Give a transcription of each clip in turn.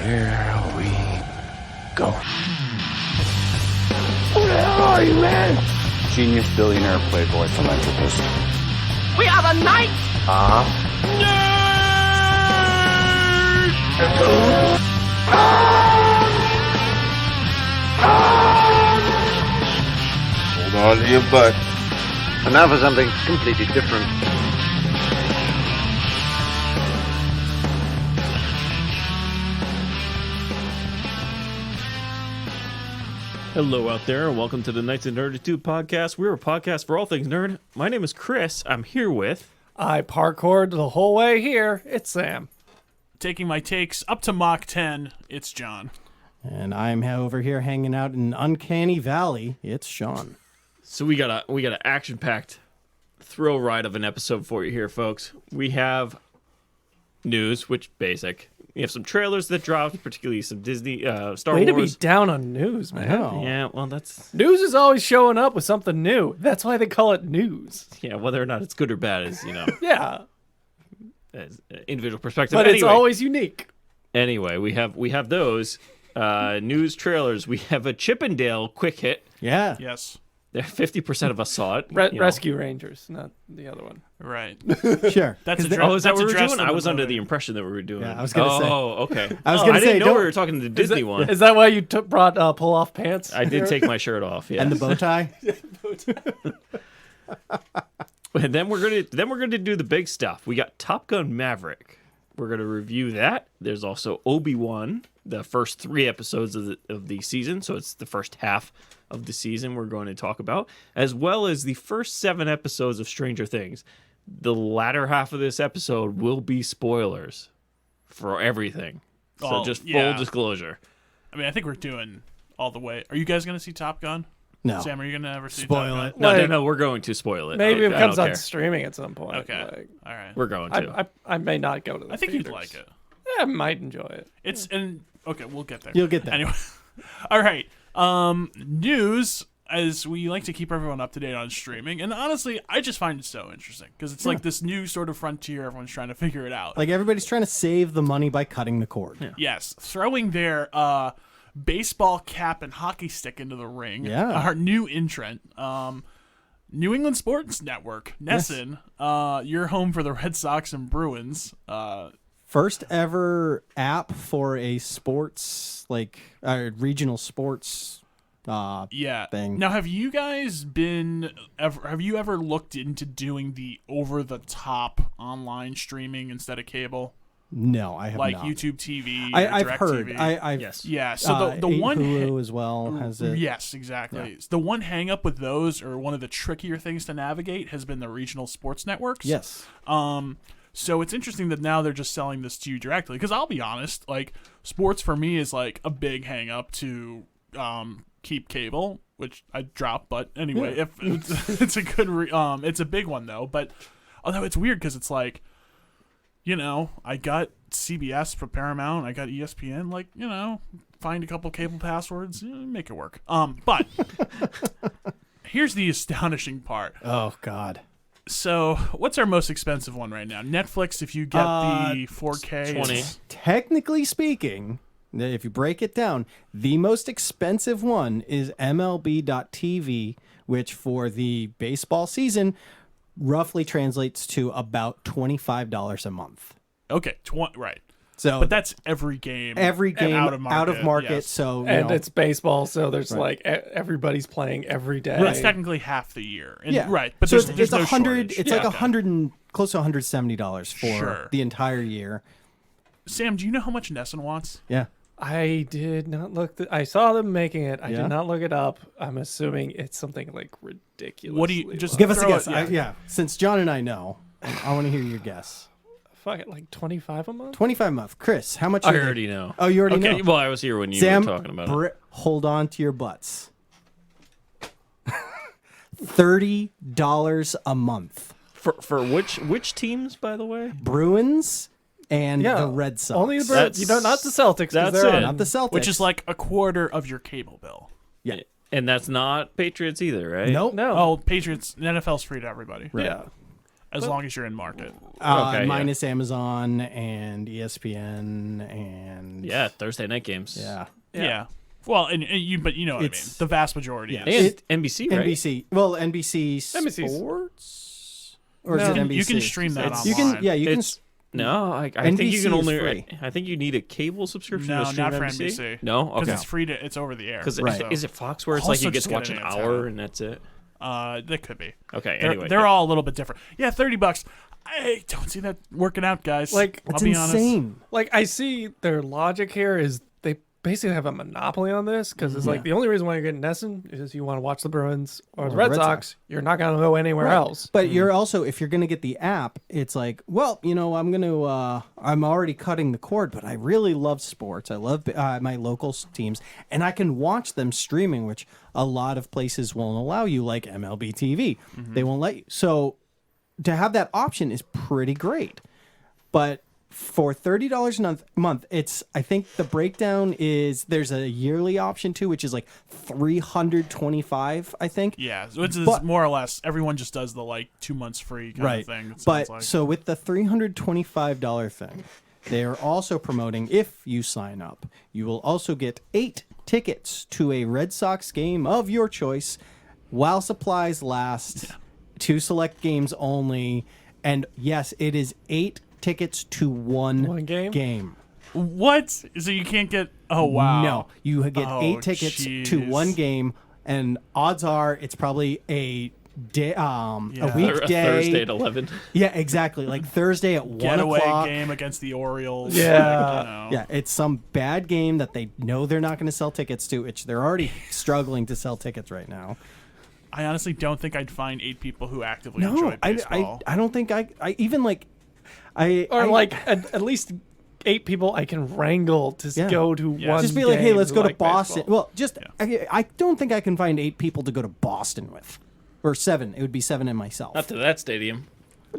Here we go. Who the hell are you, man? Genius, billionaire, playboy, philanthropist. We are the Knights Nerd! Hold on to your butt. And now for something completely different. Hello out there, and welcome to the Knights of Nerdatude podcast. We're a podcast for all things nerd. My name is Chris. I'm here with... I parkoured the whole way here. It's Sam. Taking my takes up to Mach 10, it's John. And I'm over here hanging out in Uncanny Valley. It's Sean. So we got an action-packed thrill ride of an episode for you here, folks. We have news, which basic. We have some trailers that dropped, particularly some Disney, Star Way Wars. to be down on news, man. Yeah, well, that's... News is always showing up with something new. That's why they call it news. Yeah, whether or not it's good or bad is, Yeah, as individual perspective. but Anyway. it's always unique. Anyway, we have those news trailers. We have a Chippendale quick hit. Yeah. Yes, 50% of us saw it. Rescue Rangers, not the other one. right. Sure. That's Oh, is that what we were addressed doing? in I was the under movie. the impression that we were doing. Yeah, I was gonna say. Oh, okay. I was gonna I say, didn't know don't- we were talking the Disney one. Is that why you brought pull-off pants? I did take my shirt off. Yeah. And the bow tie? And then we're gonna do the big stuff. We got Top Gun Maverick. We're gonna review that. There's also Obi-Wan, the first 3 episodes of the season. So it's the first half of the season we're going to talk about, as well as the first 7 episodes of Stranger Things. The latter half of this episode will be spoilers for everything. So Oh, just full yeah. disclosure. I mean, I think we're doing all the way. Are you guys going to see Top Gun? No. Sam, are you going to ever see Spoil Top it. Gun? Like- No, we're going to spoil it. Maybe I it comes don't on care. streaming at some point. Okay. Like, All right. We're going to. I may not go to the I think you'd theaters. like it. Yeah, I might enjoy it. It's okay, we'll get there. You'll get there. Anyway. All right. News, as we like to keep everyone up to date on streaming, and honestly, I just find it so interesting because it's like this new sort of frontier. Everyone's trying to figure it out. Like, everybody's trying to save the money by cutting the cord. Yeah. Yes, throwing their baseball cap and hockey stick into the ring. Yeah. Our new entrant, New England Sports Network, Nesson. You're home for the Red Sox and Bruins. First ever app for a sports, regional sports Yeah. thing. Now, have you guys have you ever looked into doing the over-the-top online streaming instead of cable? No, I have Like not. YouTube TV, I've DirecTV? heard. I've Yes. Yeah, so the one Hulu as well has it. Yes, exactly. Yeah. The one hang up with those, or one of the trickier things to navigate, has been the regional sports networks. Yes. So it's interesting that now they're just selling this to you directly. Because I'll be honest, like, sports for me is like a big hang up to keep cable, which I dropped. But anyway, if it's a good, it's a big one though. But although it's weird because it's like, I got CBS for Paramount, I got ESPN. Like, find a couple cable passwords, make it work. But here's the astonishing part. Oh, God. So, what's our most expensive one right now? Netflix, if you get the 4K. 20. Technically speaking, if you break it down, the most expensive one is MLB.TV, which for the baseball season roughly translates to about $25 a month. Okay, right. So, But that's every game. out of market. yes. So, And it's baseball, so there's everybody's playing every day. It's technically half the year. And, yeah, Right. But so there's it's no 100. shortage. It's Yeah, like okay. 100 and close to $170 for Sure. the entire year. Sam, do you know how much Nesson wants? Yeah. I did not look. I saw them making it. I Yeah? did not look it up. I'm assuming it's something like ridiculous. What do you just Give us a throw guess. it- Since John and I know, I want to hear your guess. Fuck it, like 25 a month? 25 a month. Chris, how much? I are they? already know. Oh, you already Okay, know. well, I was here when you Sam, were talking about it. hold on to your butts. $30 a month. For which teams, by the way? Bruins and Yeah, the Red Sox. Only the Birds. Not the Celtics. 'cause That's they're it. on- Not the Celtics. Which is like a quarter of your cable bill. yeah. And that's not Patriots either, right? Nope. No. Oh, Patriots, NFL's free to everybody. Right. Yeah. as long as you're in market. Okay, minus Amazon and ESPN and Yeah, Thursday night games. Yeah. Well, and you, but you know what I mean. It's- The vast majority. Yeah. Is. And NBC, right? NBC. Well, NBC Sports, or is it NBC? You can stream that online. You can. Yeah, you can. It's no. I think you NBC can is only. free. I think you need a cable subscription. No, to stream not for NBC. NBC. No, Because okay. it's free to. It's over the air. Because Right. is it Fox where it's like Also you get just to watch get an an hour antenna. and that's it? That could be. Okay. They're, Anyway, they're all a little bit different. Yeah, $30. I don't see that working out, guys. Like, I'll It's be honest. insane. Like, I see their logic here is they basically have a monopoly on this because it's like the only reason why you're getting NESN is you want to watch the Bruins or the Red Sox. You're not going to go anywhere else. But you're also, if you're going to get the app, it's like, well, I'm already cutting the cord, but I really love sports. I love my local teams, and I can watch them streaming, which a lot of places won't allow you, like MLB TV. They won't let you. So to have that option is pretty great. But for $30 a month, I think the breakdown is there's a yearly option too, which is like $325, I think. Yeah, so it's But- more or less everyone just does the like 2 months free kind of thing. It But sounds like. so with the $325 thing, they are also promoting, if you sign up, you will also get 8 tickets to a Red Sox game of your choice while supplies last, to select games only. And yes, it is 8 tickets to one game. What? So you can't get? Oh wow! No, you get Oh, 8 tickets to jeez. one game, and odds are it's probably a day, a A weekday. Thursday at 11. Yeah, exactly. Like Thursday at 1 Getaway o'clock. game against the Orioles. Yeah. you know. Yeah, it's some bad game that they know they're not going to sell tickets to, which they're already struggling to sell tickets right now. I honestly don't think I'd find 8 people who actively enjoy No, baseball. I don't think I even like. At least 8 people I can wrangle to Yeah. go to Yeah. one. Just be like, hey, game let's go to Boston. baseball. Well, I don't think I can find 8 people to go to Boston with, or 7. It would be 7 and myself. Not to that stadium.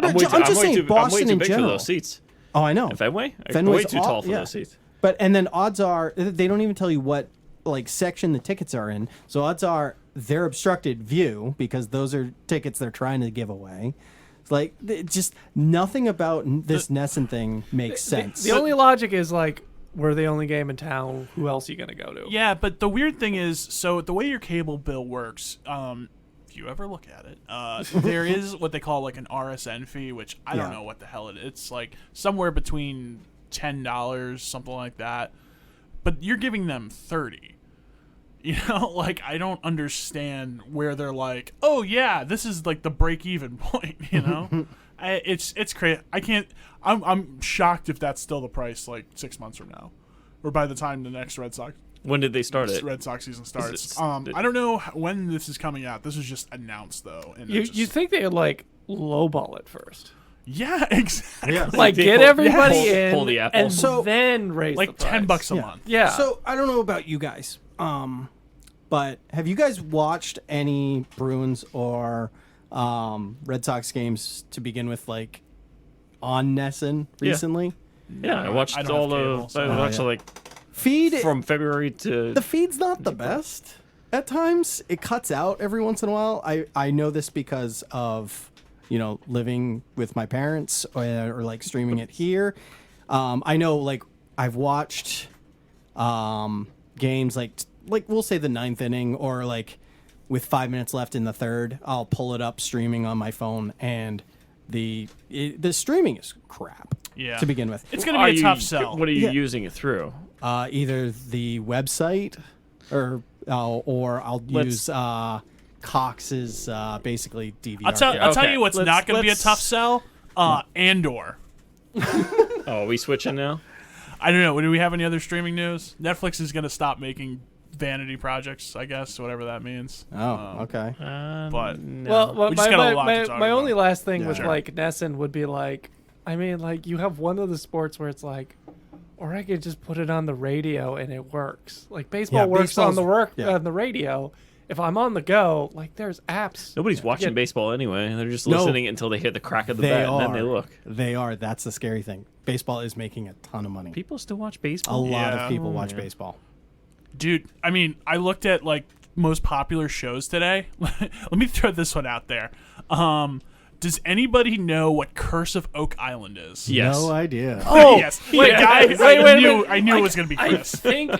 I'm just saying I'm Boston way too in big general. for those seats. Oh, I know. In Fenway? I'm Fenway's way too tall for yeah. those seats. But and then odds are they don't even tell you what like section the tickets are in. So odds are they're obstructed view because those are tickets they're trying to give away. It's like just nothing about this Nesson thing makes sense. The only logic is like, we're the only game in town. Who else are you going to go to? Yeah, but the weird thing is, so the way your cable bill works, if you ever look at it, there is what they call like an RSN fee, which I don't Yeah. know what the hell it is. It's like somewhere between $10, something like that. But you're giving them 30. You know, like I don't understand where they're like, oh yeah, this is like the break-even point. You know, it's crazy. I can't. I'm shocked if that's still the price like 6 months from now, or by the time the next Red Sox When did they start it? Red Sox season starts. it- I don't know when this is coming out. This was just announced though, and You it just, you think they would like lowball it first? yeah, exactly. Yeah. Like They get pull- everybody pull- in pull the apple. and So- then raise Like the price. $10 a Yeah. month. Yeah. So I don't know about you guys, but have you guys watched any Bruins or Red Sox games to begin with, like on Nesson recently? Yeah, I watched I don't all have the. cable, so- I watched yeah. like Feed from February to. the feed's not the best at times. It cuts out every once in a while. I know this because of living with my parents or like streaming it here. I know like I've watched games like we'll say the 9th inning or like with 5 minutes left in the 3rd. I'll pull it up streaming on my phone and the streaming is crap. Yeah. To begin with, It's gonna Are be a you- tough sell. What are you Yeah. using it through? either the website or I'll use Cox's basically DVR. I'll tell okay. you what's not going to be a tough sell. Andor. Oh, are we switching now? I don't know. Do we have any other streaming news? Netflix is going to stop making vanity projects, I guess, whatever that means. Oh, okay. But Well, We just got a lot to talk my about. only last thing Yeah. with Sure. like Nesson would be like, I mean, like you have one of the sports where it's like, or I could just put it on the radio and it works. Like baseball Yeah, works on baseball's- yeah. on the radio. If I'm on the go, like there's apps. Nobody's watching get- baseball anyway. They're just No. listening until they hear the crack of the They bat, are. and then they look. They are. That's the scary thing. Baseball is making a ton of money. People still watch A baseball. lot Yeah. of people watch baseball. dude, I mean, I looked at like most popular shows today. Let me throw this one out there. Does anybody know what Curse of Oak Island is? Yes. No idea. Oh, Yes. Wait, guys, wait a I minute. knew it was going to be I Chris. think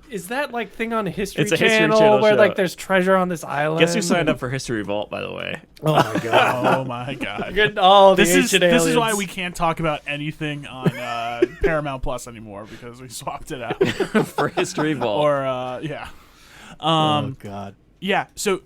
is that like thing on History It's a History Channel Channel where show. like there's treasure on this island? Guess who signed up for History Vault, by the way? Oh my god. Oh my god. Getting all the This is ancient aliens. why we can't talk about anything on Paramount Plus anymore because we swapped it out. For History Vault. Or yeah. Oh god. Yeah, so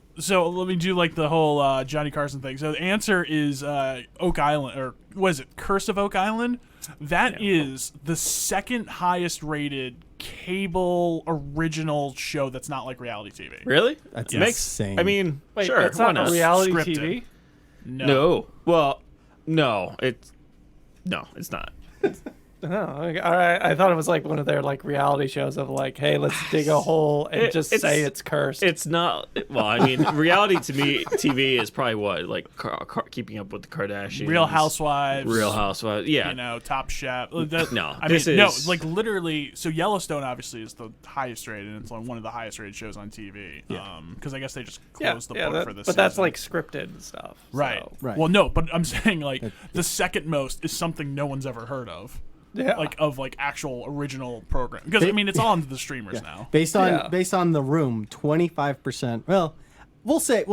let me do like the whole Johnny Carson thing. So the answer is Oak Island, or was it Curse of Oak Island? That is the second highest rated cable original show that's not like reality TV. Really? That's Makes- insane. I mean, Wait, sure. that's why not not? reality Scripted. TV. No. Well, no. It's not. Oh, okay. All right. I thought it was like one of their like reality shows of like, hey, let's dig a hole and just say it's cursed. It's not. Well, I mean, reality to me, TV is probably what, like Keeping Up with the Kardashians, Real Housewives. Real Housewives. Yeah. You know, Top Chef. No, I this mean, no, is- like literally. So Yellowstone obviously is the highest rated, and it's like one of the highest rated shows on TV. Because I guess they just closed the book for this. but that's season. like scripted and stuff. Right. So. Right. Well, no, but I'm saying like the second most is something no one's ever heard of. Yeah. Like of like actual original program. Because I mean, it's all into the streamers now. Based on The Room, 25%. Well, we'll say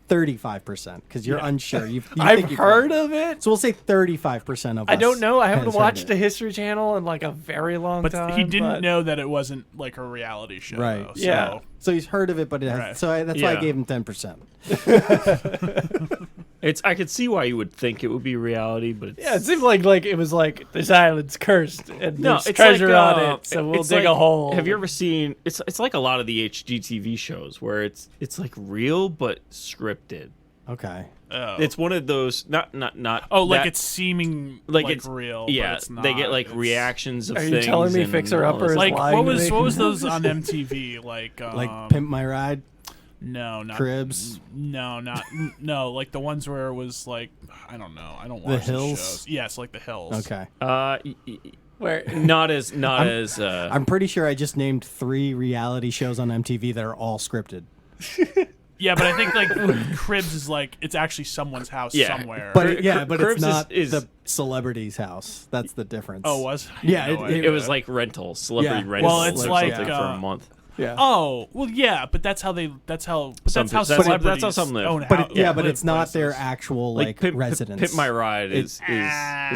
35% because you're unsure. I've heard of it. So we'll say 35% of. I don't know. I haven't has heard watched it. the History Channel in like a very long But time. he didn't know that it wasn't like a reality show. Right. Though, Yeah. So. So he's heard of it, but it has, Right. so that's why I Yeah. gave him 10%. I could see why you would think it would be reality, but it's, Yeah, it seemed like it was like this island's cursed and no, there's it's treasure like, on it, so we'll it's dig like, a hole. Have you ever seen? It's like a lot of the HGTV shows where it's like real but scripted. Okay. Oh. It's one of those not. Oh, like that- it's seeming like like it's real. Yeah, but it's not. they get like It's- reactions of Are you things. telling me and Fixer all Upper this- is Like lying what to me? was those on MTV? Like Pimp My Ride, no, not Cribs. No, not no. Like the ones where it was like I don't know. I don't watch The these Hills? shows. Yes, like the Hills. Okay. Where not as I'm pretty sure I just named 3 reality shows on MTV that are all scripted. Yeah, but I think like Cribs is like it's actually someone's house Yeah, somewhere. But but Cribs it's not is- the celebrity's house. That's the difference. oh, was Yeah, No it- idea. it was like rentals, celebrity Yeah. rentals. Well, it's or like, something for a month. yeah. Oh well, yeah, but that's how That's celebrities how some live. own But hou- but live it's not their places. actual like residence. Pimp My Ride is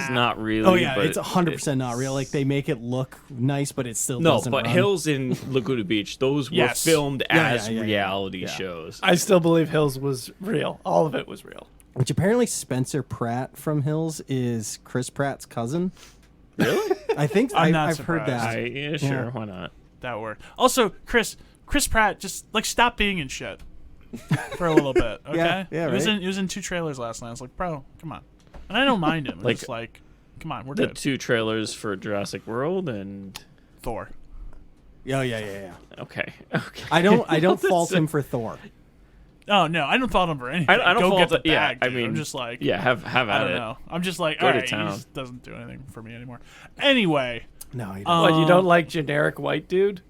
not really. Oh yeah, but it's 100% not real. Like they make it look nice, but it still No, doesn't but run. Hills in Laguna Beach, those were Yes. filmed Yeah, as yeah. reality Yeah. shows. I still believe Hills was real. All of it was real. Which apparently Spencer Pratt from Hills is Chris Pratt's cousin. Really? I think I'm not I've heard surprised. that. Yeah, sure. Yeah. Why not? That worked. Also, Chris Pratt just like stop being in shit for a little bit. Okay. Yeah, He was right. in 2 trailers last night. I was like, bro, come on. And I don't mind him. I'm Like- just like, come on, we're The good. 2 trailers for Jurassic World and Thor. Oh yeah. okay. I don't fault him for Thor. Oh no, I don't fault him for anything. I don't Go fault get the it. Yeah, bag, I dude. mean, I'm just like, yeah, have I at don't it. know. I'm just like, Go all to right, he town. just doesn't do anything for me anymore. Anyway, No, he doesn't. What, you don't like generic white dude?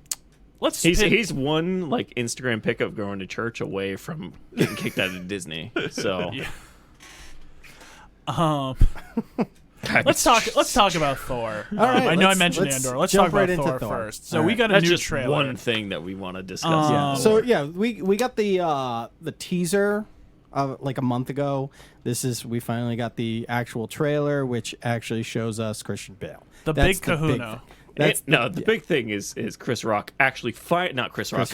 let's. He's one like Instagram pic of going to church away from getting kicked out of Disney. So Yeah. Let's talk about Thor. right, I know I let's- mentioned let's Andor. Let's jump talk about right into Thor Thor. first. So All we right. got a That's new just trailer. one thing that we want to discuss. Yeah. So yeah, we got the teaser like a month ago. We finally got the actual trailer, which actually shows us Christian Bale. The That's big kahuna. That's the big thing is Chris Rock actually not Chris Rock,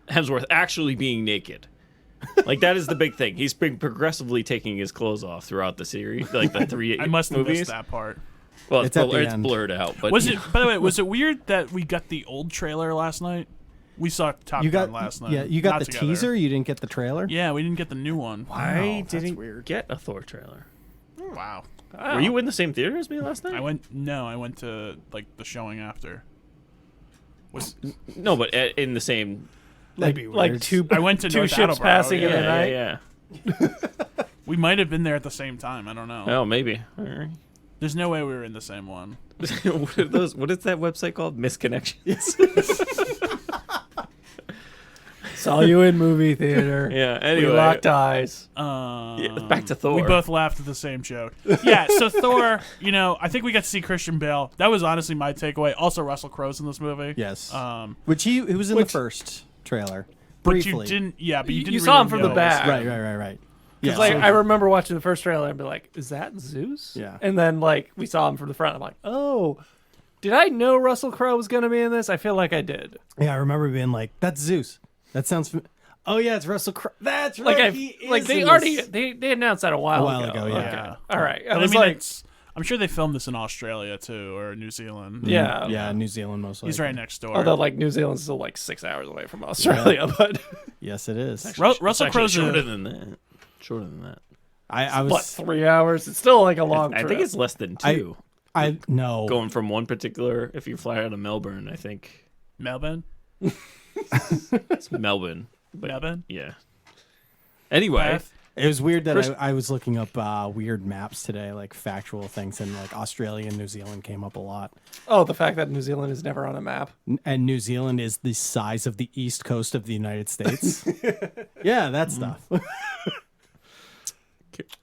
Hemsworth actually being naked. Like that is the big thing. He's been progressively taking his clothes off throughout the series, like the 3 I must have movies. missed that part. Well, It's at the it's end. blurred out. But Was it? By the way, was it weird that we got the old trailer last night? We saw Top you got Gun last night. Yeah, you got Not the together. teaser. You didn't get the trailer. Yeah, we didn't get the new one. I that's didn't weird. get a Thor trailer. Wow. Were you in the same theater as me last night? I went to like the showing after. Was No, but in the same. Like, That'd be like weird. two I went to two North ships Attleboro, passing in the Yeah, night. yeah. we might have been there at the same time. I don't know. Oh, maybe. All right. There's no way we were in the same one. What are those? What is that website called? Misconnections. Saw you in movie theater. Yeah. We Anyway, locked eyes. back to Thor. We both laughed at the same joke. Yeah, so Thor, I think we got to see Christian Bale. That was honestly my takeaway. Also, Russell Crowe's in this movie. Yes. Which he was in the first trailer. Briefly. But you didn't. Yeah, but you didn't. You saw really him from know. the back. Right. Because I remember watching the first trailer and be like, "Is that Zeus?" Yeah. And then we saw him from the front. I'm like, "Oh, did I know Russell Crowe was gonna be in this? I feel like I did." Yeah, I remember being like, "That's Zeus. That sounds." Oh yeah, it's Russell Crowe. That's right. They announced that a while ago. Yeah. Yeah. All right. I And was I'm sure they filmed this in Australia too, or New Zealand. yeah. Yeah, New Zealand mostly. He's right next door. Although New Zealand's still 6 hours away from Australia, but Yes, it is. Russell Actually, Crowe's shorter than that. Shorter than that. I was. 3 hours? It's still a long I trip. think it's less than 2. I no. Going from one particular, if you fly out of Melbourne, I think Melbourne. it's Melbourne. But Melbourne. yeah. Anyway, Beth? It was weird that I was looking up weird maps today, like factual things, and Australia and New Zealand came up a lot. Oh, the fact that New Zealand is never on a map. And New Zealand is the size of the east coast of the United States. Yeah, that stuff.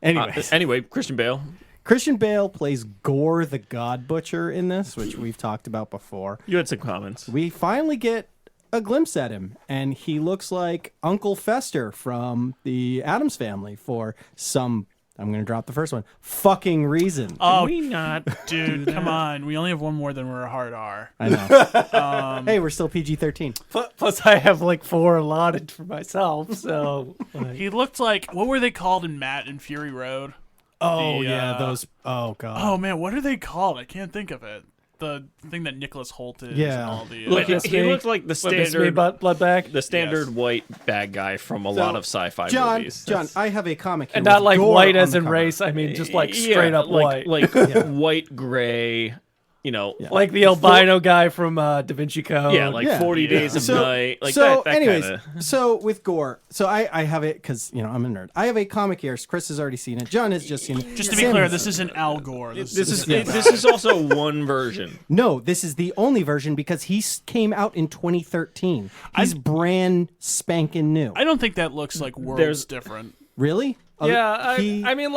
anyway, Christian Bale. Christian Bale plays Gore the God Butcher in this, which we've talked about before. You had some comments. We finally get a glimpse at him, and he looks like Uncle Fester from the Addams Family for some, I'm going to drop the first one, fucking reason. Oh, we not, dude, come on. We only have one more than we're a hard R. I know. Hey, we're still PG-13. Plus, I have 4 allotted for myself, so... He looked like, what were they called in Matt and Fury Road? Oh, yeah, those, oh, God. Oh, man, what are they called? I can't think of it. The thing that Nicholas Holt is. Yeah. And all the, Look, he looked like the standard blood bag. the standard white bad guy from a lot of sci-fi movies. John, I have a comic here And not with Gore white on as the in cover. race. I mean, just straight up white. White, gray, Like the albino guy from Da Vinci Code. yeah, 40 Days of Night. Anyways, kinda. so with Gore, so I have it because I'm a nerd. I have a comic here. Chris has already seen it. John has just seen it. Just to be Sam clear, has this seen isn't Al Gore. This is also one version. No, this is the only version because he came out in 2013. He's brand spanking new. I don't think that looks like worlds different. Really? Yeah, I mean,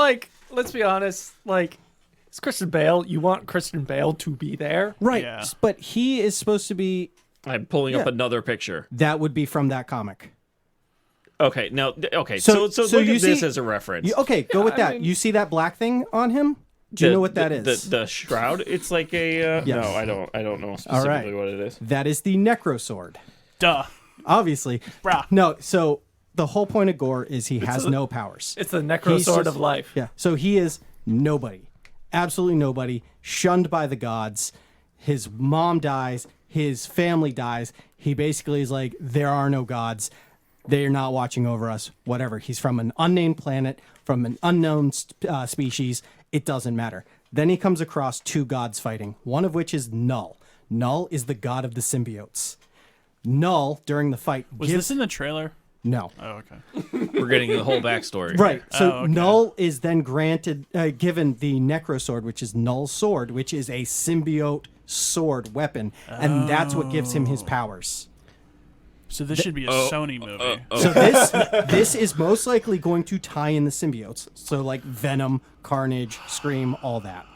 let's be honest. It's Christian Bale. You want Christian Bale to be there. Right. Yeah. But he is supposed to be, I'm pulling up another picture. that would be from that comic. Okay, now, So- so so look you at this see- as a reference. Go with I that. mean- You see that black thing on him? Do you know what that is? The shroud? It's like a... Yes. No, I don't know specifically what it is. That is the Necro Sword. Duh. Obviously. Bruh. No, so the whole point of Gore is he has no powers. It's the necro He's sword just- of life. Yeah. So he is nobody. Absolutely nobody. Shunned by the gods. His mom dies. His family dies. He basically is like, there are no gods. They're not watching over us. Whatever. He's from an unnamed planet, from an unknown species. It doesn't matter. Then he comes across 2 gods fighting, one of which is Null. Null is the god of the symbiotes. Null, during the fight, Was this in the trailer? No. Oh, okay. We're getting the whole backstory. Right. So okay. Null is then given the Necro Sword, which is Null's sword, which is a symbiote sword weapon, and that's what gives him his powers. So this should be a Sony movie. So this is most likely going to tie in the symbiotes. So like Venom, Carnage, Scream, all that.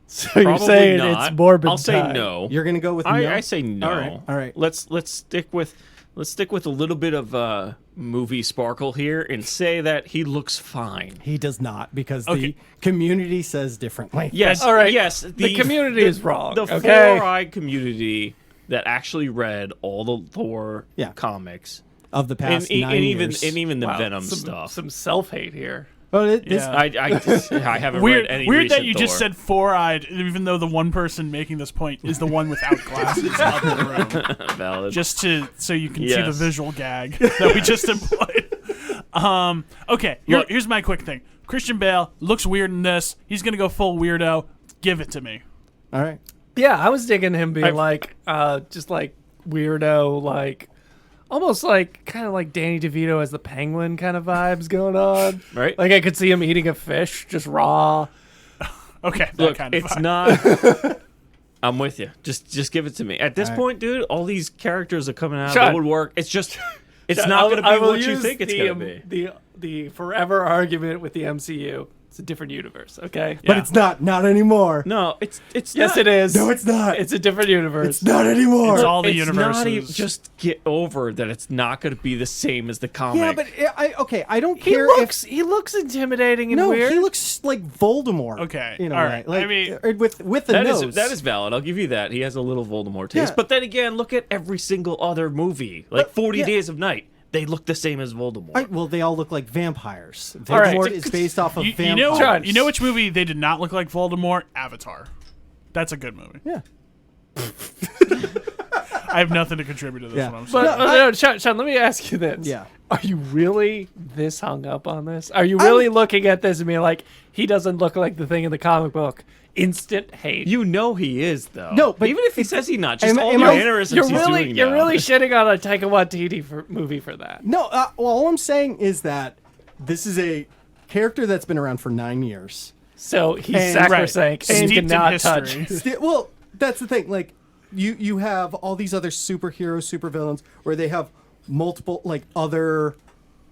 So you're Probably saying not. it's morbid. I'll say no. You're gonna go with no? I say no. All right. Let's stick with a little bit of movie sparkle here and say that he looks fine. He does not, because Okay. the community says differently. Yes. All right. Yes. The community is wrong. The Okay. four-eyed community that actually read all the Thor comics Of the past and 9 even years. and even the Wow, Venom some, stuff. Some self-hate here. Well, this, Yeah. I haven't Weird, read any weird that recent you just Thor. said 4-eyed, even though the one person making this point is the one without glasses in the room. Valid. Just so you can see the Yes. visual gag that we just employed. Okay, here's my quick thing. Christian Bale looks weird in this. He's gonna go full weirdo. Give it to me. all right. Yeah, I was digging him being just like weirdo, like almost like kind of like Danny DeVito as the Penguin kind of vibes going on. Right. Like I could see him eating a fish just raw. Okay, that Look, kind of it's vibe. not. I'm with you. Just give it to me. At this point, dude, all these characters are coming out of Sean. the woodwork. It's just, it's not going to be what you think it's going to be. The forever argument with the MCU. It's a different universe, okay? But it's not anymore. No, it's Yes, not. it is. No, it's not. It's a different universe. It's not anymore. It's all the It's universes. not even, just get over that it's not going to be the same as the comic. Yeah, but I don't He care he looks intimidating and no, weird. he looks like Voldemort. Okay, you know, all right. like, I mean, with the that nose. is valid. I'll give you that. He has a little Voldemort taste. Yeah. But then again, look at every single other movie. Like 40 yeah. Days of Night. They look the same as Voldemort. Well, they all look like vampires. All right. Voldemort is based off of you vampires. know which movie they did not look like Voldemort? Avatar. That's a good movie. Yeah. I have nothing to contribute to this Yeah. one. I'm sorry. But no, Sean, let me ask you this. Yeah. Are you really this hung up on this? Are you really looking at this and being like, he doesn't look like the thing in the comic book? Instant hate. You know he is, though. No, but even if he says he's not, just am all I- the mannerisms You're he's really, doing you're now. really shitting on a Taika Waititi movie for that. No, well, all I'm saying is that this is a character that's been around for 9 years. So he's And- sacrosanct and Steeped he in cannot touch. history. Well, that's the thing. Like, you have all these other superheroes, supervillains, where they have multiple, like, other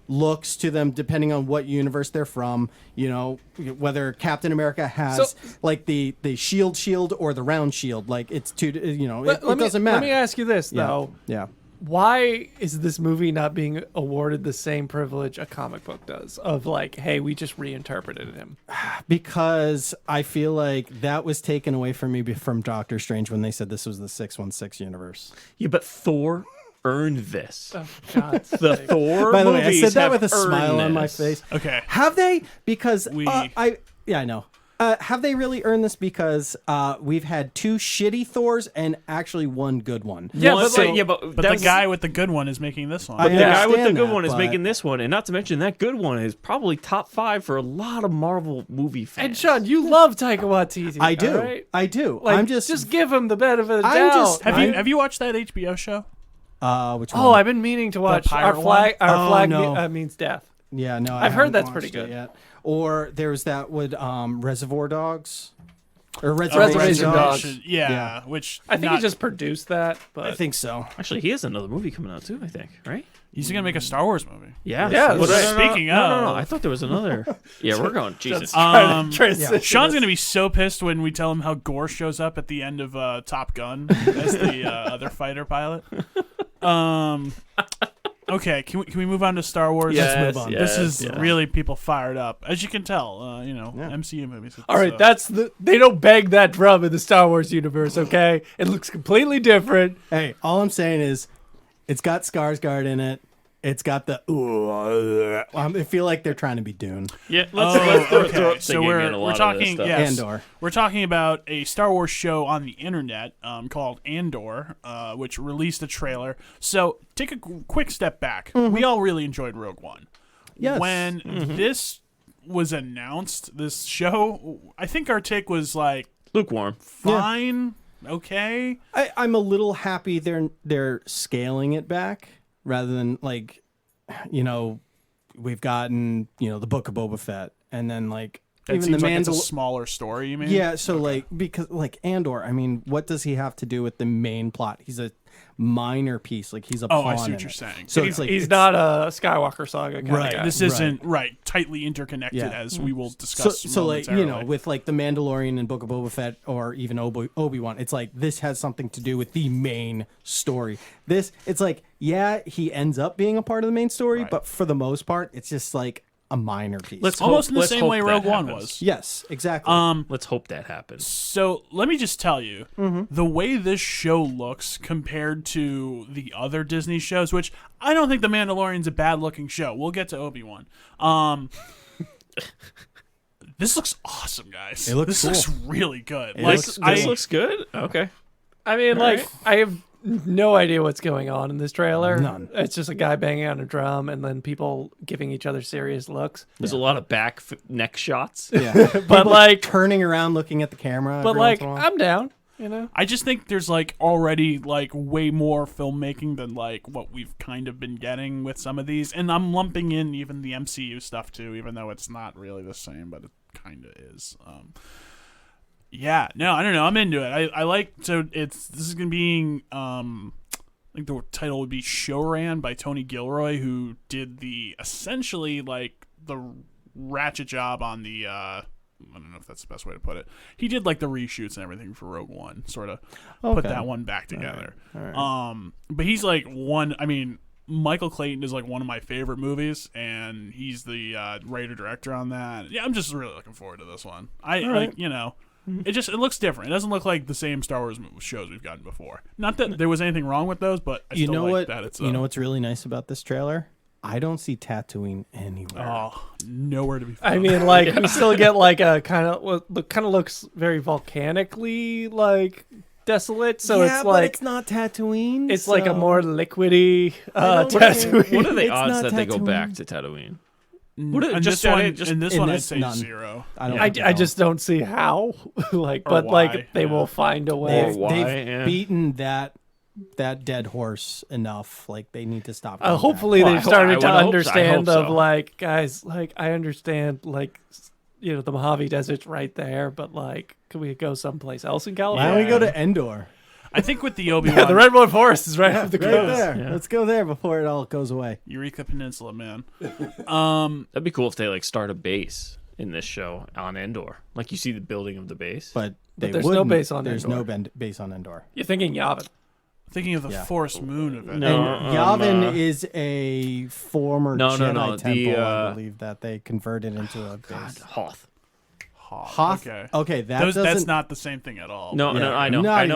looks to them depending on what universe they're from. You know, whether Captain America has like the shield or the round shield. Like, it's two. You know, it doesn't matter. Let me ask you this though. Yeah. Why is this movie not being awarded the same privilege a comic book does? Of like, hey, we just reinterpreted him. Because I feel like that was taken away from me from Doctor Strange when they said this was the 616 universe. Yeah, but Thor earned this. Oh, God's The sake. Thor By the way, I movies said that have with a smile earned on my this. face. Okay. Have they? Because We- I know. Have they really earned this? Because we've had 2 shitty Thors and actually 1 good one. Yeah, One- but like, yeah, but But that's- the guy with the good one is making this one. I The guy with the understand good that, one is but- making this one, and not to mention that good one is probably top 5 for a lot of Marvel movie fans. and Sean, you love Taika Waititi. I do. all right? I do. Like, I'm just give him the benefit of the I'm doubt. just- have you watched that HBO show? which one? Oh, I've been meaning to watch pirate our flag. one? Our Oh, flag no. means death. Yeah, no, I've heard haven't that's pretty watched it good. yet. Or there's that with Reservoir Dogs or Reservation Dogs. Yeah, Yeah. which I think not, he just produced that, but I think so. Actually, he has another movie coming out too, I think, right? he's gonna make a Star Wars movie. Yeah. Yeah, Well, speaking no, of- I thought there was another. Yeah, we're going. Jesus. transition Sean's us. gonna be so pissed when we tell him how Gore shows up at the end of Top Gun as the other fighter pilot. Okay, can we move on to Star Wars? Yes, move on. This yes, is yes. really people fired up, as you can tell. MCU movies. All right, they don't bang that drum in the Star Wars universe, okay? It looks completely different. Hey, all I'm saying is, it's got Skarsgård in it. It's got the. I feel like they're trying to be Dune. Yeah, let's throw okay. singing So in a we're lot of this talking. stuff. Yes, Andor. We're talking about a Star Wars show on the internet called Andor, which released a trailer. So take a quick step back. We all really enjoyed Rogue One. Yes. When this was announced, this show, I think our take was like Lukewarm. fine, okay. I'm a little happy they're scaling it back rather than like, we've gotten the Book of Boba Fett and then like That even seems the like it's a Mandal. smaller story. You mean? Yeah, so like because like Andor, I mean, what does he have to do with the main plot? He's a minor piece, like he's a Oh, pawn I see in what you're it. saying. So He's, it's like he's it's- not a Skywalker saga kind Right. of guy. This isn't tightly interconnected Yeah. as we will discuss. So like momentarily. with like the Mandalorian and Book of Boba Fett or even Obi-Wan, it's like this has something to do with the main story. It's like he ends up being a part of the main story, Right. but for the most part, it's just like a minor piece. Let's almost hope- in the let's same hope way that Rogue One happens. was. Yes, exactly. Let's hope that happens. So let me just tell you, the way this show looks compared to the other Disney shows, which I don't think The Mandalorian's a bad-looking show. We'll get to Obi-Wan. This looks awesome, guys. It looks this cool. looks really good. This looks good. Okay. I mean, All like, right. I have no idea what's going on in this trailer. None. It's just a guy banging on a drum and then people giving each other serious looks. There's a lot of neck shots. yeah, But like, turning around, looking at the camera. but every like, once in a while. I'm down. You know, I just think there's like already like way more filmmaking than like what we've kind of been getting with some of these, and I'm lumping in even the MCU stuff too, even though it's not really the same, but it kind of is. Yeah, no, I don't know. I'm into it. I like this is gonna be I think the title would be Showran by Tony Gilroy, who did essentially the ratchet job on the I don't know if that's the best way to put it. He did the reshoots and everything for Rogue One, sort of put that one back together. All right. But he's Michael Clayton is one of my favorite movies, and he's the writer director on that. Yeah, I'm just really looking forward to this one. It looks different. It doesn't look like the same Star Wars shows we've gotten before. Not that there was anything wrong with those, but I still like that it's you know what's really nice about this trailer? I don't see Tatooine anywhere. Oh, nowhere to be found. I mean, we still get a kind of looks very volcanically desolate. So yeah, but it's not Tatooine. It's a more liquidy Tatooine. What are the It's odds not that they go Tatooine. back to Tatooine? In just this one, I'd this, say none. 0. I just don't see how. But why, they yeah. will find a way. Or why, They've yeah. beaten that dead horse enough. They need to stop. going Hopefully Well, they've started to I hope understand so. guys, I understand the Mojave Desert's right there, but can we go someplace else in back. Why California? don't we go to Endor? I think with the Obi-Wan... Yeah, the Redwood Forest is right off the Right coast. there. Yeah. Let's go there before it all goes away. Eureka Peninsula, man. That'd be cool if they start a base in this show on Endor. You see the building of the base. But there's no wouldn't. base on There's Endor. no base on Endor. You're thinking Yavin. Thinking of the Forest Moon event. No. And Yavin is a former No, Jedi temple, I the, believe, that they converted into a base. Hoth. Hoth. Okay. That's That's not the same thing at all. No, Yeah, I know. not I even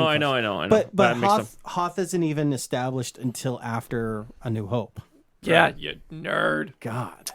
know. close. But That makes them- Hoth isn't even established until after A New Hope. Yeah, you nerd. God.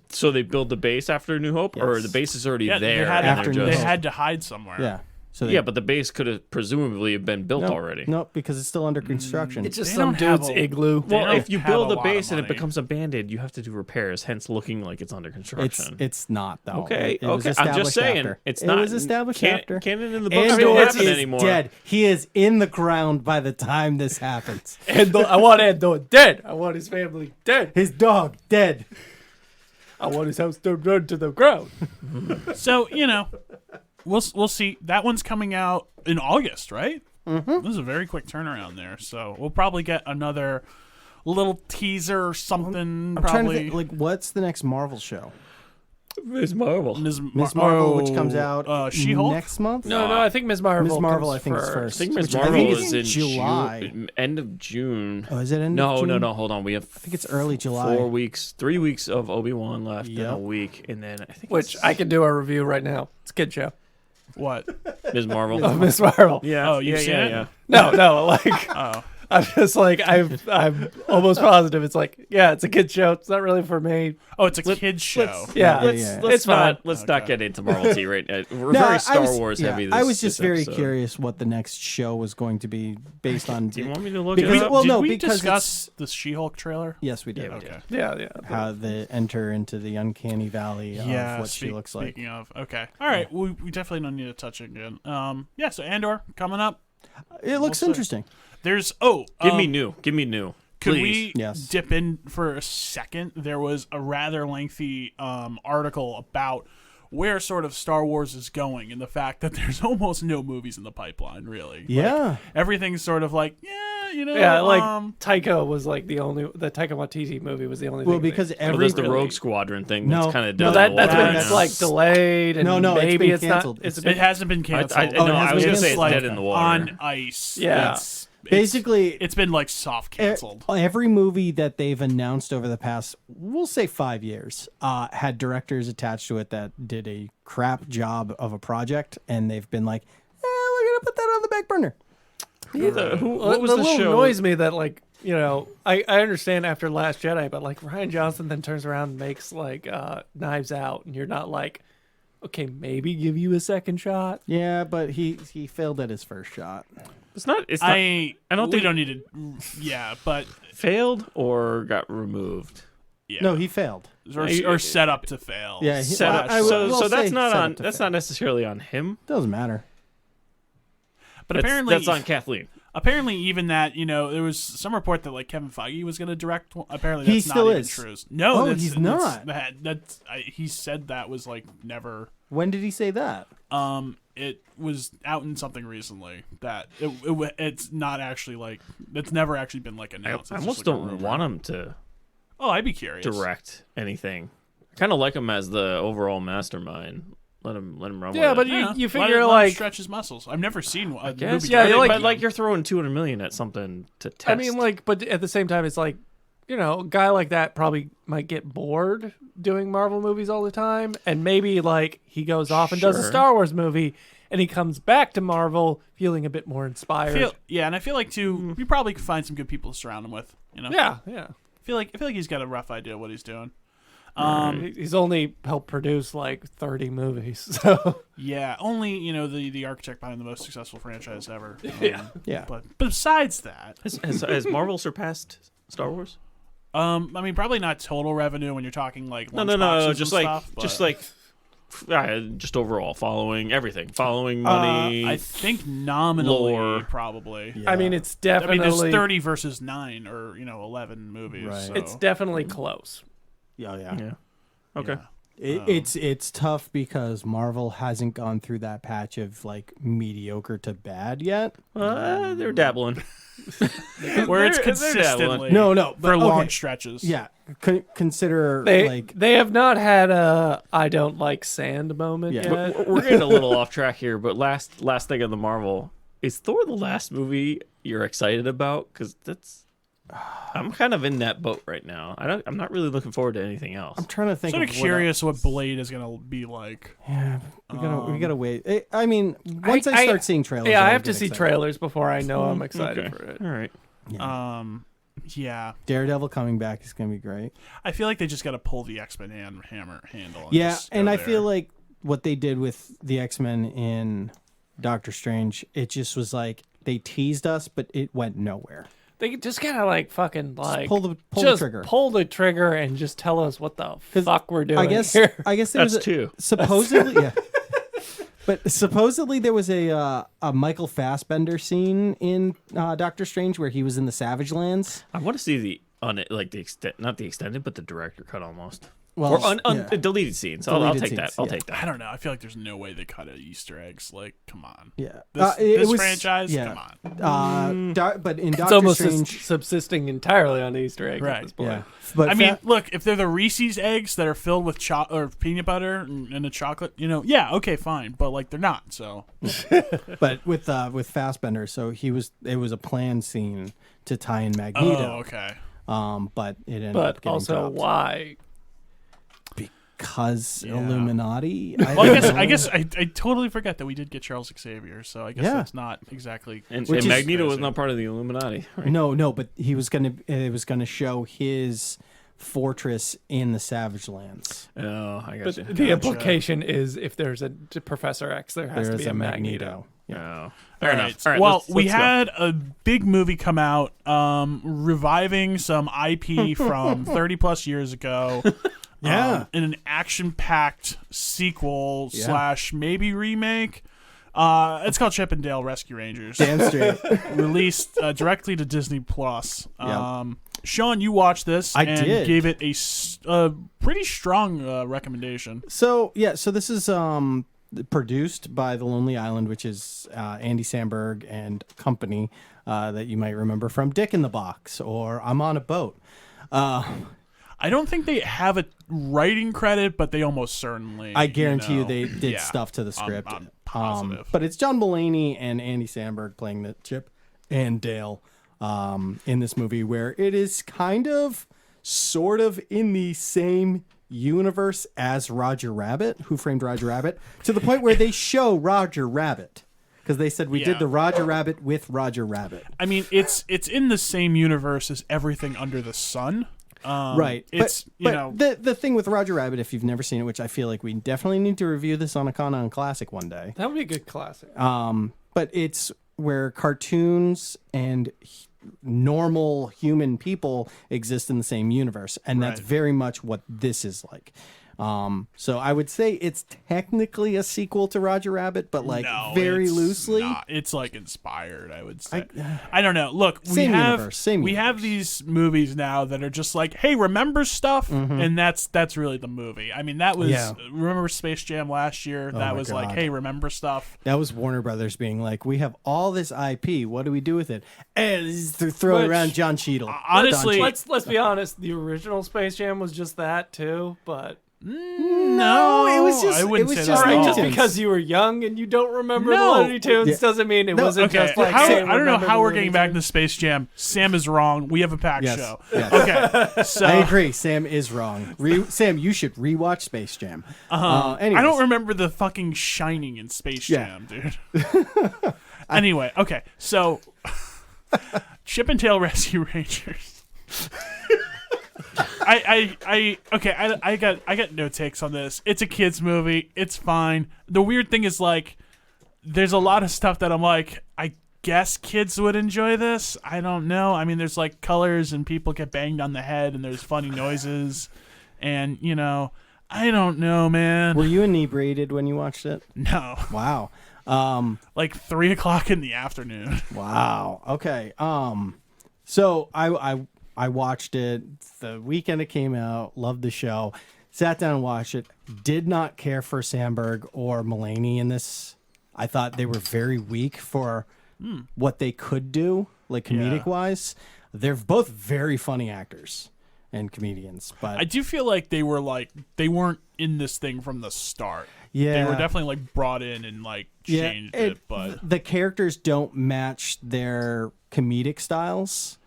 So they build the base after New Hope, or Yes. the base is already Yeah, there. they had, and after they're New they just- Hope. had to hide somewhere. Yeah. So Yeah, but the base could have presumably have been built already. Nope, because it's still under construction. It's just They some don't have dude's a- igloo. They Well, don't if you have build a a lot base of and it money. becomes abandoned, you have to do repairs, hence looking like it's under construction. It's not though. Okay, It was okay. I'm just established saying after. it's it not. was established after. Canon in the books Andor don't happen is anymore. dead. He is in the ground by the time this happens. I want Andor dead. I want his family dead. His dog dead. I want his house to run to the ground. So, we'll see. That one's coming out in August, right? Mm-hmm. This is a very quick turnaround there. So we'll probably get another little teaser or something. I'm probably. trying to think, what's the next Marvel show? It's Marvel. Miss Marvel, which Oh, comes out She-Hulk? next month. No, I think Ms. Marvel. Ms. Marvel, comes I think, is first. I think Ms. Which Marvel think is in July. end of June. Oh, is it end of June? No. Hold on. We have I think it's early July. 3 weeks of Obi-Wan left in a Yep. week, and then I think Which it's I can do a review right now. It's a kid show. What? Ms. Marvel. Of Ms. Marvel. Yeah. Oh, you've seen it? Yeah. No, Oh. I'm just I'm almost positive it's it's a kid show. It's not really for me. Oh, it's a kid's show. Yeah, Yeah. Let's fine. not get into Marvel T right now. We're No, very Star Wars heavy. I was just very episode. curious what the next show was going to be based on. Do you want me to look Because- it up? well, Did no, we because discuss the She-Hulk trailer? Yes, we did. Okay. Yeah. How they enter into the uncanny valley of what she looks like. Speaking of, okay. All right, we definitely don't need to touch it again. So Andor coming up. It looks see. interesting. There's Give me new. Could Please. we Yes. dip in for a second? There was a rather lengthy article about where sort of Star Wars is going and the fact that there's almost no movies in the pipeline, really. Yeah. Everything's sort of like, Taika was the Taika Waititi movie was the only Well, thing. because Oh, every there's the Rogue Squadron thing. No. That's kind of No, done. that's been That's- delayed and No, it's maybe been it's canceled. not. It's it been, hasn't been canceled. I it has was been gonna say it's canceled. dead in the water. On ice. Yeah. basically It's been soft canceled. every movie that they've announced over the past, we'll say 5 years, had directors attached to it that did a crap job of a project, and they've been like, we're gonna put that on the back burner. What was the the little show? annoys me that I understand after Last Jedi, but Ryan Johnson then turns around and makes Knives Out, and you're not okay, maybe give you a second shot. Yeah, but he failed at his first shot. It's not. I don't we think- don't need to. Yeah, but failed or got removed. yeah, No, he failed. or set up to fail. Yeah, Set up. I will So say that's not set on. up to That's fail. not necessarily on him. Doesn't matter. but That's, apparently that's on Kathleen. Apparently, even that there was some report that Kevin Feige was going to direct. Apparently, that's He still not even is. true. No, Oh, he's not. He said that was never When did he say that? It was out in something recently that it's not actually like it's never actually been like I announced. It's almost just, like, a don't rumor. want him to Oh, I'd be curious. direct anything. I kind of like him as the overall mastermind. Let him run Yeah, with but it. you Let figure him like stretch his muscles. I've never seen a Yes, movie. yeah, directed you're by but like him. you're throwing 200 million at something to test. I mean, like, but at the same time, it's like, you know, a guy like that probably might get bored doing Marvel movies all the time, and maybe like he goes off and does a Sure. Star Wars movie, and he comes back to Marvel feeling a bit more inspired. And I feel like too, you probably could find some good people to surround him with. You know, Yeah. I feel like he's got a rough idea of what he's doing. He's only helped produce like 30 movies, so Yeah, only the architect behind the most successful franchise ever. Yeah. But besides that, has Marvel surpassed Star Wars? I mean, probably not total revenue when you're talking like No, lunchboxes just and like stuff, but, just overall following money. I think nominally, lore. probably. Yeah. I mean, it's I mean, definitely there's 30 versus 9 or 11 movies. Right. So. it's definitely close. Yeah. yeah. Okay. It's tough because Marvel hasn't gone through that patch of like mediocre to bad yet. They're dabbling. where it's they're consistently No, for but long okay. stretches. Yeah, consider They have not had a I don't like sand moment Yeah. yet. We're getting a little off track here, but last thing on the Marvel, is Thor the last movie you're excited about? Because I'm kind of in that boat right now. I'm not really looking forward to anything else. I'm trying to think. Sort of of curious what Blade is gonna be like. Yeah, we gotta wait. I mean, once I start seeing trailers, Yeah, I I'll have to get see excited. trailers before I know I'm excited Okay. for it. All right. Yeah, Daredevil coming back is gonna be great. I feel like they just got to pull the X-Men hammer handle. And Yeah, just go and I there. feel like what they did with the X-Men in Doctor Strange, it just was like they teased us, but it went nowhere. They just gotta like fucking like pull the just trigger. pull the trigger and just tell us what the fuck we're doing. I guess here. there That's was two. supposedly yeah. But supposedly there was a Michael Fassbender scene in Doctor Strange where he was in the Savage Lands. I want to see the extent, not the extended, but the director cut almost. Well, Or deleted scenes. I'll Deleted take scenes, that. I'll yeah. take that. I don't know. I feel like there's no way they cut Easter eggs. Like, come on. Yeah, This, it this was- franchise, yeah. come on. But in It's Doctor almost Strange, subsisting entirely on Easter eggs Right. at this point. yeah. But I mean, look, if they're the Reese's eggs that are filled with or peanut butter and the chocolate, yeah, okay, fine. But like, they're not. So but with Fassbender, so it was a planned scene to tie in Magneto. Oh, okay. But it ended up But getting also, dropped. why? Because Yeah. Illuminati. Well, I guess I totally forgot that we did get Charles Xavier. So I guess Yeah. that's not exactly. And Which is Magneto was crazy. not part of the Illuminati. Right? No, but it was gonna show his fortress in the Savage Lands. Oh, I But got you. the implication is if there's a Professor X, there has to There's be a Magneto. Yeah. Oh. All Fair right. enough. All right. Well, we let's go. had a big movie come out, reviving some IP from 30 plus years ago. Yeah. In an action-packed sequel Yeah. / maybe remake. It's called Chip and Dale Rescue Rangers. Damn straight. Released directly to Disney Plus. Yep. Sean, you watched this I and did. gave it a pretty strong recommendation. So this is produced by The Lonely Island, which is Andy Samberg and company that you might remember from Dick in the Box or I'm on a Boat. I don't think they have a writing credit, but they almost certainly. I guarantee you they did yeah, stuff to the script. I'm positive. But it's John Mulaney and Andy Samberg playing the Chip and Dale in this movie, where it is kind of, sort of in the same universe as Roger Rabbit, Who Framed Roger Rabbit, to the point where they show Roger Rabbit. Because they said we Yeah. did the Roger Rabbit with Roger Rabbit. I mean, it's in the same universe as everything under the sun. Right. It's but the thing with Roger Rabbit, if you've never seen it, which I feel like we definitely need to review this on a Con Classic one day. That would be a good classic. But it's where cartoons and normal human people exist in the same universe, and that's Right. very much what this is like. So I would say it's technically a sequel to Roger Rabbit, but like No, very it's loosely. not. It's like inspired, I would say. I don't know. Look, Same universe, same we have universe. these movies now that are just like, hey, remember stuff, and that's really the movie. I mean, that was remember Space Jam last year. That my was like, God. hey, remember stuff. That was Warner Brothers being like, we have all this IP. What do we do with it? And throw it Which- around John Cheadle. Honestly, Let's be honest. The original Space Jam was just that too, but No, it was just I wouldn't it was say just that at right, all. just Looney Tunes. because you were young and you don't remember No. the Looney Tunes Yeah. doesn't mean it wasn't Okay, just like I saying, don't know remember how the we're Looney getting back Tunes. into Space Jam. Sam is wrong. We have a packed Yes, show. yes. Okay, so I agree. Sam is wrong. Sam, you should rewatch Space Jam. I Anyways. don't remember the fucking Shining in Space Yeah. Jam, dude. Anyway, okay, so Chip and Dale Rescue Rangers. I got no takes on this. It's a kids movie. It's fine. The weird thing is like, there's a lot of stuff that I'm like, I guess kids would enjoy this. I don't know. I mean, there's like colors and people get banged on the head and there's funny noises, and you know, I don't know, man. Were you inebriated when you watched it? No, Wow. like 3:00 in the afternoon. Wow. Okay. So I watched it the weekend it came out. Loved the show. Sat down and watched it. Did not care for Sandberg or Mulaney in this. I thought they were very weak for what they could do, like comedic wise. They're both very funny actors and comedians, but I do feel like they weren't in this thing from the start. Yeah. They were definitely like brought in and like changed it, but the characters don't match their comedic styles.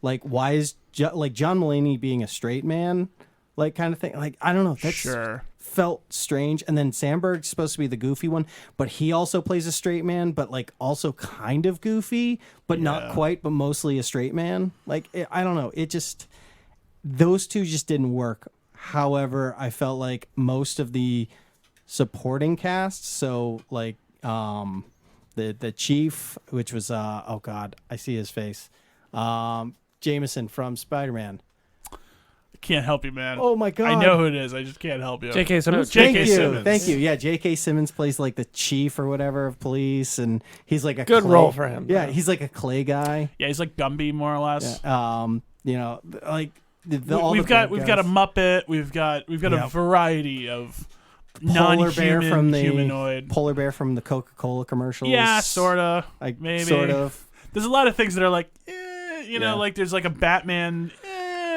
Like, why is like John Mulaney being a straight man, like kind of thing? Like, I don't know. That's sure. felt strange. And then Sandberg's supposed to be the goofy one, but he also plays a straight man, but like also kind of goofy, but not quite, but mostly a straight man. Like, I don't know. It just, those two just didn't work. However, I felt like most of the supporting cast, so like the chief, which was oh god, I see his face, Jameson from Spider-Man. I can't help you, man. Oh my god, I know who it is. I just can't help you. J.K. Simmons. J.K. Simmons. Thank you. Yeah, J.K. Simmons plays like the chief or whatever of police, and he's like a Good clay, role for him. Yeah, he's like a clay guy. Yeah, he's like Gumby more or less. You know, like We've got a Muppet. We've got a variety of non-human humanoid. polar bear from the Coca-Cola commercials. Yeah, sorta. Like maybe. sort of. There's a lot of things that are like, you know, Yeah. like there's like a Batman,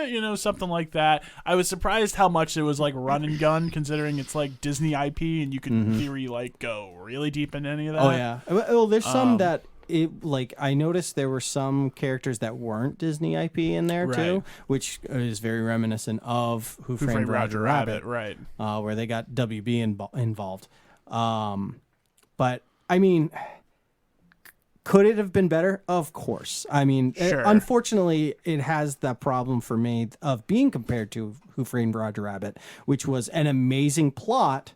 you know, something like that. I was surprised how much it was like run and gun, considering it's like Disney IP, and you could in theory like go really deep into any of that. Oh yeah. Well, there's some that it like I noticed there were some characters that weren't Disney IP in there too, Right. which is very reminiscent of Who Framed Roger Rabbit, right? where they got WB involved. But I mean, could it have been better? Of course. I mean, Sure. unfortunately, it has that problem for me of being compared to Who Framed Roger Rabbit, which was an amazing plot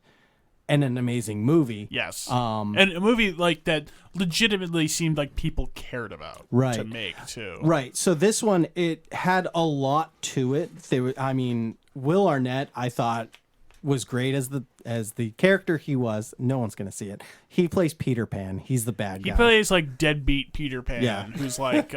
and an amazing movie. Yes. And a movie like that legitimately seemed like people cared about Right. to make too. Right. So this one, it had a lot to it. I mean, Will Arnett, I thought, was great as the character he was. No one's gonna see it. He plays Peter Pan. He's the bad guy. He plays like deadbeat Peter Pan, Yeah. who's like,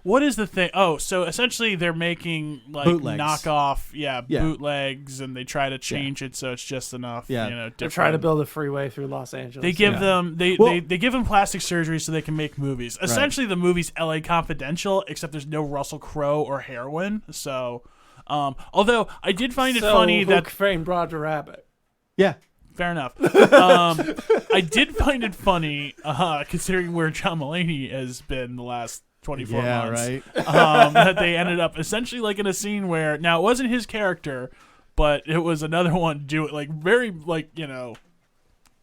what is the thing? Oh, so essentially they're making like Bootlegs. knockoff, Yeah. bootlegs, and they try to change it so it's just enough. Yeah. You know, They're trying to different. build a freeway through Los Angeles. They give them they give them plastic surgery so they can make movies. Essentially, the movie's L.A. Confidential, except there's no Russell Crowe or heroin. So, although I did find it funny Who that Framed Roger Rabbit. Yeah. fair enough. I did find it funny, considering where John Mulaney has been the last 24 months. Right. That they ended up essentially like in a scene where now it wasn't his character, but it was another one do it like very like you know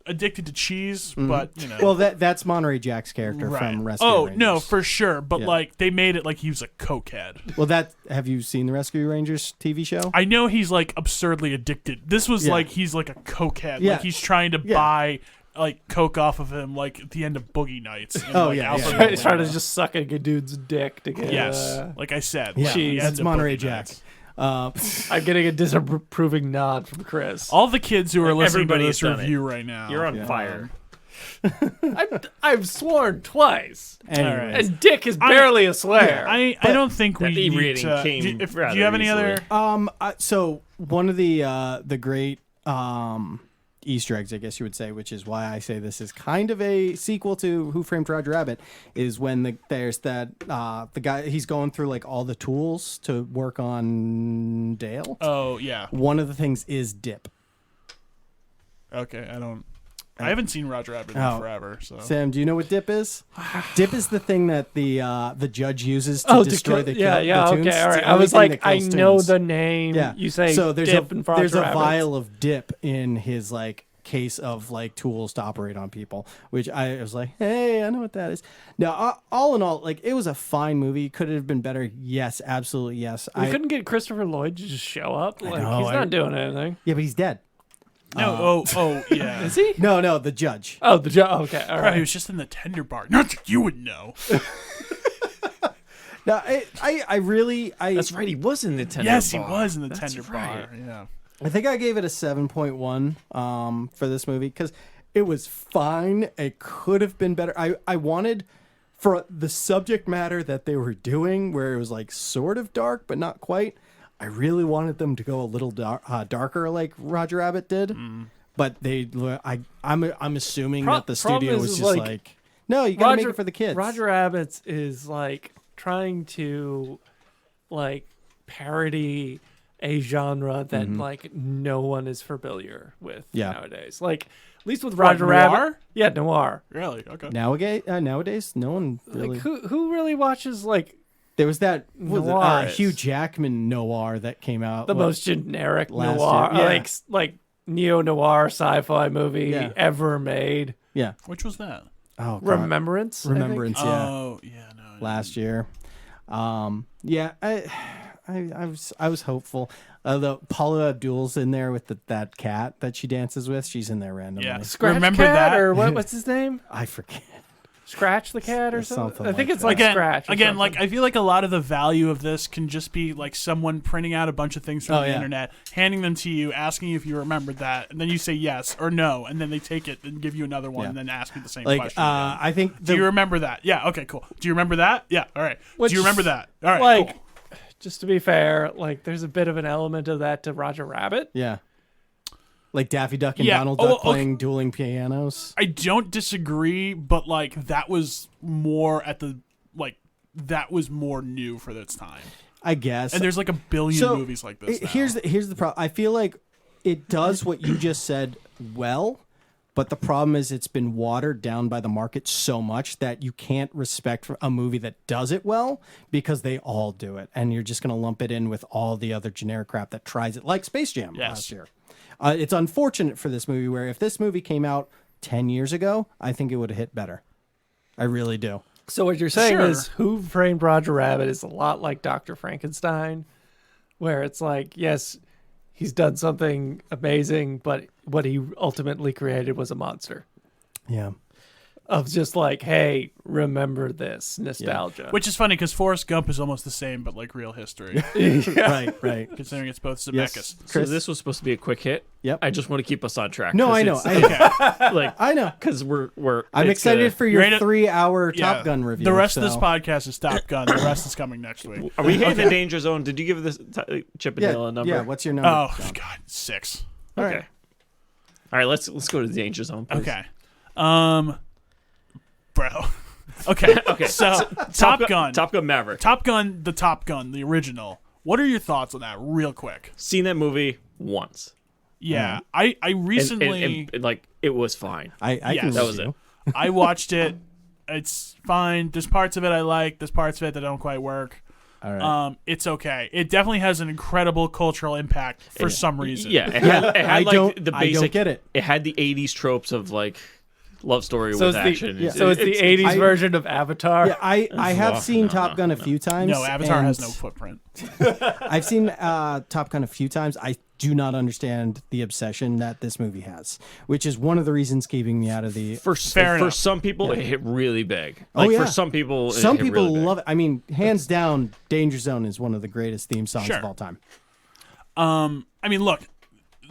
addicted to cheese, but you know. Well, that's Monterey Jack's character from Rescue Rangers. No, for sure. But Yeah. like they made it like he was a cokehead. Well, have you seen the Rescue Rangers TV show? I know he's like absurdly addicted. This was Yeah. like he's like a cokehead. Yeah. Like he's trying to Yeah. buy like coke off of him like at the end of Boogie Nights. And, Oh, like, yeah, Alfred yeah. He's trying to just suck a dude's dick to get. Yes, like I said. Yeah, like, the end that's of Monterey Boogie Jack. Nights. I'm getting a disapproving nod from Chris. All the kids who are listening to Everybody's this done review right now. You're on fire. I've sworn twice, Anyways. and Dick is barely a swear. I don't think we That E need rating to. came Do you rather have any easily. other? So one of the great Easter eggs, I guess you would say, which is why I say this is kind of a sequel to Who Framed Roger Rabbit, is when there's that the guy, he's going through like all the tools to work on Dale. Oh yeah. One of the things is dip. Okay, I haven't seen Roger Rabbit in Oh. forever. So Sam, do you know what dip is? Dip is the thing that the judge uses to destroy the tunes. okay, all right. It's the I only was thing like, that I kills know tunes. the name. Yeah. You say so there's dip a and Roger there's a Rabbits. vial of dip in his like case of like tools to operate on people, which I was like, hey, I know what that is. Now, all in all, like it was a fine movie. Could it have been better? Yes, absolutely yes. We couldn't get Christopher Lloyd to just show up. Like know, he's not doing anything. Yeah, but he's dead. no. Yeah. Is he? No, the judge. Oh, the job. Okay, all Bro, he right. was just in the tender bar. Not that you would know. No, I really That's right. He was in the tender Yes, bar. he was in the That's tender right. bar. Yeah. I think I gave it a 7.1 for this movie because it was fine. It could have been better. I wanted for the subject matter that they were doing, where it was like sort of dark but not quite. I really wanted them to go a little darker, like Roger Rabbit did. But I'm assuming that the studio problem was is, just like, like, no, you gotta make it for the kids. Roger Rabbit's is like trying to like parody a genre that like no one is familiar with Yeah. nowadays. Like at least with Roger Rabbit. noir? Yeah, noir. Really? Okay. Nowadays, no one really. Like who really watches like There was that Noir is- Hugh Jackman noir that came out. the most generic last noir, year? Yeah. like neo noir sci-fi movie Yeah. ever made? Yeah. Which was that? Oh, God. Remembrance. I think? Remembrance. Yeah. Oh, yeah, no. Last year. Yeah, I was hopeful. The Paula Abdul's in there with that cat that she dances with. She's in there randomly. Yeah. Scratch Remember Cat, that? or what's his name? I forget. Scratch the Cat or It's something? something I think like it's that. like Scratch. or Again, something. like I feel like a lot of the value of this can just be like someone printing out a bunch of things from Oh, the yeah. internet, handing them to you, asking you if you remembered that, and then you say yes or no, and then they take it and give you another one, Yeah. and then ask you the same Like, question. again. I think Do you remember that? Yeah. Okay. Cool. Do you remember that? Yeah. All right. Which- Do you remember that? All right. like, cool. just to be fair, like there's a bit of an element of that to Roger Rabbit. yeah. Like Daffy Duck and Yeah. Donald Oh, Duck okay. playing dueling pianos. I don't disagree, but like that was more that was more new for its time. I guess. And there's like a billion So, movies like this. now. Here's the problem. I feel like it does what you just said well, but the problem is it's been watered down by the market so much that you can't respect a movie that does it well because they all do it, and you're just going to lump it in with all the other generic crap that tries it, like Space Jam last year. It's unfortunate for this movie where if this movie came out 10 years ago, I think it would have hit better. I really do. So what you're saying Sure. is Who Framed Roger Rabbit is a lot like Dr. Frankenstein, where it's like, yes, he's done something amazing, but what he ultimately created was a monster Yeah. of just like, hey, remember this nostalgia. Which is funny because Forrest Gump is almost the same, but like real history, Right. considering it's both Zemeckis. Yes. So Chris? this was supposed to be a quick hit. Yep. I just want to keep us on track. No, 'cause I know. it's- like I know. because we're. I'm it's excited for your Ready to- 3-hour Yeah. Top Gun review. The rest of so- this podcast is Top Gun. The rest is coming next week. Are we hitting the danger zone? Did you give this Chip and Yeah, Dale a number? yeah. What's your number? Oh John? God, 6. All Okay. right. All right. Let's go to the danger zone. Please. Okay. Bro. Okay. Okay. So Top Gun. Top Gun Maverick. Top Gun, the original. What are your thoughts on that, real quick? Seen that movie once. Yeah, I And- recently and, like it was fine. I can Yes. That was review. I watched it. It's fine. There's parts of it I like. There's parts of it that don't quite work. All right. It's okay. It definitely has an incredible cultural impact for some reason. Yeah. It had I like don't- the I basic. don't get it. It had the '80s tropes of like love story So with it's action. the, so it's the 80s I- version of Avatar. Yeah, I have seen Top Gun a few times. No, Avatar has and no footprint. I've seen Top Gun a few times. I do not understand the obsession that this movie has, which is one of the reasons keeping me out of the. For Fair enough. some people, it hit really big. Oh, Like yeah. for some people, Some it hit people really big. love it. I mean, hands down, Danger Zone is one of the greatest theme songs Sure. of all time. I mean, look,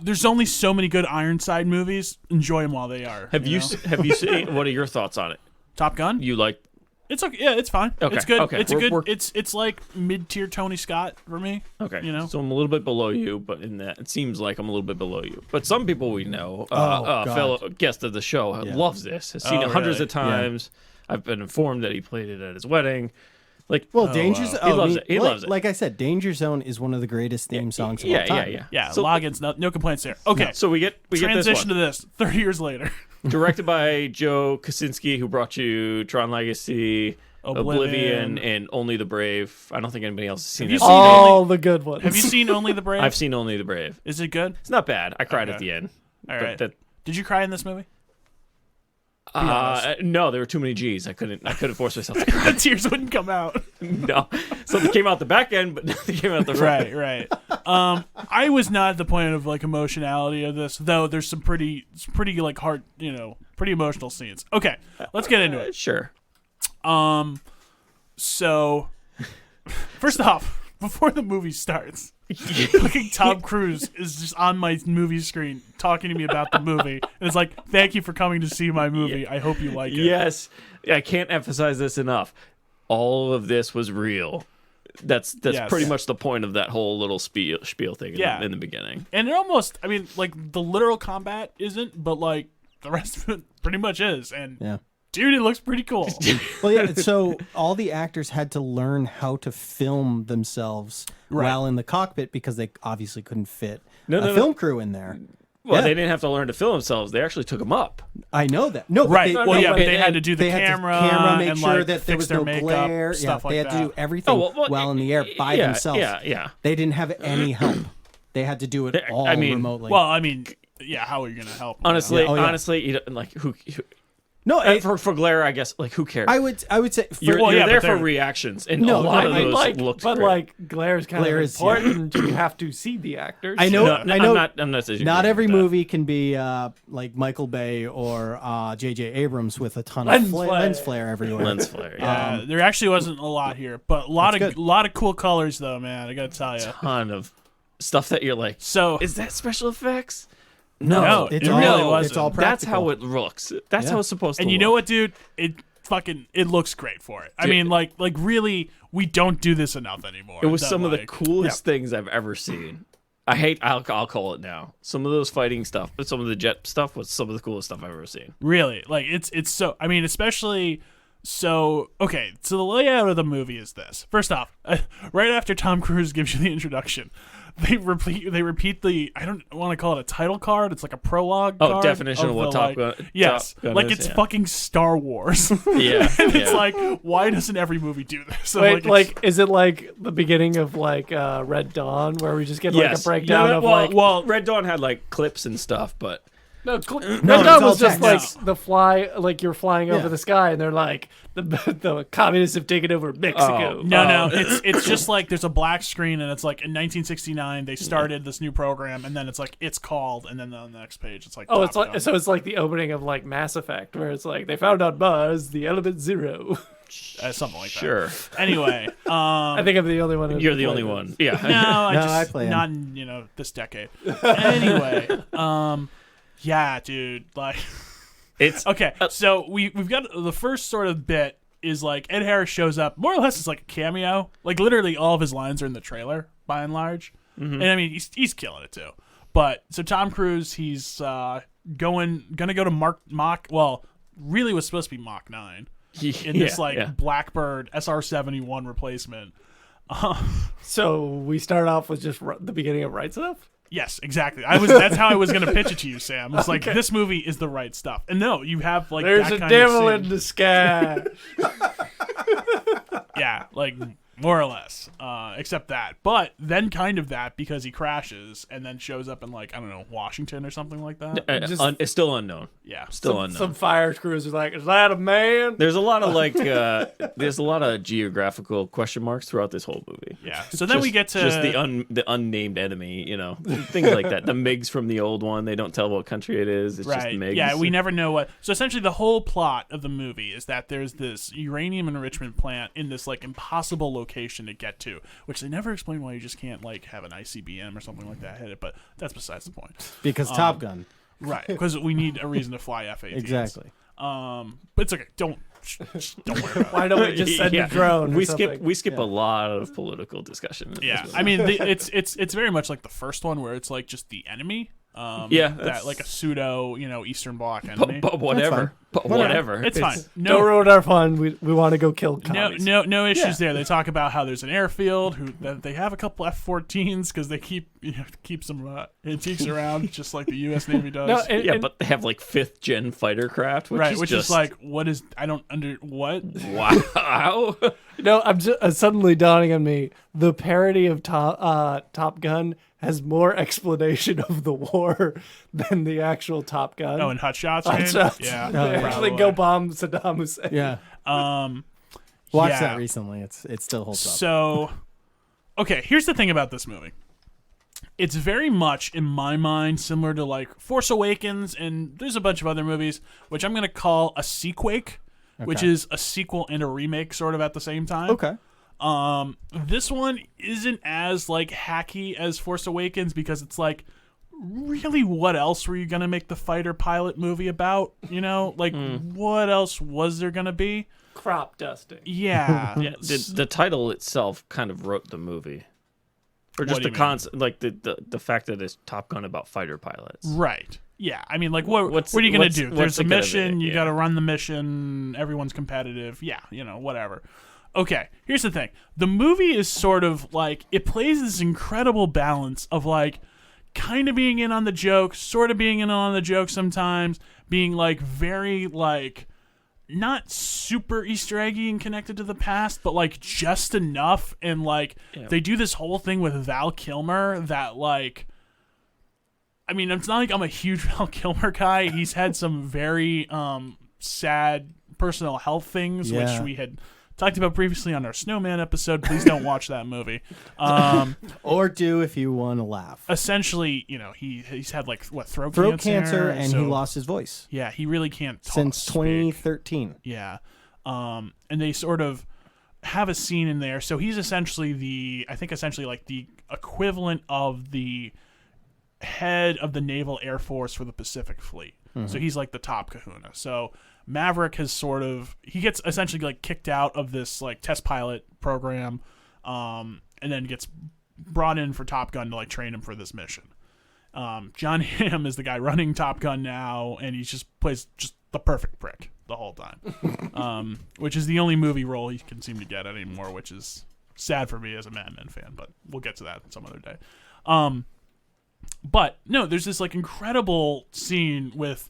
there's only so many good Ironside movies. Enjoy them while they are. Have you seen? What are your thoughts on it? Top Gun? You like? It's okay. Yeah, it's fine. Okay, It's good. okay. It's a We're- good. It's like mid-tier Tony Scott for me. Okay, You know? so I'm a little bit below you, but in that it seems like I'm a little bit below you. But some people we know, God. fellow guest of the show, loves this. Has seen Oh, it hundreds really? of times. I've been informed that he played it at his wedding. Like, Well, Danger Zone. He loves it. He loves it. Like I said, Danger Zone is one of the greatest theme songs of all time. Yeah, So, logins. No complaints there. Okay. so we get this Transition one. to this. 30 years later. Directed by Joe Kosinski, who brought you Tron Legacy, Oblivion, and Only the Brave. I don't think anybody else has seen you it. seen All the good ones. Have you seen Only the Brave? I've seen Only the Brave. Is it good? It's not bad. I cried Okay. at the end. All But right. Did you cry in this movie? no, there were too many G's. I couldn't force myself to cry. The tears wouldn't come out. No, something came out the back end, but nothing came out the front. Right. I was not at the point of like emotionality of this, though. There's some pretty like hard, pretty emotional scenes. Okay, let's get into it. Sure. So, first off, before the movie starts, fucking Tom Cruise is just on my movie screen talking to me about the movie, and it's like, "Thank you for coming to see my movie. I hope you like it." Yes, I can't emphasize this enough. All of this was real. That's Yes. pretty much the point of that whole little spiel thing in the beginning. And it almost, I mean, like the literal combat isn't, but like the rest of it pretty much is. And Yeah. dude, it looks pretty cool. Well, yeah. So all the actors had to learn how to film themselves while in the cockpit because they obviously couldn't fit a film crew in there. Well, Yeah. they didn't have to learn to film themselves. They actually took them up. I know that. No, but Right. They, Well, yeah, but they they had to do the they had to camera make and, sure like, that there fix was their no makeup, glare. stuff Yeah, like they had to that. do everything while in the air by themselves. Yeah. They didn't have any help. They had to do it all remotely. Well, I mean, yeah, how are you going to help? Honestly, Oh, yeah. honestly, you don't, like who no, for glare, I guess. Like, who cares? I would say for, You're yeah, there but for they're- reactions, and No, a lot I- of I those like, looked but great. like Glaire's kind Glare of is- important. You have to see the actors. I know. No, I know. I'm not disagreeing Not every with that. movie can be like Michael Bay or J.J. Abrams with a ton Lens of flare. lens flare everywhere. Lens flare. Yeah. There actually wasn't a lot here, but a lot That's of cool colors though, man. I got to tell you. Ton of stuff that you're like, So is that special effects? No, It's it all, really wasn't. It's all That's practical. how it looks. That's how it's supposed to and look. you know what, dude? It looks great for it. I mean, like really, we don't do this enough anymore. It was That, some of the like- coolest things I've ever seen. I'll call it now. Some of those fighting stuff, but some of the jet stuff was some of the coolest stuff I've ever seen. Really, like it's so. I mean, especially so. Okay, so the layout of the movie is this. First off, right after Tom Cruise gives you the introduction, they repeat the. I don't want to call it a title card. It's like a prologue. Oh, card definition of what the, Top like, Gun. Yes, Top Gun like is, it's yeah. fucking Star Wars. Yeah, And it's yeah. like, why doesn't every movie do this? I'm Wait, it's- like, is it like the beginning of like Red Dawn, where we just get like Yes. a breakdown No, of well, like? well, Red Dawn had like clips and stuff, but No, it's Red Dawn all was just text. like the fly, like you're flying over Yeah. the sky, and they're like the communists have taken over Mexico. No, it's just like there's a black screen and it's like in 1969 they started this new program and then it's like it's called and then on the next page it's like Oh, it's Top like Gun. so it's like the opening of like Mass Effect, where it's like they found on Mars the element 0. Something like that. sure. Anyway, I think I'm the only one. who You're the only played one. this. Yeah. no, I play 'em. not in this decade. Anyway, yeah, dude, like It's okay, so we've got the first sort of bit is like Ed Harris shows up, more or less it's like a cameo. Like literally all of his lines are in the trailer by and large. And I mean he's killing it too. But so Tom Cruise, he's gonna go to Mach well, really was supposed to be Mach 9 in this Blackbird SR-71 replacement. So we start off with just the beginning of Right Stuff. Yes, exactly. That's how I was going to pitch it to you, Sam. It's like this movie is the right stuff. And no, you have like There's that a kind devil of scene. in the sky. Yeah, like more or less. Except that. But then kind of that because he crashes and then shows up in like, I don't know, Washington or something like that. It's still unknown. Yeah. Still unknown. Some fire crews are like, is that a man? There's a lot of like there's a lot of geographical question marks throughout this whole movie. Yeah. Yeah. So then we get to just the unnamed enemy, things like that. The MiGs from the old one, they don't tell what country it is. It's just MiGs. Yeah, we never know what. So essentially, the whole plot of the movie is that there's this uranium enrichment plant in this like impossible location to get to, which they never explain why you just can't like have an ICBM or something like that hit it. But that's besides the point. Because Top Gun. Right, because we need a reason to fly F-18s. Exactly. But it's okay. Don't worry about it. Why don't we just send a drone? We skip a lot of political discussion. Yeah, I mean, it's very much like the first one where it's like just the enemy. That like a pseudo, Eastern Bloc enemy. But whatever. But whatever. It's fine. Don't ruin our fun. We want to go kill commies. No issues there. They talk about how there's an airfield, that they have a couple F-14s because they keep some antiques around, just like the U.S. Navy does. But they have like 5th gen fighter craft, which is like what? Wow. No, I'm just suddenly dawning on me. The parody of Top Gun has more explanation of the war than the actual Top Gun. Oh, and Hot Shots. Yeah. They actually go bomb Saddam Hussein. Yeah. Watched that recently. It still holds up. So, okay, here's the thing about this movie. It's very much, in my mind, similar to like Force Awakens, and there's a bunch of other movies, which I'm going to call a sequake, which is a sequel and a remake sort of at the same time. Okay. This one isn't as like hacky as Force Awakens because it's like, really, what else were you gonna make the fighter pilot movie about? What else was there gonna be? Crop dusting. Yeah. The title itself kind of wrote the movie, or just the concept, like the fact that it's Top Gun about fighter pilots. Right. Yeah. I mean, like, what are you gonna do? There's a mission. You got to run the mission. Everyone's competitive. Yeah. Whatever. Okay, here's the thing. The movie is sort of like, it plays this incredible balance of like kind of being in on the joke, sort of being in on the joke sometimes, being like very like not super Easter eggy and connected to the past, but like just enough. And like they do this whole thing with Val Kilmer that like, I mean, it's not like I'm a huge Val Kilmer guy. He's had some very sad personal health things, which we had talked about previously on our Snowman episode. Please don't watch that movie. Or do if you want to laugh. Essentially, he's had like throat cancer, and he lost his voice. Yeah, he really can't talk, since 2013. Yeah, and they sort of have a scene in there. So he's essentially like the equivalent of the head of the Naval Air Force for the Pacific Fleet. Mm-hmm. So he's like the top kahuna. So Maverick he gets essentially like kicked out of this like test pilot program, and then gets brought in for Top Gun to like train him for this mission. John Hamm is the guy running Top Gun now, and he just plays just the perfect prick the whole time, which is the only movie role he can seem to get anymore, which is sad for me as a Mad Men fan, but we'll get to that some other day. But no, there's this like incredible scene with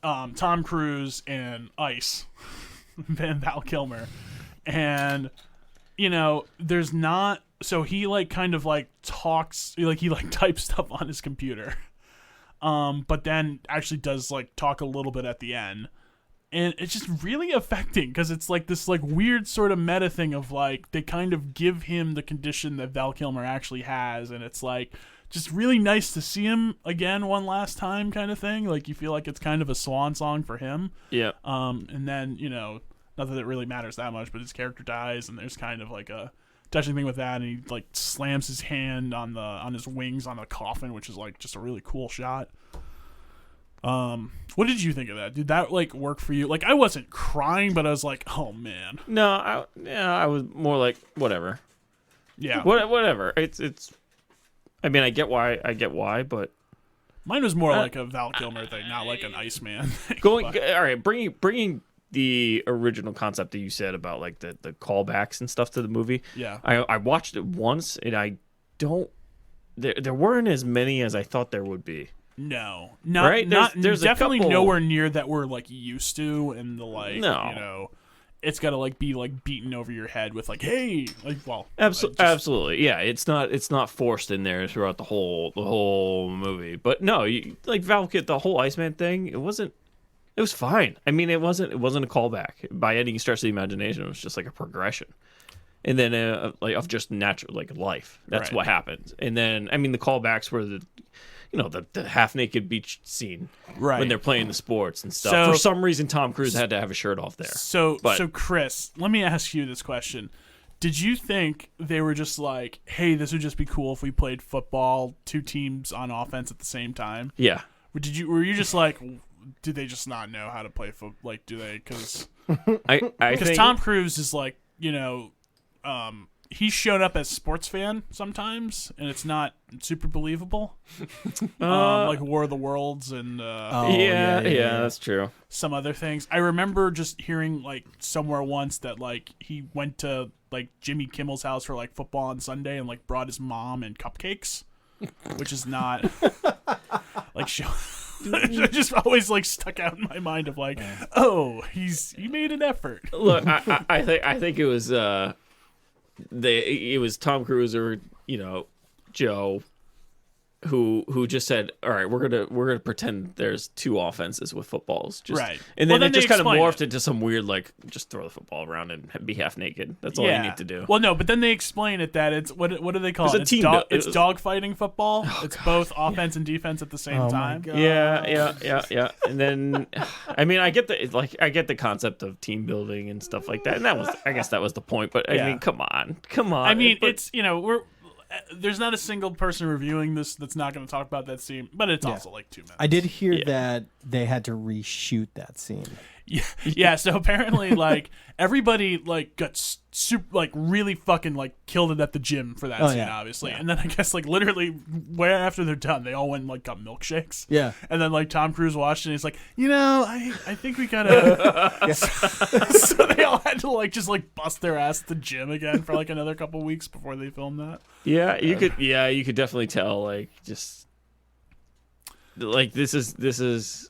Tom Cruise and Ice and Val Kilmer, and there's not, so he like kind of like talks, like he like types stuff on his computer, but then actually does like talk a little bit at the end, and it's just really affecting because it's like this like weird sort of meta thing of like they kind of give him the condition that Val Kilmer actually has, and it's like just really nice to see him again one last time kind of thing. Like you feel like it's kind of a swan song for him. Yeah. And then, not that it really matters that much, but his character dies, and there's kind of like a touching thing with that, and he like slams his hand on his wings on the coffin, which is like just a really cool shot. What did you think of that? Did that like work for you? Like I wasn't crying, but I was like, oh man. No, I was more like whatever. Yeah. Whatever. It's I mean, I get why, but mine was more like a Val Kilmer thing, not like an Iceman thing. All right, bringing the original concept that you said about like the callbacks and stuff to the movie. Yeah, I watched it once, and I don't. There weren't as many as I thought there would be. No, there's definitely nowhere near that we're like used to, and the like it's got to like be like beaten over your head with like, hey, like, well, absolutely, yeah. It's not forced in there throughout the whole movie. But no, like Valkyrie, the whole Iceman thing, it was fine. I mean, it wasn't a callback by any stretch of the imagination. It was just like a progression. and then like of just natural like life. That's Right. what happens. And then I mean the callbacks were the half naked beach scene Right. when they're playing the sports and stuff. So- For some reason, Tom Cruise had to have a shirt off there. So But- Chris, let me ask you this question. Did you think they were just like, hey, this would just be cool if we played football, 2 teams on offense at the same time? Yeah. Were you just like, did they just not know how to play football? Like, do they? Because I think Tom Cruise is like, he's shown up as sports fan sometimes, and it's not super believable. Like War of the Worlds and yeah, that's true. some other things. I remember just hearing like somewhere once that like he went to like Jimmy Kimmel's house for like football on Sunday and like brought his mom and cupcakes, which is not like show. It just always like stuck out in my mind of like, oh, he made an effort. Look, I think it was it was Tom Cruise or Joe who just said, all right, we're gonna pretend there's 2 offenses with footballs, just, Right. And Well, then then it just they kind of explain morphed it. into some weird like just throw the football around and be half naked. That's all you need to do. Well, no, but then they explain it that it's what do they call It's it? a team build- It's it was- dog fighting football. It's both offense and defense at the same time. Yeah. And then, I mean, I get the concept of team building and stuff like that, and I guess that was the point. But I Yeah. mean, come on. I mean, But- it's there's not a single person reviewing this that's not going to talk about that scene, but it's also like 2 minutes. I did hear that they had to reshoot that scene. Yeah, so apparently, like everybody, like got super, like really fucking like killed it at the gym for that scene, yeah. obviously. And then I guess like literally, right after they're done, they all went and like got milkshakes. Yeah. And then like Tom Cruise watched it, and he's like, I think we gotta. So they all had to like just like bust their ass at the gym again for like another couple weeks before they filmed that. Yeah, you could definitely tell, like, just like this is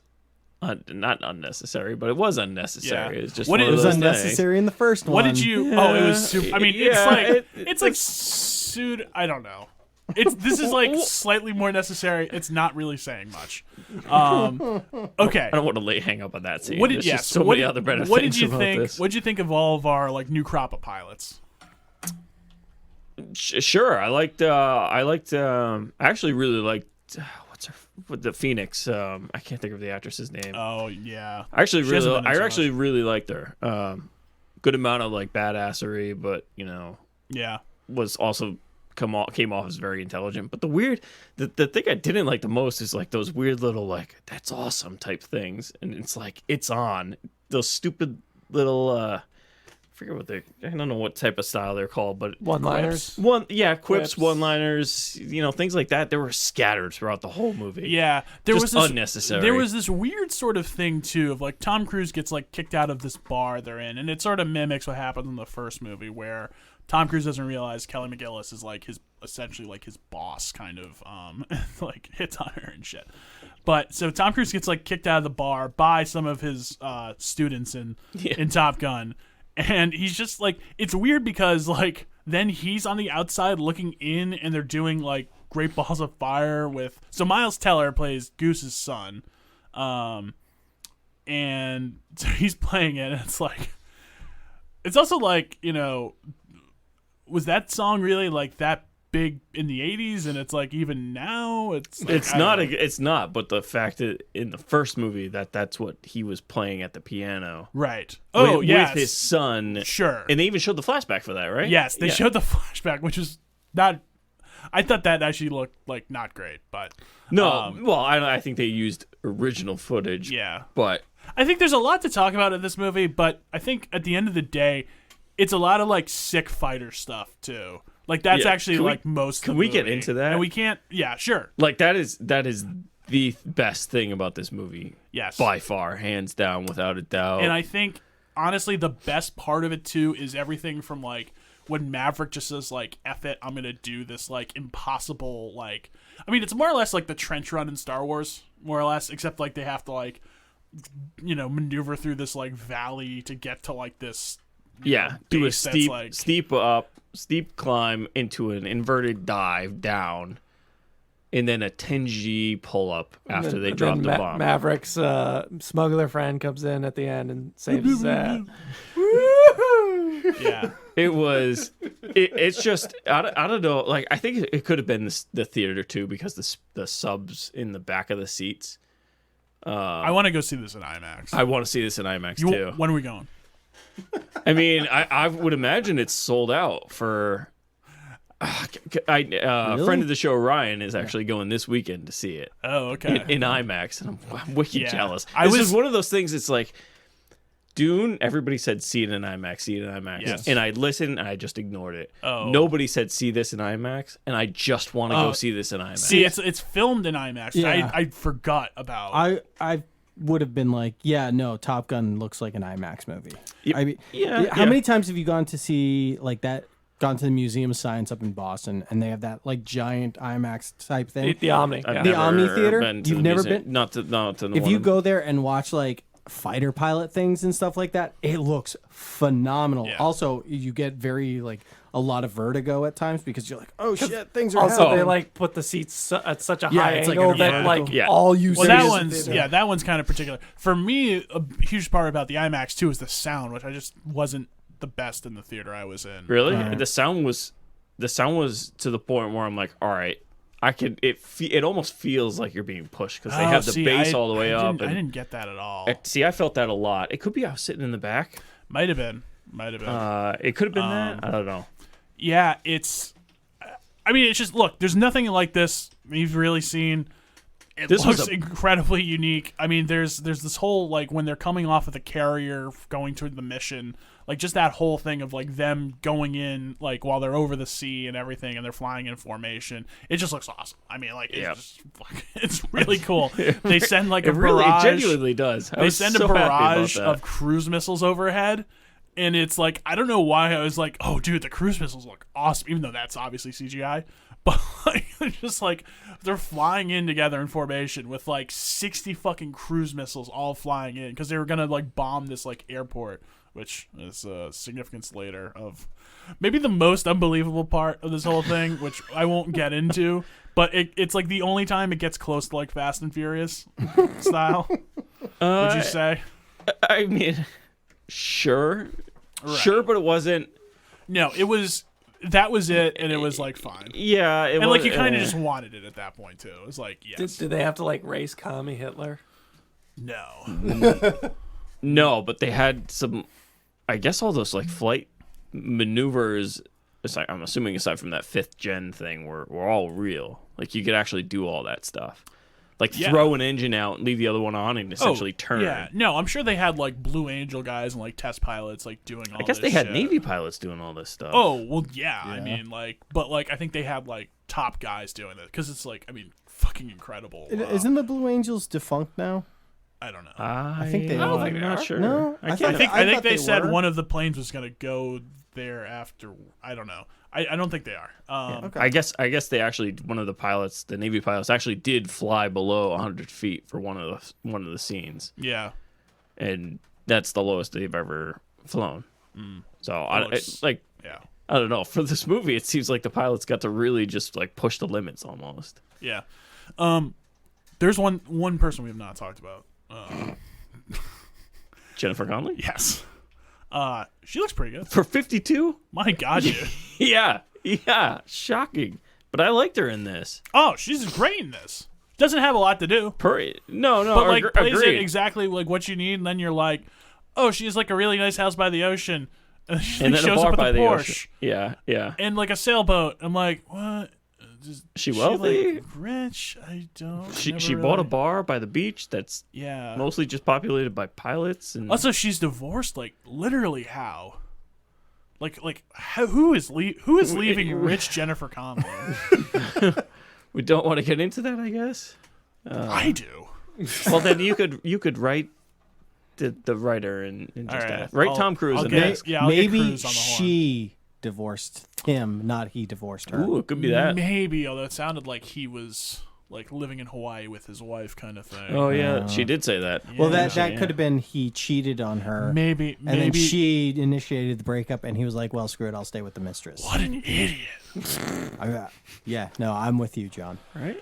not unnecessary, but it was unnecessary. Yeah. It's just What one it of It was those unnecessary in the first one. What did you? Oh, it was super. I mean, it's Yeah, like it's it's like sued. I don't know. This is like slightly more necessary. It's not really saying much. Okay. I don't want to hang up on that scene. What did There's yes? just so what many did, other better what things did you about think? this. What did you think of all of our like new crop of pilots? Sure, I actually really liked what's her with the Phoenix. I can't think of the actress's name. Oh yeah. I actually She hasn't been in so much. really liked her. Good amount of like badassery, but Yeah. was also came off as very intelligent. But the thing I didn't like the most is like those weird little like that's awesome type things, and it's like it's on those stupid little I forget what I don't know what type of style they're called, but One-liners. quips, Quips. one-liners, things like that. They were scattered throughout the whole movie. Yeah, there Just was this, unnecessary. There was this weird sort of thing too of like Tom Cruise gets like kicked out of this bar they're in, and it sort of mimics what happened in the first movie where Tom Cruise doesn't realize Kelly McGillis is like essentially like his boss, kind of like hits on her and shit. But so Tom Cruise gets like kicked out of the bar by some of his students in Top Gun. And he's just like, it's weird because like then he's on the outside looking in, and they're doing like Great Balls of Fire with. So Miles Teller plays Goose's son, and so he's playing it. And it's also like was that song really like that big in the 80s? And it's like even now it's like, It's not. It's not. But the fact that in the first movie that's what he was playing at the piano, right. Oh with, yes, with his son. sure. And they even showed the flashback for that, right? Yes, they showed the flashback, which is not. I thought that actually looked like not great, but No, well, I think they used original footage. yeah. But I think there's a lot to talk about in this movie, but I think at the end of the day, it's a lot of like sick fighter stuff too. Like that's Yeah, actually can we- like most. Of can the we get movie. into that? And we can't. Yeah, sure. like that is the best thing about this movie. Yes. By far, hands down, without a doubt. And I think honestly, the best part of it too is everything from like when Maverick just says like "F it, I'm gonna do this like impossible like." I mean, it's more or less like the trench run in Star Wars, more or less, except like they have to like maneuver through this like valley to get to like this. Yeah, do a base that's, steep climb into an inverted dive down, and then a 10G pull up after they drop the bomb. Maverick's smuggler friend comes in at the end and saves his ass. Yeah. It was it's just I don't know. Like I think it could have been the theater too because the subs in the back of the seats. I want to go see this in IMAX. I want to see this in IMAX too. When are we going? I mean, I would imagine it's sold out for. Really? Friend of the show Ryan is actually going this weekend to see it. Oh, okay. In IMAX, and I'm wicked jealous. I This was- is one of those things. It's like Dune. Everybody said see it in IMAX, see it in IMAX, Yes. and I listened and I just ignored it. Oh. Nobody said see this in IMAX, and I just want to go see this in IMAX. See, it's filmed in IMAX. Yeah. I forgot about. I would have been like, yeah, no, Top Gun looks like an IMAX movie. Yeah, I mean, yeah, how yeah. many times have you gone to see like that? Gone to the Museum of Science up in Boston, and they have that like giant IMAX type thing. The Omni. I've Yeah. The never Omni Theater? been to You've the never museum. been? Not to the If one you in- go there and watch like fighter pilot things and stuff like that, it looks phenomenal. Yeah. Also, you get very like a lot of vertigo at times because you're like, oh shit, things are Also, happening. they like put the seats at such a Yeah, high it's like angle an that vertical. like Yeah. all you well, see that is one's the theater. that one's kind of particular. For me, a huge part about the IMAX too is the sound, which I just wasn't the best in the theater I was in. Really, Right. the sound was to the point where I'm like, all right, I could. It almost feels like you're being pushed because they have the bass all the way up. I And didn't get that at all. see, I felt that a lot. It could be I was sitting in the back. Might have been. It could have been that. I don't know. Yeah, it's. I mean, it's just look. There's nothing like this we've really seen. It This was looks a- incredibly unique. I mean, there's this whole like when they're coming off of the carrier going to the mission, like just that whole thing of like them going in like while they're over the sea and everything, and they're flying in formation. It just looks awesome. I mean, like Yep. it's really cool. They send like a It really, barrage. it genuinely does. I They was send so a happy about barrage that. of cruise missiles overhead, and it's like I don't know why I was like, oh dude, the cruise missiles look awesome, even though that's obviously CGI. But like, just like they're flying in together in formation with like 60 fucking cruise missiles all flying in because they were gonna like bomb this like airport, which is significance later of maybe the most unbelievable part of this whole thing, which I won't get into. But it's like the only time it gets close to like Fast and Furious style. Would you say? I mean, sure, Right. but it wasn't. No, it was. That was it, and it was like fine. Yeah, it And was, like you kind of just wanted it at that point too. It was like yes, Did they have to like race commie Hitler? no. No, but they had some. I guess all those like flight maneuvers. I'm assuming aside from that 5th gen thing, were all real. Like you could actually do all that stuff, like Yeah. throw an engine out and leave the other one on and essentially turn. Yeah, no, I'm sure they had like Blue Angel guys and like test pilots like doing all. I guess this they had shit. Navy pilots doing all this stuff. Oh well, yeah. I mean, like, but like I think they had like top guys doing it because it's like I mean, fucking incredible. Isn't the Blue Angels defunct now? I don't know. I think they don't are. think I'm not sure. No, I I can't. I think thought they they said were. one of the planes was gonna go there after. I don't know. I don't think they are. Okay. I guess they actually one of the pilots, the Navy pilots, actually did fly below 100 feet for one of the scenes, Yeah. and that's the lowest they've ever flown. So looks- like Yeah. I don't know. For this movie, it seems like the pilots got to really just like push the limits almost. Yeah. There's one person we have not talked about. Jennifer Connelly Yes. She looks pretty good. for 52. My God, dude. Yeah, shocking. But I liked her in this. Oh, she's great in this. Doesn't have a lot to do, No, but like plays agreed. it exactly like what you need, and then you're like, oh, she has like a really nice house by the ocean, and she and then shows a bar up with by a the Porsche ocean. Yeah. and like a sailboat. I'm like, what? She Is wealthy? like, rich? I don't. She never bought a really- bar by the beach that's Yeah. mostly just populated by pilots and Also, she's divorced. Like literally, how? Like how, who is leaving rich Jennifer Connelly? we don't want to get into that, I guess. I do. Well, then you could write the writer and just All right. ask. Write I'll- Tom Cruise I'll and get- ask. Yeah, I'll get Maybe Cruise on the horn. she divorced him, not he divorced her. Ooh, it could be that. Maybe, although it sounded like he was like living in Hawaii with his wife, kind of thing. Oh yeah, she did say that. Well, Yeah. that could have been he cheated on her. Maybe, And then maybe. she initiated the breakup, and he was like, "Well, screw it, I'll stay with the mistress." What an idiot. Yeah, no, I'm with you, John. Right?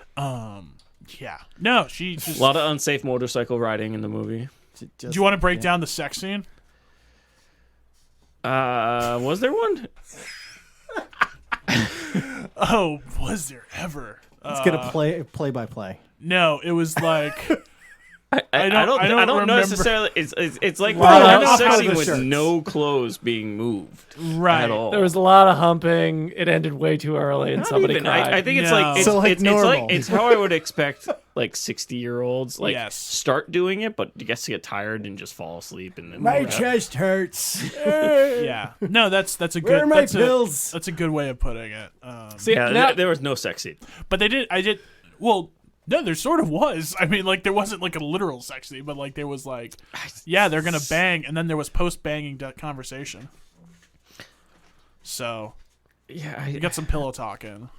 Yeah. No, she just. A lot of unsafe motorcycle riding in the movie. Do you want to break down the sex scene? Was there one? Oh, was there ever? Let's get a play by play. No, it was like I don't remember. necessarily. It's like Lot of sexy shirts. with no clothes being moved right. at all. There was a lot of humping. It ended way too early, and Not somebody even. cried. I think it's No. like it's, So, like, it's normal. like it's how I would expect like 60-year-olds like Yes. start doing it, but you guess to get tired and just fall asleep and then My chest hurts. Yeah. No, that's a good. Where are my that's pills? That's a good way of putting it. See, Yeah, now- there was no sex scene. But they did. I did. Well, no, there sort of was. I mean, like there wasn't like a literal sex scene, but like there was like, yeah, they're gonna bang, and then there was post banging conversation. So Yeah, we got some pillow talking.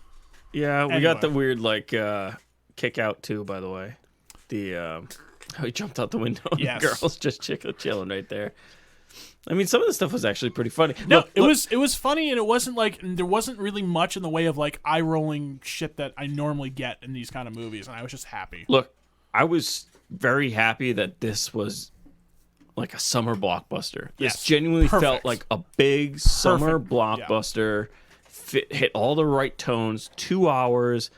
yeah, we got the Anyway. weird like kick out too. By the way, the how he jumped out the window. And Yes. the girl's just chilling right there. I mean, some of the stuff was actually pretty funny. No, Look, it was funny, and it wasn't like there wasn't really much in the way of like eye rolling shit that I normally get in these kind of movies, and I was just happy. Look, I was very happy that this was like a summer blockbuster. This Yes. genuinely felt Perfect. like a big summer Perfect. blockbuster. Hit all the right tones. 2 hours.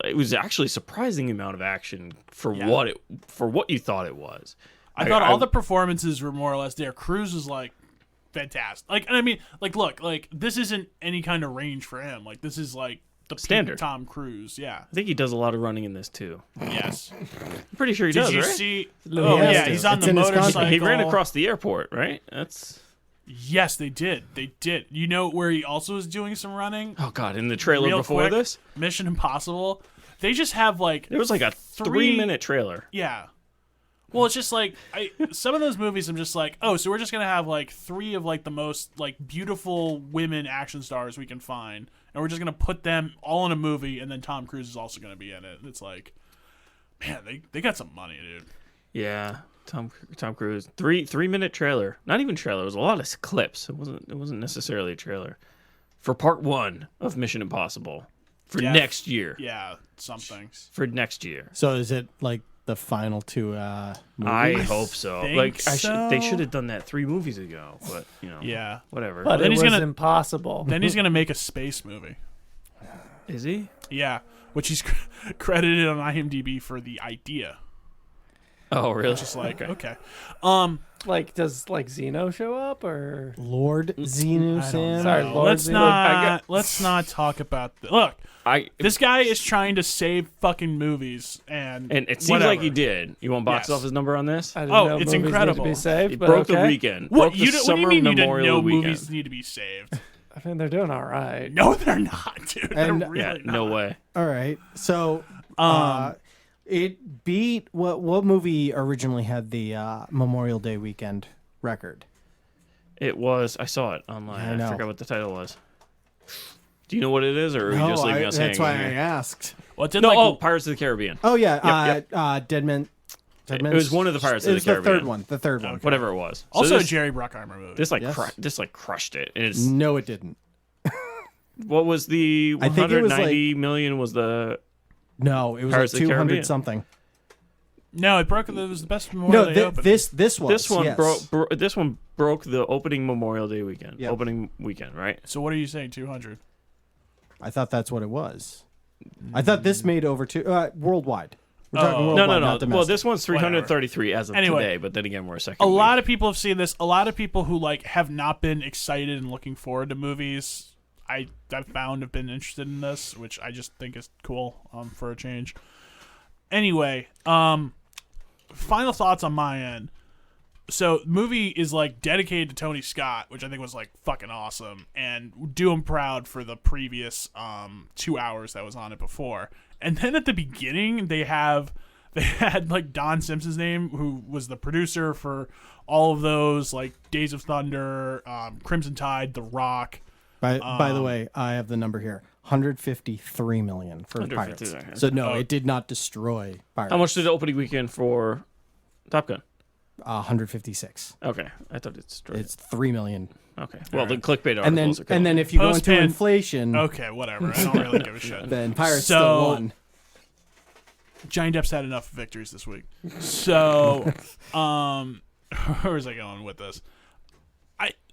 It was actually a surprising amount of action for what you thought it was. I thought all the performances were more or less there. Cruise was like fantastic. Like, and I mean, like, look, like this isn't any kind of range for him. Like, this is like the peak Standard. Tom Cruise. Yeah. I think he does a lot of running in this too. Yes. I'm pretty sure he Did does, you right? see? He Oh has yeah, to. he's on It's the in his contract. motorcycle. He ran across the airport, right? That's Yes, they did. They did. You know where he also is doing some running? oh god, in the trailer Real before quick, this, Mission Impossible. They just have like there was like a 3-minute trailer. Yeah. Well, it's just like some of those movies. I'm just like, oh, so we're just gonna have like 3 of like the most like beautiful women action stars we can find, and we're just gonna put them all in a movie, and then Tom Cruise is also gonna be in it. It's like, man, they got some money, dude. Yeah, Tom Cruise 3-minute trailer. Not even trailer. It was a lot of clips. It wasn't necessarily a trailer for part 1 of Mission Impossible for Yeah. next year. Yeah, something. For next year. So is it like the final 2 I movies? hope so. think Like so. they should have done that 3 movies ago, but you know. Yeah. Whatever. but then it he's was gonna- impossible. Then he's gonna make a space movie. Is he? Yeah, which he's credited on IMDb for the idea. Oh, really? Just like okay. Like, does like Xeno show up or? Lord Xenu Sam. Sorry, Lord Let's Xenu. let's not talk about look. This guy is trying to save fucking movies, and it seems whatever. like he did. You want box Yes. office number on this? I didn't Oh, know it's movies needed incredible. To be saved, It but broke okay. the weekend. What Broke the you what do you summer mean you didn't Memorial know weekend. movies need to be saved? I mean, they're doing all right. No, they're not, dude. And- They're really Yeah, not. no way. All right. So it beat what movie originally had the Memorial Day weekend record? It was. I saw it online. I know. forgot what the title was. Do you know what it is, or are you just leaving us that's hanging why I here? asked. Well, it did No, like Pirates of the Caribbean. Oh yeah, Yep, Dead Men. It was one of the Pirates of It the was the Caribbean. third one. The third one. Whatever it was. So also a this, Jerry Bruckheimer movie. this like Yes. this like crushed it. And it's No, it didn't. what was the I think it was 190 million was the No, it was Pirates like of the Caribbean. 200 something. No, it broke. It was the best Memorial No, Day opening. this was this one yes. this one broke the opening Memorial Day weekend. Yep. Opening weekend, right? So what are you saying? 200. I thought that's what it was. I thought this made over worldwide. We're talking Oh. worldwide, No. not domestic. Well, this one's 333 as of Anyway. today, but then again, we're a second. A week. lot of people have seen this. A lot of people who like have not been excited and looking forward to movies. I've found have been interested in this, which I just think is cool for a change. Anyway, final thoughts on my end. So the movie is like dedicated to Tony Scott, which I think was like fucking awesome, and do him proud for the previous 2 hours that was on it before. And then at the beginning, they had like Don Simpson's name, who was the producer for all of those, like Days of Thunder, Crimson Tide, The Rock. By the way, I have the number here. 153 million for 153, Pirates. okay. So no, it did not destroy Pirates. How much did the opening weekend for Top Gun? 156. Okay, I thought it's It's 3 million. okay. Well, the clickbait And then articles are and then if you go into Post-pan- inflation, Okay, whatever. I don't really give a shit. then Pirates So- still won. Johnny Depp's had enough victories this week. So, where was I going with this?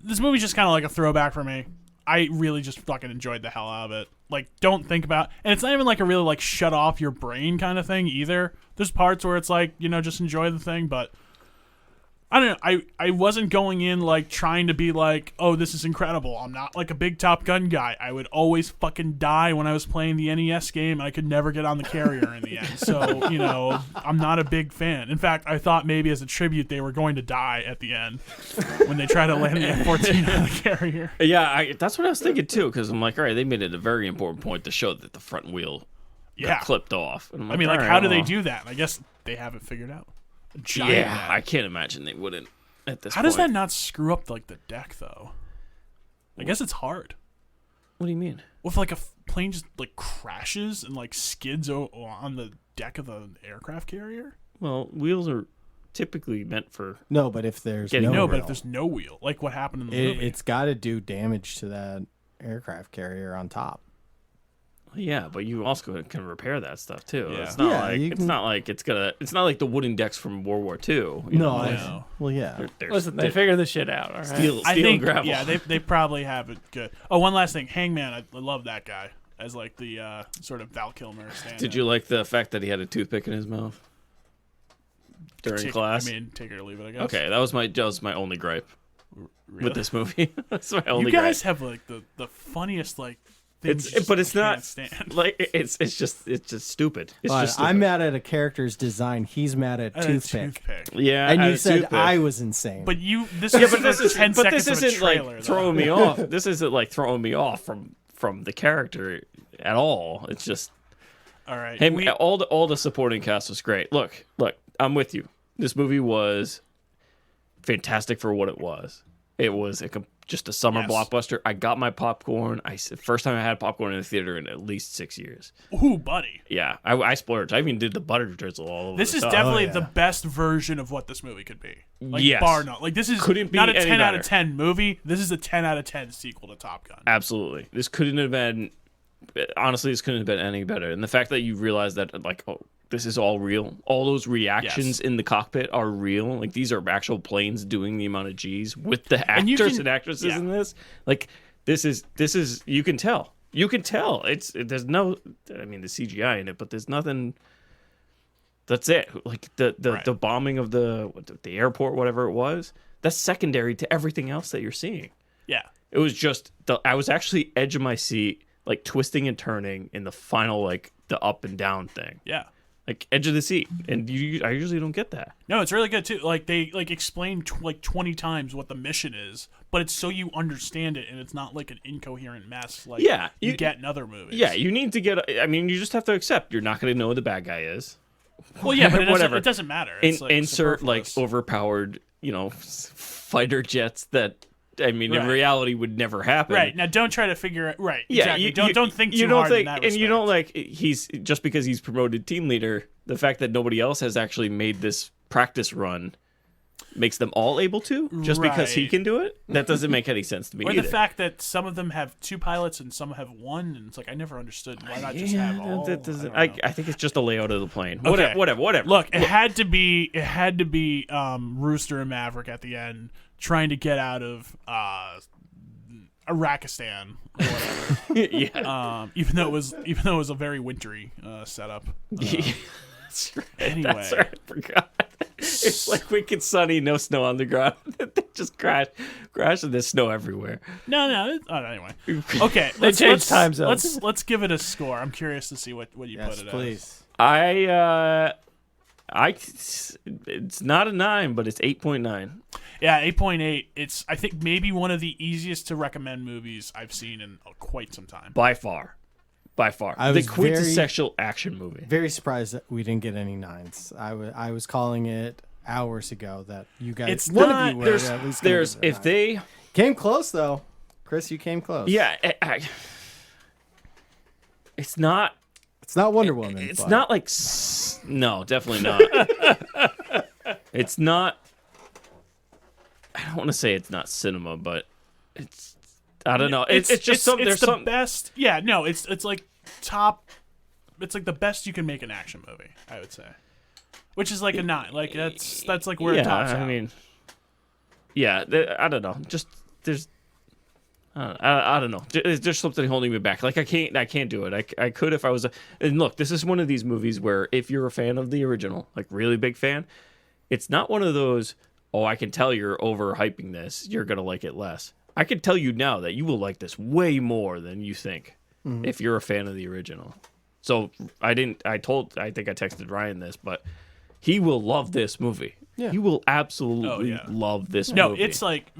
This movie's just kind of like a throwback for me. I really just fucking enjoyed the hell out of it. Like, don't think about, and it's not even like a really like shut off your brain kind of thing either. There's parts where it's like, you know, just enjoy the thing, but I don't know. I wasn't going in like trying to be like, oh, this is incredible. I'm not like a big Top Gun guy. I would always fucking die when I was playing the NES game. I could never get on the carrier in the end. So, you know, I'm not a big fan. In fact, I thought maybe as a tribute they were going to die at the end when they try to land the F-14 on the carrier. Yeah, that's what I was thinking too, because I'm like, all right, they made it a very important point to show that the front wheel got clipped off. And I'm like, I mean, like, all how right, do they well, do that? I guess they have it figured out. Giant Yeah, net. I can't imagine they wouldn't at this How point. does that not screw up like the deck though? I guess it's hard. What do you mean? Well, if like a plane just like crashes and like skids on the deck of the aircraft carrier. Well, wheels are typically meant for. No, but if there's Getting- no No, but wheel, if there's no wheel, like what happened in the movie. it's got to do damage to that aircraft carrier on top. Yeah, but you also can repair that stuff too. Yeah. It's not Yeah, like you it's can- not like it's gonna. It's not like the wooden decks from World War II. You No, know? well, yeah. Listen, they figured this shit out. All right. Steel I and think, gravel. yeah, they probably have it good. Oh, one last thing, Hangman, I love that guy as like the sort of Val Kilmer stand. Did you like the fact that he had a toothpick in his mouth during class? I mean, take it or leave it, I guess. Okay, that was my only gripe Really? with this movie. That's my You only guys gripe. have like the funniest like things. But it's you not can't stand. like it's just stupid. It's But just stupid. I'm mad at a character's design. He's mad at And a toothpick. Yeah, And I you had a said toothpick. I was insane. But you, this Yeah, is but this like is 10 but seconds this of a isn't trailer, like though. throwing me off. This isn't like throwing me off from the character at all. It's just All right, hey, all the supporting cast was great. Look, I'm with you. This movie was fantastic for what it was. It was just a summer Yes. blockbuster. I got my popcorn. First time I had popcorn in the theater in at least 6 years. Ooh, buddy. Yeah, I splurged. I even did the butter drizzle all over. This the is top. definitely yeah. the best version of what this movie could be. Like, Yes. bar none. Like, this is Couldn't be not a any 10 out of better. 10 movie. This is a 10 out of 10 sequel to Top Gun. Absolutely. This couldn't have been. Honestly, this couldn't have been any better. And the fact that you realize that, like, oh, this is all real. All those reactions Yes. in the cockpit are real. Like, these are actual planes doing the amount of G's with the And you actors can- and actresses yeah. in this. Like, this is. You can tell. You can tell. There's no. I mean, the CGI in it, but there's nothing. That's it. Like the Right. bombing of the airport, whatever it was. That's secondary to everything else that you're seeing. Yeah. It was just I was actually edge of my seat, like twisting and turning in the final, like the up and down thing, Yeah. like edge of the seat. And I usually don't get that. No, it's really good too. Like they like explain like 20 times what the mission is, but it's so you understand it and it's not like an incoherent mess like Yeah, you you- get in other movies. Yeah, you need to get. I mean, you just have to accept you're not going to know who the bad guy is. Well, yeah, but Whatever. it doesn't matter. It's like Insert like superfluous. overpowered, fighter jets that. I mean, in Right. reality, would never happen. Right. Now don't try to figure it right. Yeah, exactly. Don't think too you don't hard think, in that and you don't respect. like he's just because he's promoted team leader. The fact that nobody else has actually made this practice run makes them all able to. Just because he Right. can do it, that doesn't make any sense to me Or either. the fact that some of them have 2 pilots and some have 1, and it's like I never understood why not just have all. that doesn't. I don't know. I think it's just the layout of the plane. Okay. Whatever. Look, it had to be Rooster and Maverick at the end trying to get out of Iraqistan or whatever. yeah. Even though it was a very wintry setup. That's right. Anyway. That's right. I forgot. It's like wicked sunny, no snow on the ground. They just crash, and there's snow everywhere. No. Anyway, okay. They changed time zones. Let's give it a score. I'm curious to see what you yes, put it please. It's not a 9, but it's 8.9. as. Yeah, 8.8. It's I think maybe one of the easiest to recommend movies I've seen in quite some time. By far. I The was quintessential action movie. Very surprised that we didn't get any 9s. I was calling it hours ago that you guys. It's one not- of you were There's, at least gonna there's give it a if 9. they, Came close though, Chris. You came close. yeah, it's not. It's not Wonder Woman. It's but not like no, definitely not. It's not. I don't want to say it's not cinema, but it's. I don't know. It's just something. There's It's the something. best. Yeah, no, it's like top. It's like the best you can make an action movie, I would say. Which is like a 9. Like that's like where it tops out. I mean, yeah. I don't know. Just there's. I don't know. There's just something holding me back. Like I can't do it. I could if I was. And look, this is one of these movies where if you're a fan of the original, like really big fan, it's not one of those. Oh, I can tell you're overhyping this. You're gonna like it less. I can tell you now that you will like this way more than you think if you're a fan of the original. So I think I texted Ryan this, but he will love this movie. Yeah. He will absolutely love this movie. No, it's like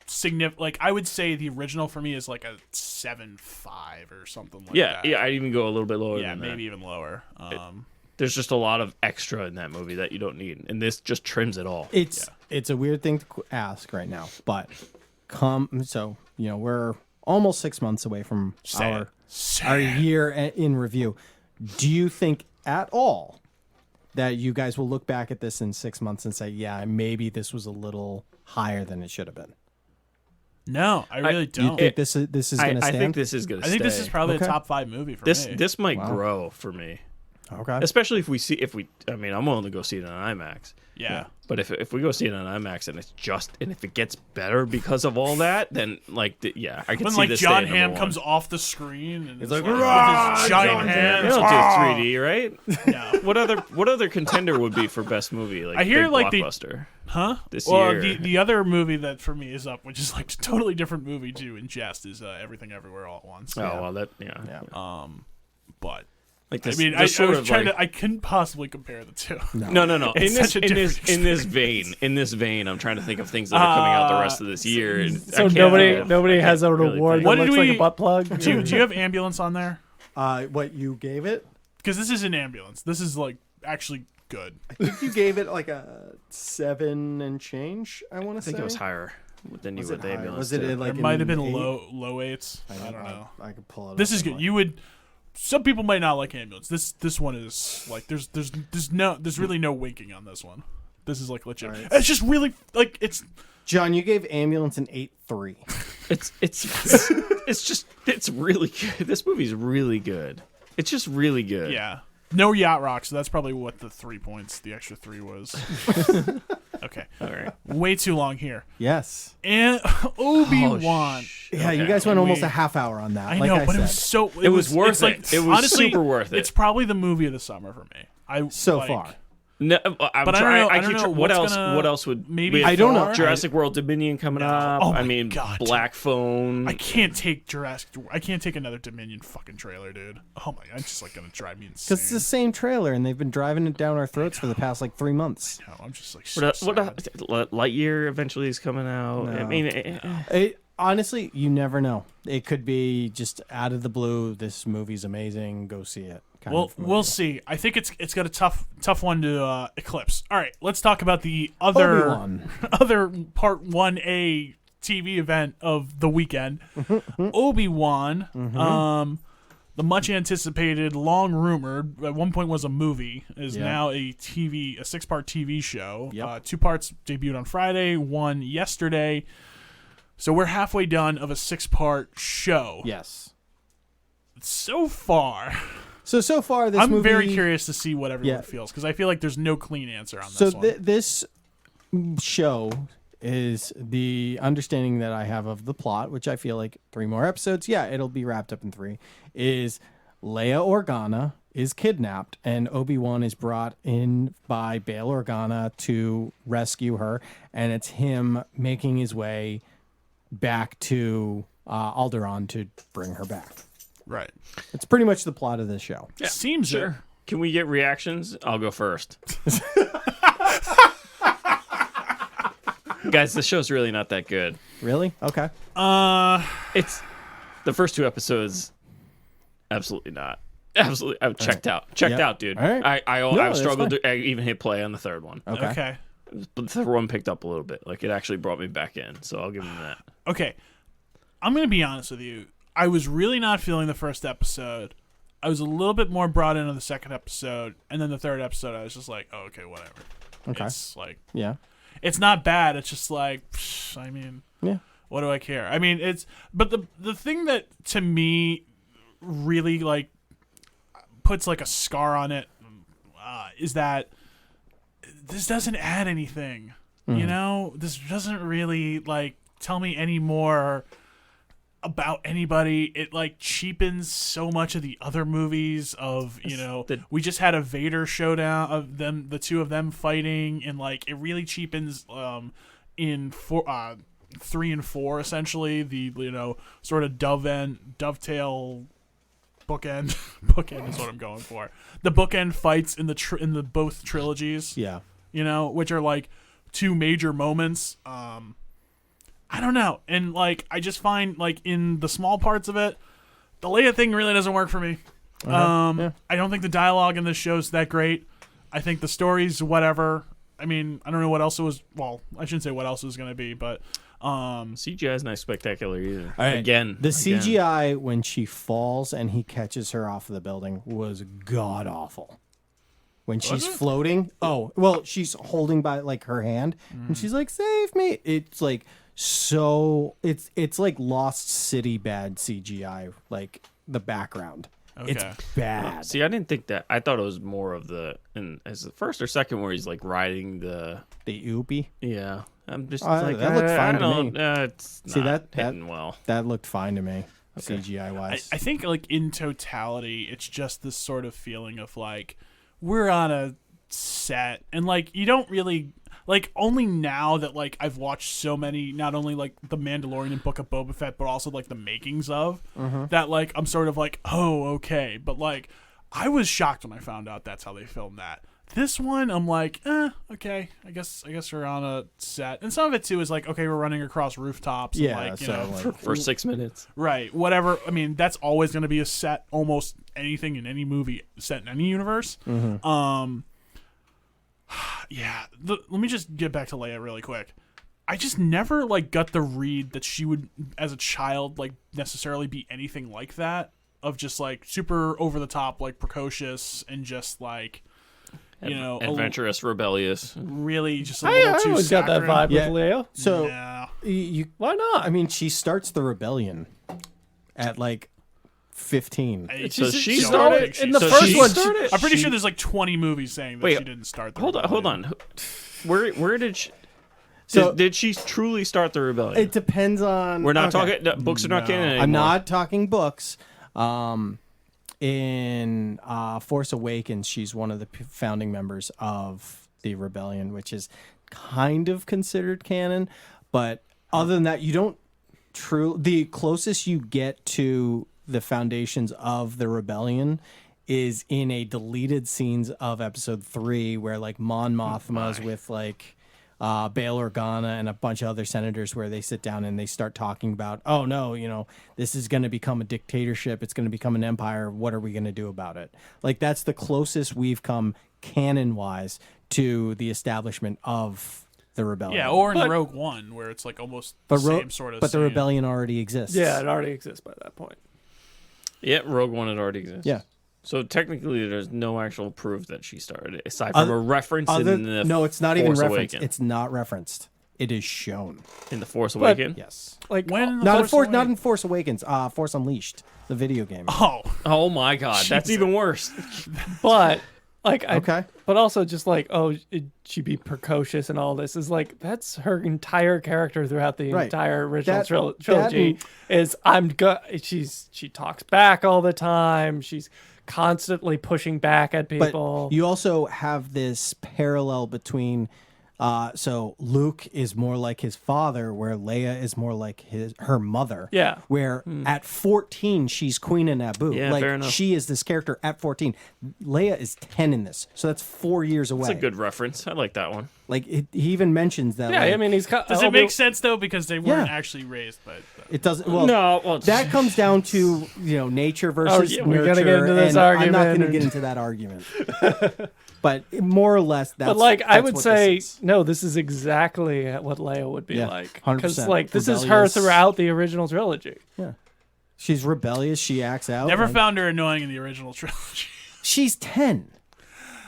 significant. Like I would say the original for me is like a 7.5 or something like that. Yeah, I'd even go a little bit lower Yeah, than that. maybe even lower. There's just a lot of extra in that movie that you don't need, and this just trims it all. It's a weird thing to ask right now, but we're almost 6 months away from our year in review. Do you think at all that you guys will look back at this in 6 months and say, yeah, maybe this was a little higher than it should have been? No, I really don't. You think this is going to stand? I think this is going to stay. I think this is probably a top 5 movie for me. This might grow for me. Okay. Especially I mean, I'm willing to go see it on IMAX. Yeah. But if we go see it on IMAX and if it gets better because of all that, then I can when see like this John staying Hamm number comes one. off the screen and It's like, with his giant They hands. don't do 3D, right? No. What other contender would be for best movie? Like I hear big like blockbuster this well, year. the other movie that for me is up, which is like a totally different movie to ingest, is Everything Everywhere All at Once. Well, that But like I this, mean, this I sort was of trying like, to. I couldn't possibly compare the two. No. It's such a different In this vein, I'm trying to think of things that are coming out the rest of this year. And So I can't nobody has an really award think. that What did looks like we- a butt plug. Do you have Ambulance on there? What you gave it? Because this is an Ambulance. This is like actually good. I think you gave it like a 7 and change. I want to say. I think it was higher than you Was with it the higher? ambulance. Was it too. like There might have been an 8? low 8s. I don't know. I could pull it. This up is good. somewhere. You would. Some people might not like Ambulance. This one is like there's really no winking on this one. This is like legit. Right. It's just really like it's. John, you gave Ambulance an 8.3. It's really good. This movie's really good. It's just really good. Yeah. No Yacht Rock, so that's probably what the 3 points, the extra 3 was. Okay. All right. Way too long here. Yes. And Obi-Wan. Yeah, you guys went almost a half hour on that. I like know, I but said. it was so. It was worth it's like, it. It was honestly, super worth it. It's probably the movie of the summer for me. So far. No, But I don't know what what's else? gonna- What else would? maybe we have I don't know. Thor? Jurassic World Dominion coming up. Oh my I mean, God, Black Phone. I can't take I can't take another Dominion fucking trailer, dude. Oh my god, it's just like gonna drive me insane. Because it's the same trailer, and they've been driving it down our throats for the past like 3 months. No, I'm just like so sad. Lightyear eventually is coming out. No. I mean, Honestly, you never know. It could be just out of the blue. This movie's amazing. Go see it. kind Well, of movie. we'll see. I think it's got a tough one to eclipse. All right, let's talk about the other Obi-Wan. other part 1A TV event of the weekend. Obi-Wan, the much anticipated, long rumored, at one point was a movie, is now a 6-part TV show. Yep. 2 parts debuted on Friday, 1 yesterday. So we're halfway done of a 6-part show. Yes. So far, So far, this I'm movie... very curious to see what everyone Yeah. feels, because I feel like there's no clean answer on So this one. this show is the understanding that I have of the plot, which I feel like 3 more episodes. Yeah, it'll be wrapped up in 3. Is Leia Organa is kidnapped, and Obi-Wan is brought in by Bail Organa to rescue her, and it's him making his way back to Alderaan to bring her back. Right. It's pretty much the plot of this show. Seems sure. Can we get reactions? I'll go first. Guys, the show's really not that good. Really? Okay. It's the first 2 episodes. Absolutely not. Absolutely, I've checked out. Checked out, dude. All right. I that's struggled fine. to even hit play on the 3rd one. Okay. But the 3rd one picked up a little bit. Like it actually brought me back in. So I'll give him that. Okay. I'm going to be honest with you. I was really not feeling the first episode. I was a little bit more brought into the 2nd episode. And then the 3rd episode, I was just like, oh, okay, whatever. Okay. It's like, Yeah. it's not bad. It's just like, I mean, Yeah. what do I care? I mean, but the thing that to me really like puts like a scar on it is that this doesn't add anything. You know, this doesn't really like tell me any more about anybody. It like cheapens so much of the other movies of, we just had a Vader showdown of them, the two of them fighting, and like it really cheapens in 3 and 4 essentially the sort of dovetail bookend is what I'm going for. The bookend fights in the both trilogies. Yeah. Which are like two major moments. I don't know. And like I just find like in the small parts of it, the Leia thing really doesn't work for me. I don't think the dialogue in this show's that great. I think the story's whatever. I mean, I don't know what else it was. Well, I shouldn't say what else it was going to be, but CGI is not spectacular either. All right. Again, CGI when she falls and he catches her off of the building was god awful. When she's floating, she's holding by like her hand, and she's like, "Save me!" It's like it's like Lost City bad CGI, like the background. Okay. It's bad. See, I didn't think that. I thought it was more of as the first or second where he's like riding the Oopie. Yeah, I'm just that looked fine to me. It's See, not that hitting well. That looked fine to me, CGI wise. I think like in totality, it's just this sort of feeling of like we're on a set, and like you don't really like only now that like I've watched so many, not only like The Mandalorian and Book of Boba Fett, but also like the makings of that. Like I'm sort of like, oh, okay, but like I was shocked when I found out that's how they filmed that. This one, I'm like, okay, I guess we're on a set, and some of it too is like, okay, we're running across rooftops. Yeah, and, like, For 6 minutes. Right, whatever. I mean, that's always going to be a set. Almost anything in any movie set in any universe. Yeah. Let me just get back to Leia really quick. I just never like got the read that she would, as a child, like necessarily be anything like that. Of just like super over the top, like precocious, and just like Adventurous, rebellious. Really, just a little too. I got that vibe Yeah. with Leo. So Yeah. why not? I mean, she starts the rebellion at like 15. So she don't started think she in the started. first one. I'm pretty sure there's like 20 movies saying that she didn't start the Hold rebellion. on. Where did she? So- Did she truly start the rebellion? It depends on. We're not okay. talking. Books are not canon anymore. I'm not talking books. In Force Awakens, she's one of the founding members of the rebellion, which is kind of considered canon. But other than that, you don't the closest you get to the foundations of the rebellion is in a deleted scenes of episode 3 where like Mon Mothma's with like Bail Organa and a bunch of other senators, where they sit down and they start talking about, oh no, this is going to become a dictatorship. It's going to become an empire. What are we going to do about it? Like that's the closest we've come canon wise to the establishment of the rebellion. Yeah, or in Rogue One, where it's like almost the same sort of. But the scene. rebellion already exists. Yeah, it already exists by that point. Yeah, Rogue One, it already exists. Yeah. So technically, there's no actual proof that she started it, aside from a reference in the no, it's not even Force referenced. Awakens. It's not referenced. It is shown. In the Force Awakens. Yes. Like When the Not Force in Force Awakens. Force Unleashed, the video game. Oh my God, that's even worse. but like Okay. but also just like she'd be precocious and all this is like that's her entire character throughout the Right. entire original That- trilogy. Is she talks back all the time. She's constantly pushing back at people. But you also have this parallel between so Luke is more like his father, where Leia is more like her mother. Yeah. Where at 14 she's Queen of Naboo. Yeah, like fair enough. she is this character at 14. Leia is 10 in this, so that's 4 years away. That's a good reference. I like that one. Like he even mentions that. yeah, like, I mean he's Does it make sense though, because they weren't Yeah. actually raised by? it doesn't. Well, No, that comes down to nature versus yeah, nurture. we're gonna get into this and I'm not argument going to get into that argument. But more or less, that's. but like I that's would what say, this is. no, this is exactly what Leia would be Yeah, like. 100%. Because like this is her Rebellious. throughout the original trilogy. Yeah, she's rebellious. She acts out. Never like- found her annoying in the original trilogy. She's 10.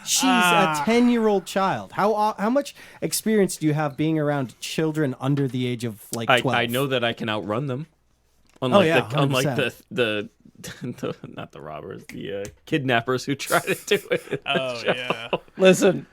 She's a 10-year-old child. How much experience do you have being around children under the age of like 12? I know that I can outrun them. Unlike yeah, unlike 100%. the not the robbers, the kidnappers who try to do it. Oh yeah. Listen,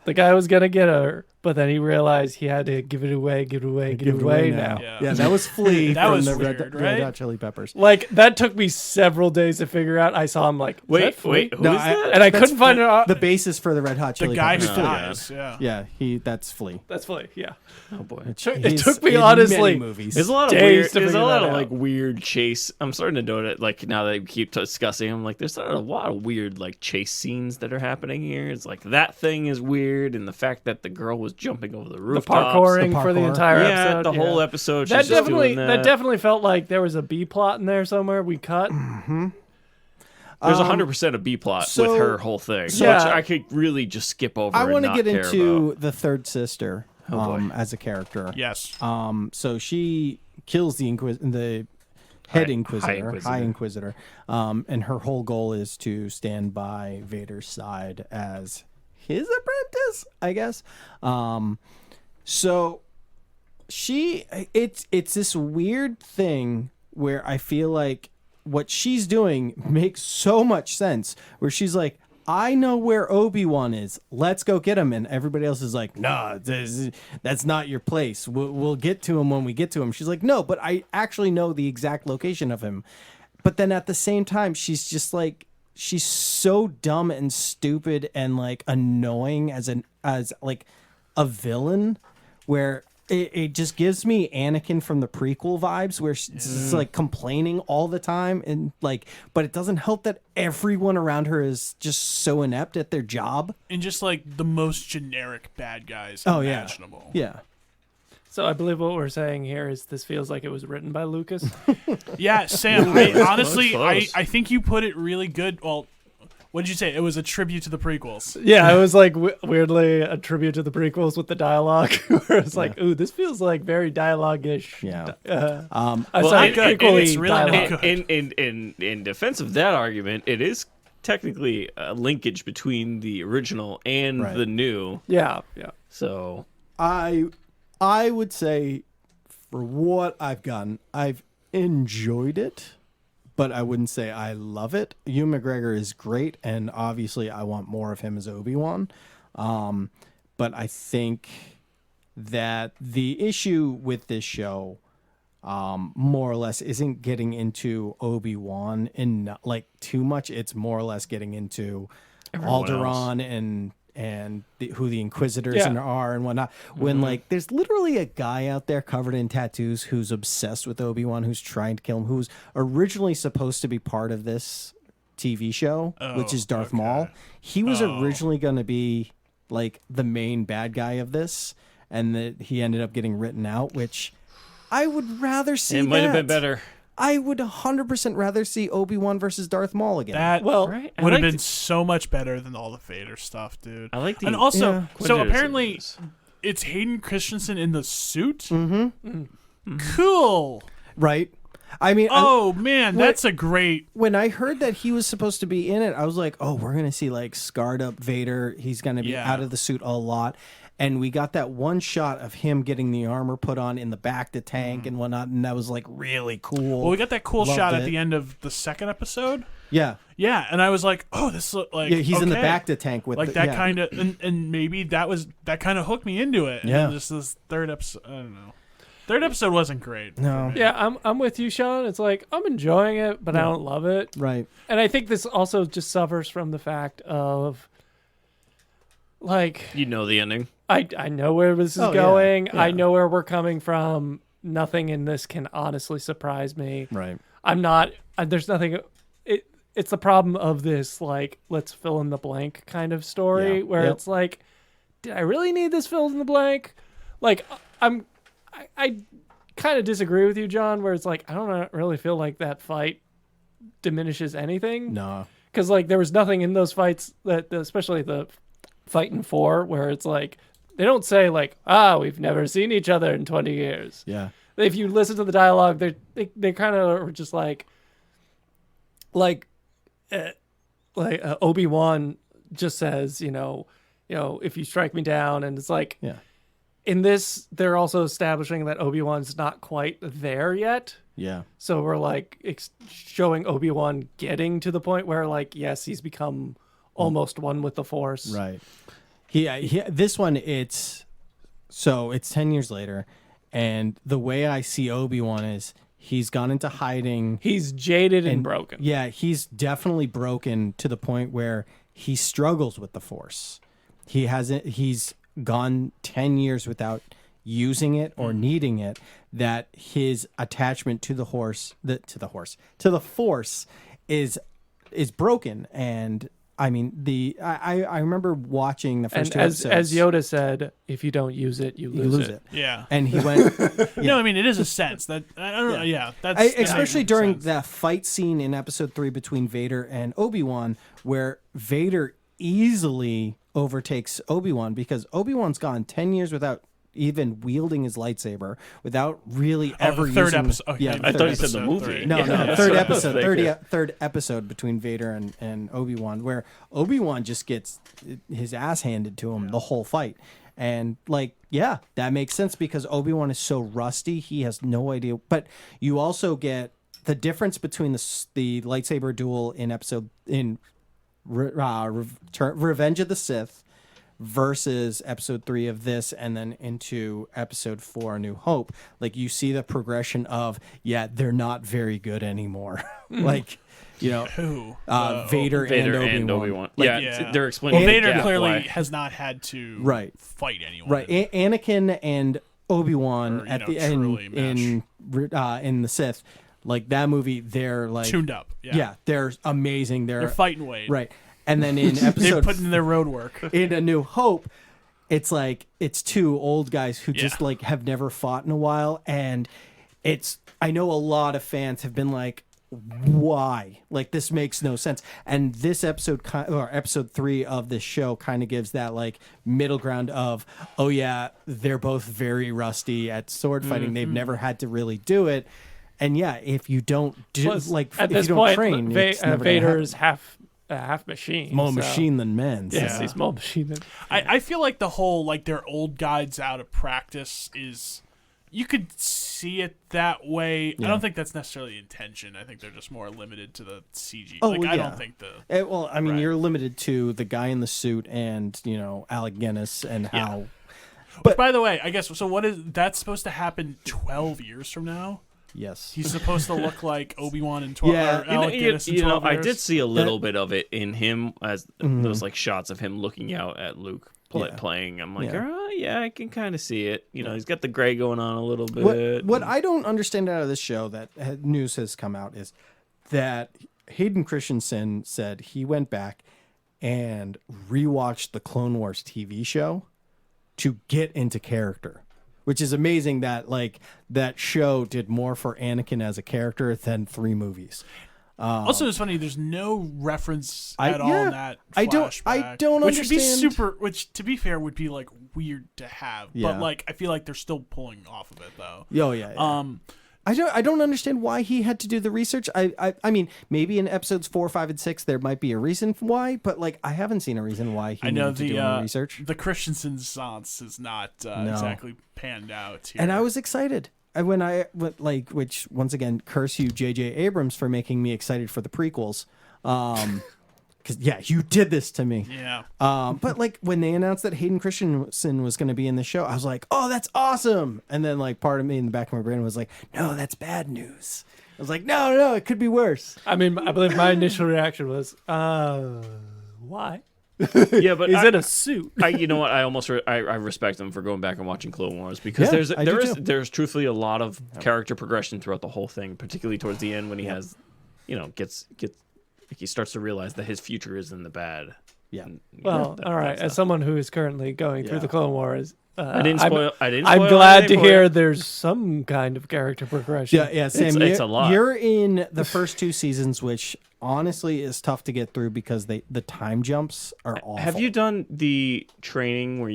the guy was gonna get her But then he realized he had to give it away now. Yeah. That was Flea That from was the weird, Red right? Hot Chili Peppers. Like, that took me several days to figure out. I saw him like, Wait, who who is that? And I couldn't find it. The basis for the Red Hot The Chili guy who Peppers. dies. Yeah. Yeah, that's Flea. That's funny. Yeah. Oh boy. It He's took me in honestly. many movies. There's a lot of Days weird. to There's a figure lot that of out. like weird chase. I'm starting to note it. Like now that we keep discussing, I'm like, there's a lot of weird like chase scenes that are happening here. It's like that thing is weird, and the fact that the girl was jumping over the The rooftops. parkouring for the parkour. entire Yeah, episode. the whole episode. That she's just definitely doing that definitely felt like there was a B plot in there somewhere we cut. There's 100% a B plot so- with her whole thing, so- which I could really just skip over. I want to get into the third sister boy. as a character. Yes. So she kills the head Inquisitor, High High Inquisitor, and her whole goal is to stand by Vader's side as his apprentice, I guess. So it's this weird thing where I feel like what she's doing makes so much sense, where she's like, I know where Obi-Wan is. Let's go get him. And everybody else is like, nah, that's not your place. We'll get to him when we get to him. She's like, no, but I actually know the exact location of him. But then at the same time, she's just like, she's so dumb and stupid and like annoying as like a villain, where it just gives me Anakin from the prequel vibes, where she's just like complaining all the time, and like, but it doesn't help that everyone around her is just so inept at their job. And just like the most generic bad guys Oh yeah, imaginable. yeah. So I believe what we're saying here is this feels like it was written by Lucas. Yeah, Sam, honestly, close. I think you put it really good. Well, what did you say? It was a tribute to the prequels. Yeah, it was like weirdly a tribute to the prequels with the dialogue, where it's like, ooh, this feels like very dialogue-ish. Yeah. Sorry, and equally it's really dialogue. not good. in defense of that argument, it is technically a linkage between the original and Right. the new. Yeah. So I would say, for what I've gotten, I've enjoyed it, but I wouldn't say I love it. Ewan McGregor is great, and obviously I want more of him as Obi-Wan. But I think that the issue with this show, more or less, isn't getting into Obi-Wan in like too much. It's more or less getting into Alderaan and who the Inquisitors are and whatnot. When like there's literally a guy out there covered in tattoos who's obsessed with Obi-Wan, who's trying to kill him, who's originally supposed to be part of this TV show, which is Darth Maul. He was originally going to be like the main bad guy of this, and that he ended up getting written out, which I would rather see. it might have been better. I would 100% rather see Obi-Wan versus Darth Maul again. That Right? I would have liked- been so much better than all the Vader stuff, dude. I like the And also, Yeah. so Quintus apparently, is- it's Hayden Christensen in the suit. Cool. Right? I mean, Oh man, that's a great. when I heard that he was supposed to be in it, I was like, oh, we're going to see like scarred up Vader. He's going to be Yeah. out of the suit a lot. And we got that one shot of him getting the armor put on in the back, the tank and whatnot. And that was like really cool. Well, we got that cool Loved shot at it. the end of the second episode. Yeah. Yeah, and I was like, oh, this look like Yeah, he's in the okay. back, the tank with like the, that yeah. kind of, and maybe that kind of hooked me into it. And Yeah. then just this third episode, I don't know. Third episode wasn't great. No. for me. Yeah, I'm with you, Sean. It's like I'm enjoying it, but I don't love it. Right. And I think this also just suffers from the fact of like You know the ending. I know where this is Oh, yeah. going. Yeah. I know where we're coming from. Nothing in this can honestly surprise me. Right. I'm not. There's nothing. It's the problem of this like let's fill in the blank kind of story Yeah. where Yep. it's like, did I really need this filled in the blank? Like I kind of disagree with you, John. Where it's like I don't really feel like that fight diminishes anything. No. Because like there was nothing in those fights that, especially the fight in 4, where it's like they don't say like, we've never seen each other in 20 years. Yeah. If you listen to the dialogue, they kind of are just like Obi-Wan just says, you know, if you strike me down, and it's like Yeah. in this they're also establishing that Obi-Wan's not quite there yet. Yeah. So we're like showing Obi-Wan getting to the point where like, yes, he's become almost one with the Force. Right. This one, it's so it's 10 years later, and the way I see Obi-Wan is he's gone into hiding. He's jaded and broken. Yeah, he's definitely broken to the point where he struggles with the Force. He's gone 10 years without using it or needing it, that his attachment to the Force is broken. And I mean, I remember watching the first two episodes. As Yoda said, if you don't use it, you lose it. Yeah. And he went. No, I mean, it is a sense that I don't know. Yeah, that especially makes during sense. that fight scene in Episode 3 between Vader and Obi-Wan, where Vader easily overtakes Obi-Wan because Obi-Wan's gone 10 years without even wielding his lightsaber, without really ever the third using. episode. Oh, yeah, I the thought third you said the episode movie. three. No, Yeah, no, that's third what I was episode, thinking. third episode between Vader and Obi-Wan, where Obi-Wan just gets his ass handed to him the whole fight. And like, yeah, that makes sense because Obi-Wan is so rusty, he has no idea. But you also get the difference between the lightsaber duel in Revenge of the Sith versus Episode 3 of this, and then into Episode 4, A New Hope. Like, you see the progression of, they're not very good anymore. Like, you know, Who? Vader and Obi-Wan. Like, Yeah, they're explaining. Well, the Vader gap clearly why- has not had to fight anyone. Right. Anakin and Obi-Wan Or, at the truly end in the Sith, like that movie, they're like tuned up. Yeah. they're amazing. They're fighting weight. Right. And then in They're episode putting in their road work. in A New Hope, it's like it's two old guys who just like have never fought in a while, and I know a lot of fans have been like, why? Like, this makes no sense. And this episode, or Episode 3 of this show, kind of gives that like middle ground of, oh yeah, they're both very rusty at sword fighting. They've never had to really do it. And if you don't Plus, like, at if this you don't point, train, it's never gonna Vader happen. is half machine. More so- machine than men. So. Yes, he's more machine than. I feel like the whole like their old guides out of practice is, you could see it that way. I don't think that's necessarily the intention. I think they're just more limited to the CG. Oh, like well, I yeah. don't think the Well, I mean, Right. you're limited to the guy in the suit and Alec Guinness and how. But by the way, I guess so. What is that's supposed to happen 12 years from now? Yes. He's supposed to look like Obi-Wan in 12. Yeah. Or Alec Guinness in you know, 12 I years. did see a little bit of it in him as those like shots of him looking out at Luke playing. I'm like, I can kind of see it. You know, he's got the gray going on a little bit. What I don't understand out of this show that news has come out is that Hayden Christensen said he went back and rewatched the Clone Wars TV show to get into character, which is amazing that like that show did more for Anakin as a character than 3 movies. Also, it's funny. There's no reference I- at all yeah, in that. I don't flashback, which would be understand- super. Which, to be fair, would be like weird to have. Yeah. But like, I feel like they're still pulling off of it though. Oh yeah. I don't understand why he had to do the research. I mean, maybe in episodes 4, 5, and 6 there might be a reason why, but like I haven't seen a reason why he I know needed to do any research. the Christensen science is not exactly panned out here. And I was excited. When I went, like, which once again, curse you, J.J. Abrams, for making me excited for the prequels. Because you did this to me. Yeah. But like when they announced that Hayden Christensen was going to be in the show, I was like, oh, that's awesome. And then like part of me in the back of my brain was like, no, that's bad news. I was like, no, it could be worse. I mean, I believe my initial reaction was, why? Yeah, but He's in a suit. you know what? I almost I respect him for going back and watching Clone Wars because Yeah, I do too. there's truthfully a lot of character progression throughout the whole thing, particularly towards the end when he has, gets he starts to realize that his future is in the bad. Yeah. And, Well, all right. As someone who is currently going through Yeah. the Clone Wars, I didn't spoil. I'm spoil glad to anything for hear you. there's some kind of character progression. Yeah, Sam, It's a lot. You're in the first 2 seasons, which honestly is tough to get through because the time jumps are awful. Have you done the training where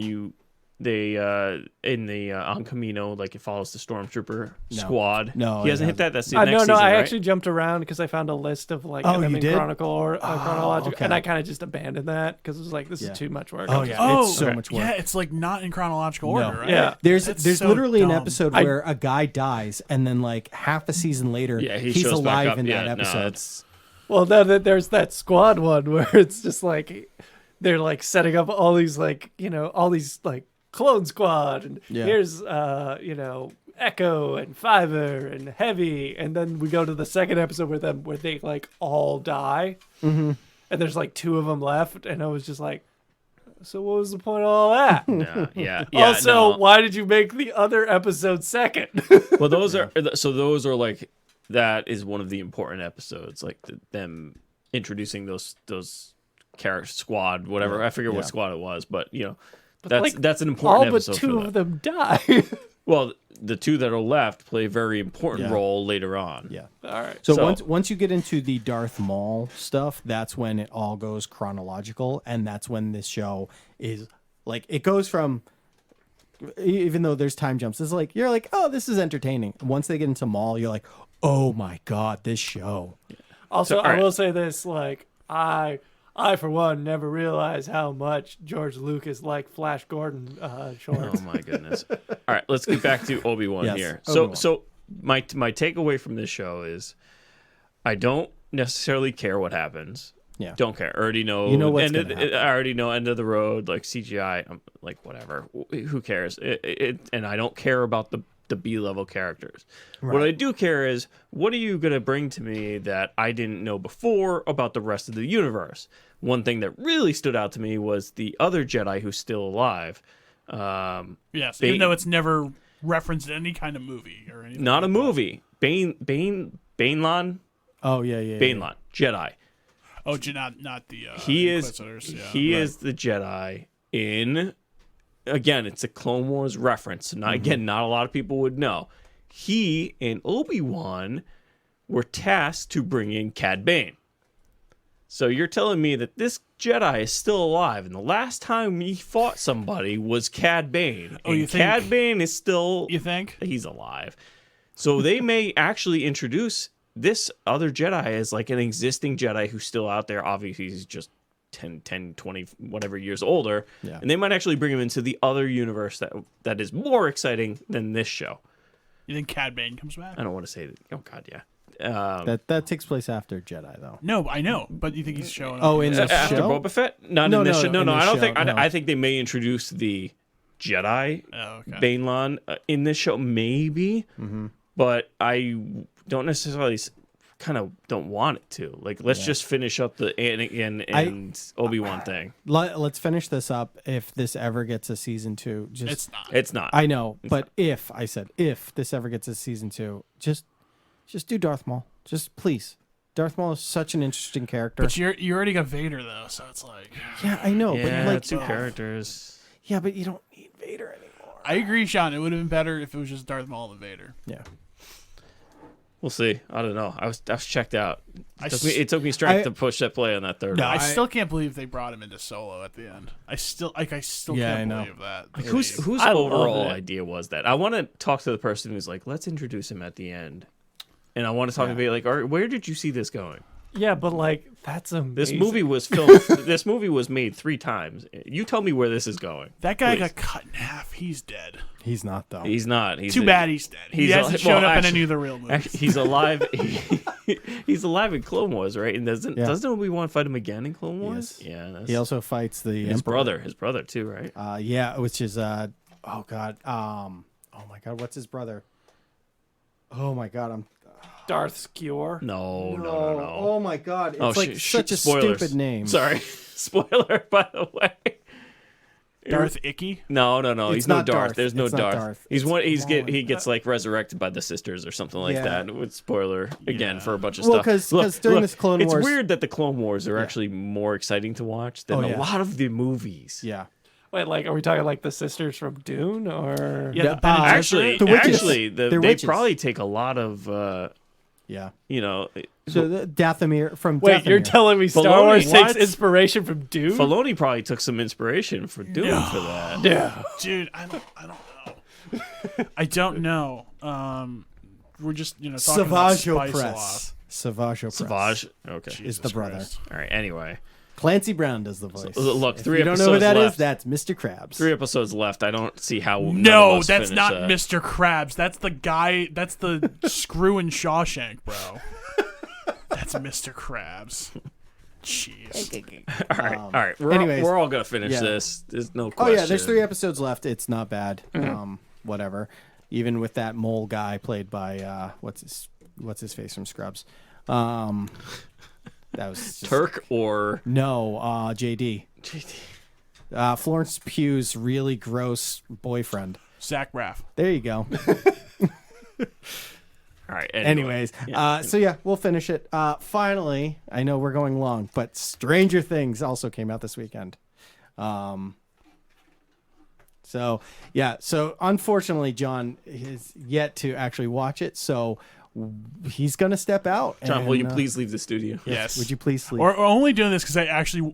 in the on Camino, like it follows the stormtrooper squad? No, he I hasn't hit that. That's the No, next season, I right? actually jumped around because I found a list of like Oh, them you in did? chronological, okay. and I kind of just abandoned that because it was like, this Yeah. is too much work. Oh, I'll yeah. just- It's so much work. Yeah, it's like not in chronological order, right? Yeah. There's That's so literally an dumb. episode where a guy dies, and then like half a season later, Yeah, he he's shows back alive up. in Yeah, that no, episode. it's Well, then there's that squad one where it's just like they're like setting up all these like all these like Clone Squad, and Yeah. here's Echo and Fiverr and Heavy, and then we go to the second episode where they like all die, and there's like 2 of them left, and I was just like, so what was the point of all that? Yeah. Also, no. why did you make the other episode second? Well, those are like, that is one of the important episodes, like them introducing those character squad, whatever. I forget what squad it was, but that's an important all but episode. 2 for of that. them die. Well, the 2 that are left play a very important Yeah. role later on. Yeah. All right. So once you get into the Darth Maul stuff, that's when it all goes chronological, and that's when this show is like, it goes from, even though there's time jumps, it's like you're like, oh, this is entertaining. Once they get into Maul, you're like, oh my god, this show. Also, all I right. will say this: like, I for one never realized how much George Lucas liked Flash Gordon shorts. Oh my goodness! All right, let's get back to Obi-Wan Yes, here. Obi-Wan. So my takeaway from this show is, I don't necessarily care what happens. Yeah. Don't care. I already know. You know what's end of, gonna happen. I already know end of the road, like CGI. I'm like, whatever. Who cares? And I don't care about the B-level characters. What I do care is, what are you going to bring to me that I didn't know before about the rest of the universe? One thing that really stood out to me was the other Jedi who's still alive. Yes, Bane- even though it's never referenced in any kind of movie or anything. Not a like that. movie. Bainlan? Oh yeah. Bainlan. Jedi. Oh, not the He is Inquisitors. Yeah. he is the Jedi in, again, it's a Clone Wars reference. So not a lot of people would know. He and Obi-Wan were tasked to bring in Cad Bane. So you're telling me that this Jedi is still alive, and the last time he fought somebody was Cad Bane. Oh, and you think- Cad Bane is still You think? he's alive. So they may actually introduce this other Jedi as like an existing Jedi who's still out there. Obviously, he's just 10, 20, whatever years older. Yeah. And they might actually bring him into the other universe that is more exciting than this show. You think Cad Bane comes back? I don't want to say that. Oh, God, yeah. That takes place after Jedi though. No, I know, but you think he's showing up? Oh, in the After show. Boba Fett? Not No, in this no, show. No, in no, this I don't show, think. no. I think they may introduce the Jedi Oh, okay. Bainlan in this show, maybe. But I don't necessarily kind of don't want it to. Like, let's just finish up the Anakin and Obi-Wan thing. Let's finish this up. If this ever gets a season 2, just It's not. It's not. I know, but if this ever gets a season 2, just do Darth Maul. Just please. Darth Maul is such an interesting character. But you already got Vader though, so it's like Yeah, I know, Yeah, but like, two characters. yeah, but you don't need Vader anymore. I agree, Sean. It would have been better if it was just Darth Maul and Vader. Yeah. We'll see. I don't know. I was checked out. I It took me strength to push that play on that third No, one. I still can't believe they brought him into Solo at the end. I still Yeah, can't I know. believe that. Whose I love overall it. idea was that? I want to talk to the person who's like, let's introduce him at the end. And I want to talk to be like, all right, where did you see this going? Yeah, but like that's amazing. This movie was filmed. This movie was made 3 times. You tell me where this is going. That guy Please. got cut in half. He's dead. He's not though. He's not. He's Too bad he's dead. He hasn't shown up in any of the real movies. Actually, he's alive. He's alive in Clone Wars, right? And doesn't Obi-Wan fight him again in Clone Wars? Yes. Yeah. That's, He also fights the his Emperor. brother too, right? Yeah, which is oh god, what's his brother? Oh my god, Darth Skewer. No. Oh my god, it's like sh- such a spoilers. stupid name. Sorry, spoiler. By the way, Darth Icky. no. It's He's no not Darth. Darth. There's no It's not Darth. Darth. He's It's one. He wrong. gets like resurrected by the sisters or something like Yeah. that. With spoiler again for a bunch of Well, stuff. 'cause during this Clone it's Wars- weird that the Clone Wars are actually more exciting to watch than Oh, a yeah. lot of the movies. Yeah, Wait, like, are we talking like the sisters from Dune, or Yeah, the Bene Gesserit. Actually, The witches. they They're witches. probably take a lot of, yeah. you know, So the Dathomir from wait, you're Dathomir. telling me Star Filoni, Wars takes what? inspiration from Dune? Filoni probably took some inspiration for Dune for that. Yeah. Dude, I don't know. I don't know. We're just talking about Savaggio spice a Press. lot. Savaggio Press Savage. Okay. is the brother. Christ. All right. Anyway, Clancy Brown does the voice. look, If 3 you don't episodes know who that is, left. that's Mr. Krabs. 3 episodes left. I don't see how. none of No, us that's finish not that. Mr. Krabs. That's the guy. That's the screw in Shawshank, bro. That's Mr. Krabs. Jeez. All right. anyways, We're all gonna finish yeah. this. There's no Oh question. yeah, there's 3 episodes left. It's not bad. Whatever. Even with that mole guy played by what's his face from Scrubs. That was just, Turk or no, JD. Florence Pugh's really gross boyfriend. Zach Braff. There you go. all right. Anyways, so yeah, we'll finish it. Finally, I know we're going long, but Stranger Things also came out this weekend. So yeah, so unfortunately, John is yet to actually watch it, so he's gonna step out. John, will you please leave the studio? Yes. Would you please leave? Or only doing this because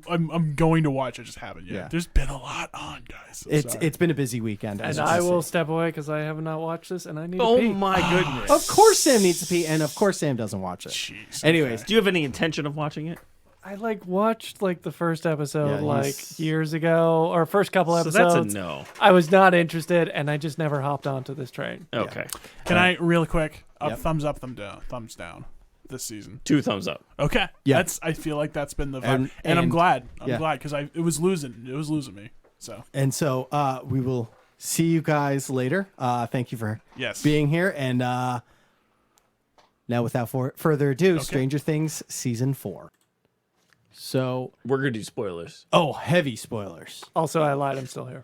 I'm going to watch. I just haven't yet. Yeah. There's been a lot on, guys. It's been a busy weekend. as And you I can will see. step away because I have not watched this, and I need to Oh pee. my goodness. Of course, Sam needs to pee, and of course, Sam doesn't watch it. Jeez. Anyways, Do you have any intention of watching it? I watched the first episode Yeah, he's- years ago, or first couple So episodes. that's a no. I was not interested, and I just never hopped onto this train. Okay. Can I real quick? Yep. Thumbs up, thumbs down. This season. 2 thumbs up. Okay. Yeah. I feel like that's been the vibe, And I'm glad. yeah. Glad because it was losing me. So and so we will see you guys later. Thank you for yes. being here, and now without further ado, Stranger Things season 4. So, We're gonna do spoilers. heavy spoilers. Also, I lied. I'm still here.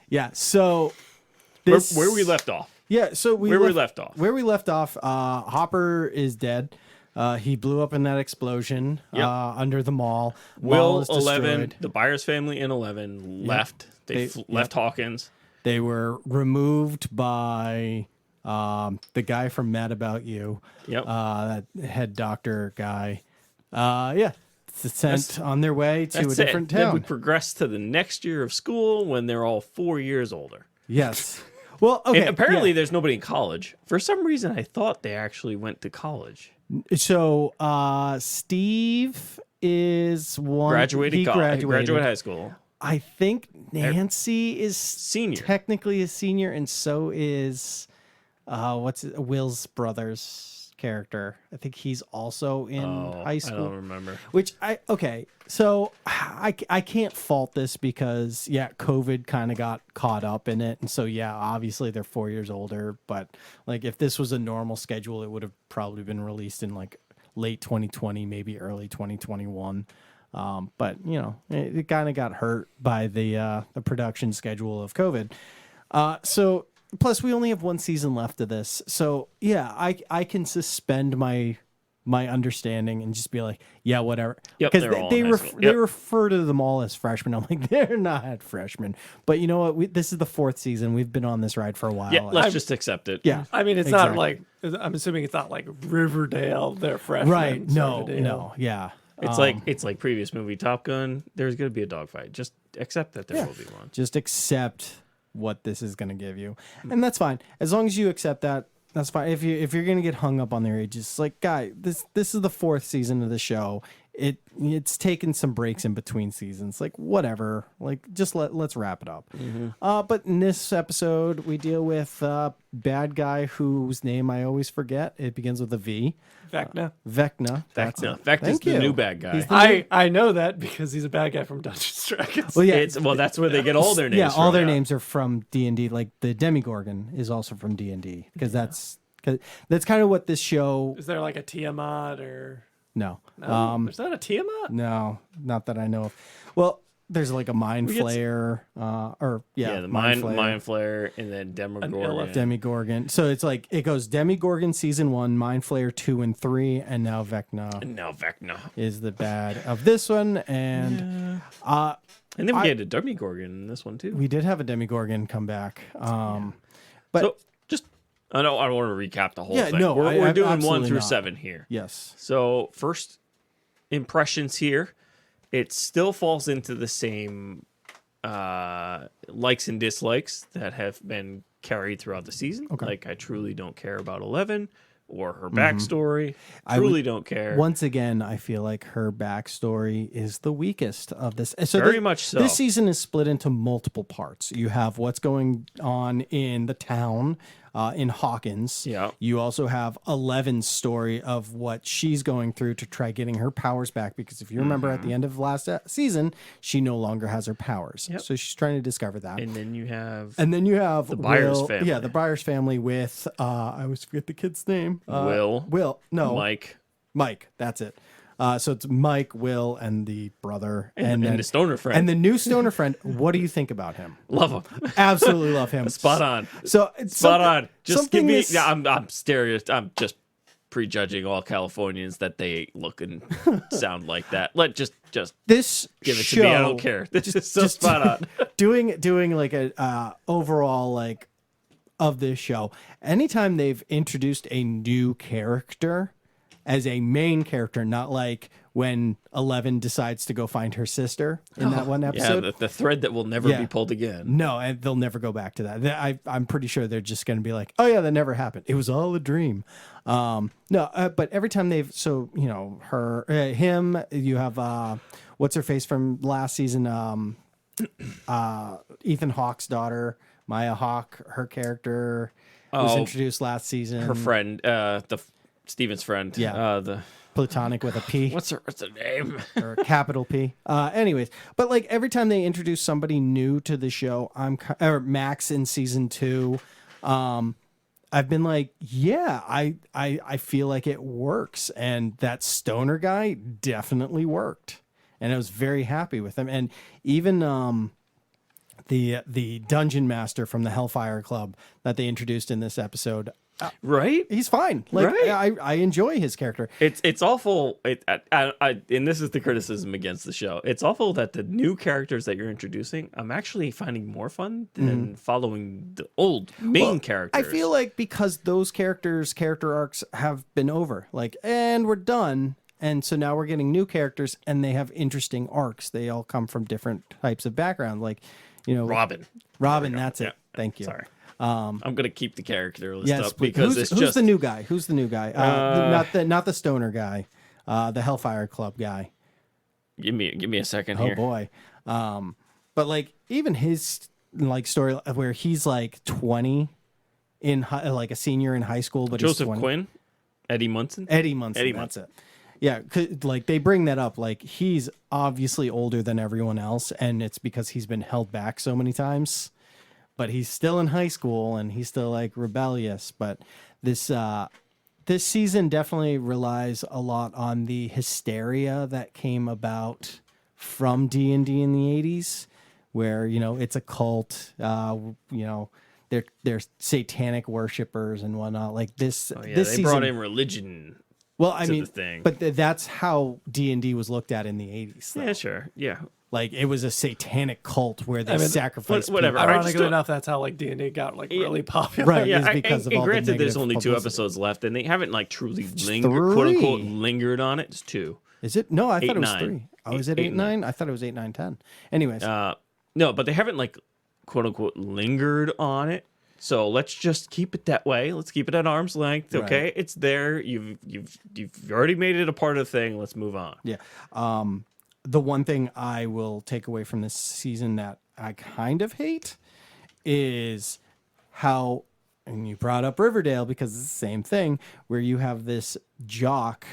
Yeah. So Where we left off. Yeah. So Where we left off. Where we left off. Hopper is dead. He blew up in that explosion under the mall. Mall Will is 11, destroyed. the Byers family in 11 left. They left Hawkins. They were removed by the guy from Mad About You. Yep. That head doctor guy. Sent on their way to a That's different it. Then we town. progress to the next year of school when they're all 4 years older. Yes. Well, okay. And apparently yeah. there's nobody in college. For some reason, I thought they actually went to college. So Steve is one. Graduated he college. graduated. Graduated high school. I think Nancy is Senior. technically a senior, and so is Will's brother's character. I think he's also in high school. I don't remember. Which so I can't fault this because COVID kind of got caught up in it, and so obviously they're 4 years older. But if this was a normal schedule, it would have probably been released in late 2020, maybe early 2021. But it kind of got hurt by the production schedule of COVID. So plus we only have one season left of this. So I can suspend my understanding and just be like, whatever. Yep, Because they're all they in high school. they Yep. refer to them all as freshmen. I'm like, they're not freshmen. But you know what? This is the 4th season. We've been on this ride for a while. Yeah, let's just accept it. Yeah. I mean, it's Exactly. not I'm assuming it's not like Riverdale. They're freshmen. Right. No. sort of deal. No. Yeah. It's like previous movie Top Gun. There's going to be a dogfight. Just accept that there will be one. Just accept what this is going to give you, and that's fine. As long as you accept that, that's fine. If you're going to get hung up on their ages, guy, this is the 4th season of the show. It's taken some breaks in between seasons. Whatever. Just let's wrap it up. But in this episode, we deal with bad guy whose name I always forget. It begins with a V. Vecna. Vecna. That's Vecna. it. Vecna's Thank the you. new bad guy. He's the I know that because he's a bad guy from Dungeons and Dragons. Well, yeah. Well, that's where they get all their names Yeah, all from. their names are from D&D. The Demigorgon is also from D&D because that's kind of what this show. Is there a Tiamat or No, there's not a Tiamat? no, not that I know of. Well, there's a mind flayer, The Mind Flayer, and then Demogorgon. Demigorgon. So it's it goes Demigorgon season 1, Mind Flayer 2 and 3, and now Vecna And now Vecna. is the bad of this one. And And then we get a Demogorgon in this one, too. we did have a Demigorgon come back. But So, just... I don't want to recap the whole Yeah, thing. no, We're doing 1 absolutely through not. 7 here. yes, So, first impressions here. It still falls into the same likes and dislikes that have been carried throughout the season. Okay. I truly don't care about 11 or her backstory. I Truly don't care. once again, I feel like her backstory is the weakest of this. So Very much so. This season is split into multiple parts. You have what's going on in the town. in Hawkins. Yeah. You also have Eleven's story of what she's going through to try getting her powers back. Because if you remember at the end of last season, she no longer has her powers. Yep. So she's trying to discover that. And then you have the Byers Will, family. Yeah, the Byers family with I always forget the kid's name. Will. No. Mike, that's it. So it's Mike, Will, and the brother, and then the stoner friend. and the new stoner friend. What do you think about him? Love him. Absolutely love him. Spot on. So it's Spot on. Just give me. is- Yeah, I'm I'm just prejudging all Californians that they look and sound like that. Just this give it show, to me. I don't care. This is so spot on. doing like a overall like of this show. Anytime they've introduced a new character as a main character, not like when 11 decides to go find her sister in that one episode. Yeah, the thread that will never be pulled again. No, and they'll never go back to that. I'm pretty sure they're just going to be like, oh yeah, that never happened. It was all a dream. But every time they've, him, you have, what's her face from last season? Ethan Hawke's daughter, Maya Hawke, her character was introduced last season. Her friend, Steven's friend. Yeah. The Platonic with a P. what's her name? Or capital P. Anyways, but like every time they introduce somebody new to the show, or Max in season 2, I've been like, yeah, I feel like it works, and that stoner guy definitely worked, and I was very happy with him, and even the dungeon master from the Hellfire Club that they introduced in this episode. Right? He's fine. Like Right? I enjoy his character. It's awful. And this is the criticism against the show. It's awful that the new characters that you're introducing, I'm actually finding more fun than following the old main characters. I feel like because those character arcs have been over, like, and we're done. And so now we're getting new characters and they have interesting arcs. They all come from different types of background. Like, Robin, that's it. Yeah. Thank you. Sorry. I'm gonna keep the character list up please. because who's the new guy? Who's the new guy? Not the stoner guy, the Hellfire Club guy. Give me a second Oh here. boy. But like even his like story where he's like 20 like a senior in high school, but Joseph he's 20. Quinn, Eddie Munson. Eddie Munson. That's it. Yeah, like they bring that up. Like he's obviously older than everyone else, and it's because he's been held back so many times. But he's still in high school and he's still like rebellious. But this season definitely relies a lot on the hysteria that came about from D&D in the 80s, where it's a cult. They're satanic worshipers and whatnot. Like this. Oh, yeah, this they season, brought in religion. well, I mean, the thing. but that's how D&D was looked at in the 80s. though. Yeah, sure. Yeah. Like it was a satanic cult where they sacrificed whatever. people. I Ironically just enough, that's how like D&D got like really popular. Right. Yeah, is because of and all the granted, there's negative only 2 publicity. episodes left, and they haven't like truly three. quote unquote lingered on it. It's 2. Is it? No, I thought it was 9. 3. Oh, is it 8, 9? I thought it was 8, 9, 10. Anyways. No, but they haven't like quote unquote lingered on it. So let's just keep it that way. Let's keep it at arm's length. Okay, Right. it's there. You've already made it a part of the thing. Let's move on. Yeah. The one thing I will take away from this season that I kind of hate is how, and you brought up Riverdale because it's the same thing, where you have this jock,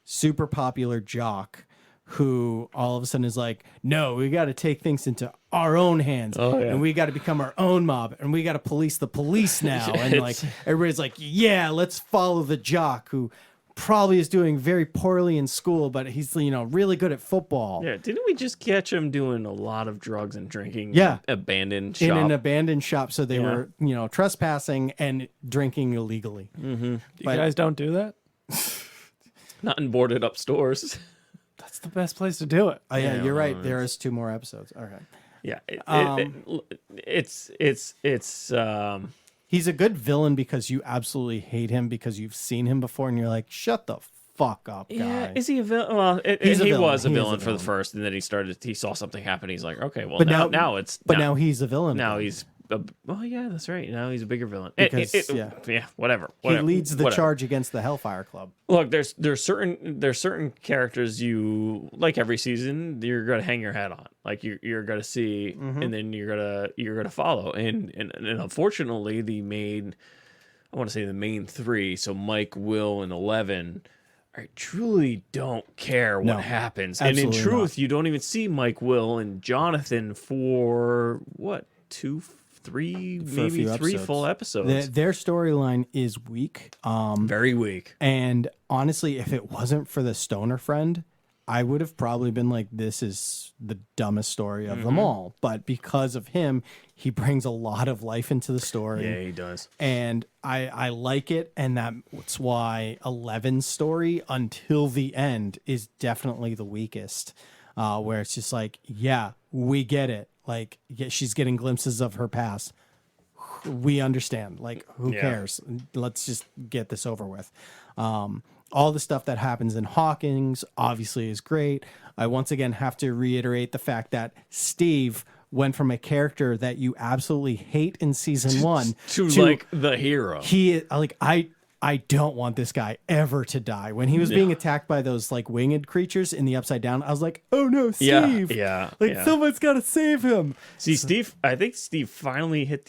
super popular jock, who all of a sudden is like, no, we got to take things into our own hands, and we got to become our own mob, and we got to police the police now. And like everybody's like, yeah, let's follow the jock who probably is doing very poorly in school, but he's really good at football. Yeah, didn't we just catch him doing a lot of drugs and drinking? Yeah. Abandoned In shop. an abandoned shop, so they were trespassing and drinking illegally. You guys don't do that? Not in boarded up stores. That's the best place to do it. Oh yeah, you're right. There is 2 more episodes. Okay. Yeah, it's He's a good villain because you absolutely hate him because you've seen him before and you're like, shut the fuck up, guy. Yeah, is he a villain? Well, He's a he villain. was a He is a villain for the villain. first, and then he saw something happen. He's like, okay, well, But now now he's a villain. now again. he's yeah, that's right. Now he's a bigger villain. Because, Whatever. He leads the whatever. charge against the Hellfire Club. Look, there's certain characters you like every season you're gonna hang your hat on, like you're gonna see, and then you're gonna follow, and unfortunately they made I want to say the main three, so Mike, Will, and 11, I truly don't care what No, happens. And in absolutely truth, you don't even see Mike, Will, and Jonathan for what, 2, 3, For a maybe few 3 episodes. full episodes. Their storyline is weak. Very weak. And honestly, if it wasn't for the stoner friend, I would have probably been like, this is the dumbest story of them all. But because of him, he brings a lot of life into the story. Yeah, he does. And I like it. And that's why 11's story until the end is definitely the weakest. Where it's just like, yeah, we get it. Like, yeah, she's getting glimpses of her past. We understand. Like, who cares? Let's just get this over with. All the stuff that happens in Hawkins obviously is great. I once again have to reiterate the fact that Steve went from a character that you absolutely hate in season 1 to like the hero. I don't want this guy ever to die. When he was being attacked by those like winged creatures in the Upside Down, I was like, oh no, Steve. Someone's got to save him. See, Steve, I think Steve finally hit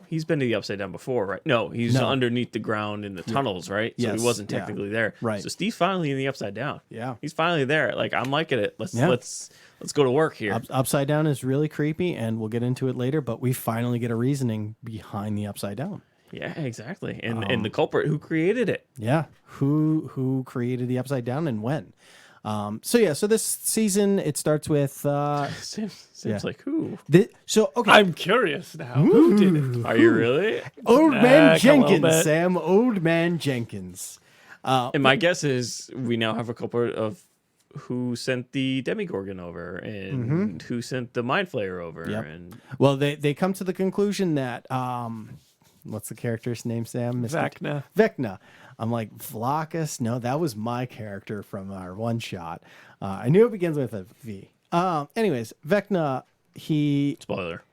he's been to the Upside Down before, right? No, he's underneath the ground in the tunnels, right? So Yes. he wasn't Yeah. technically there. Right. So Steve's finally in the Upside Down. Yeah. He's finally there. Like, I'm liking it. Let's go to work here. Upside Down is really creepy, and we'll get into it later, but we finally get a reasoning behind the Upside Down. Yeah, exactly. And the culprit who created it. Yeah. Who created the Upside Down and when? So this season, it starts with... Seems like who? Okay. I'm curious now. Who did it? Are you really? Old Man come on, Jenkins, bet. Sam. Old Man Jenkins. And my guess is we now have a culprit of who sent the Demigorgon over and who sent the Mind Flayer over. Yep. And Well, they come to the conclusion that... what's the character's name, Sam? Vecna. I'm like, Vlacus? No, that was my character from our one shot. I knew it begins with a V. Anyways, Vecna, spoiler.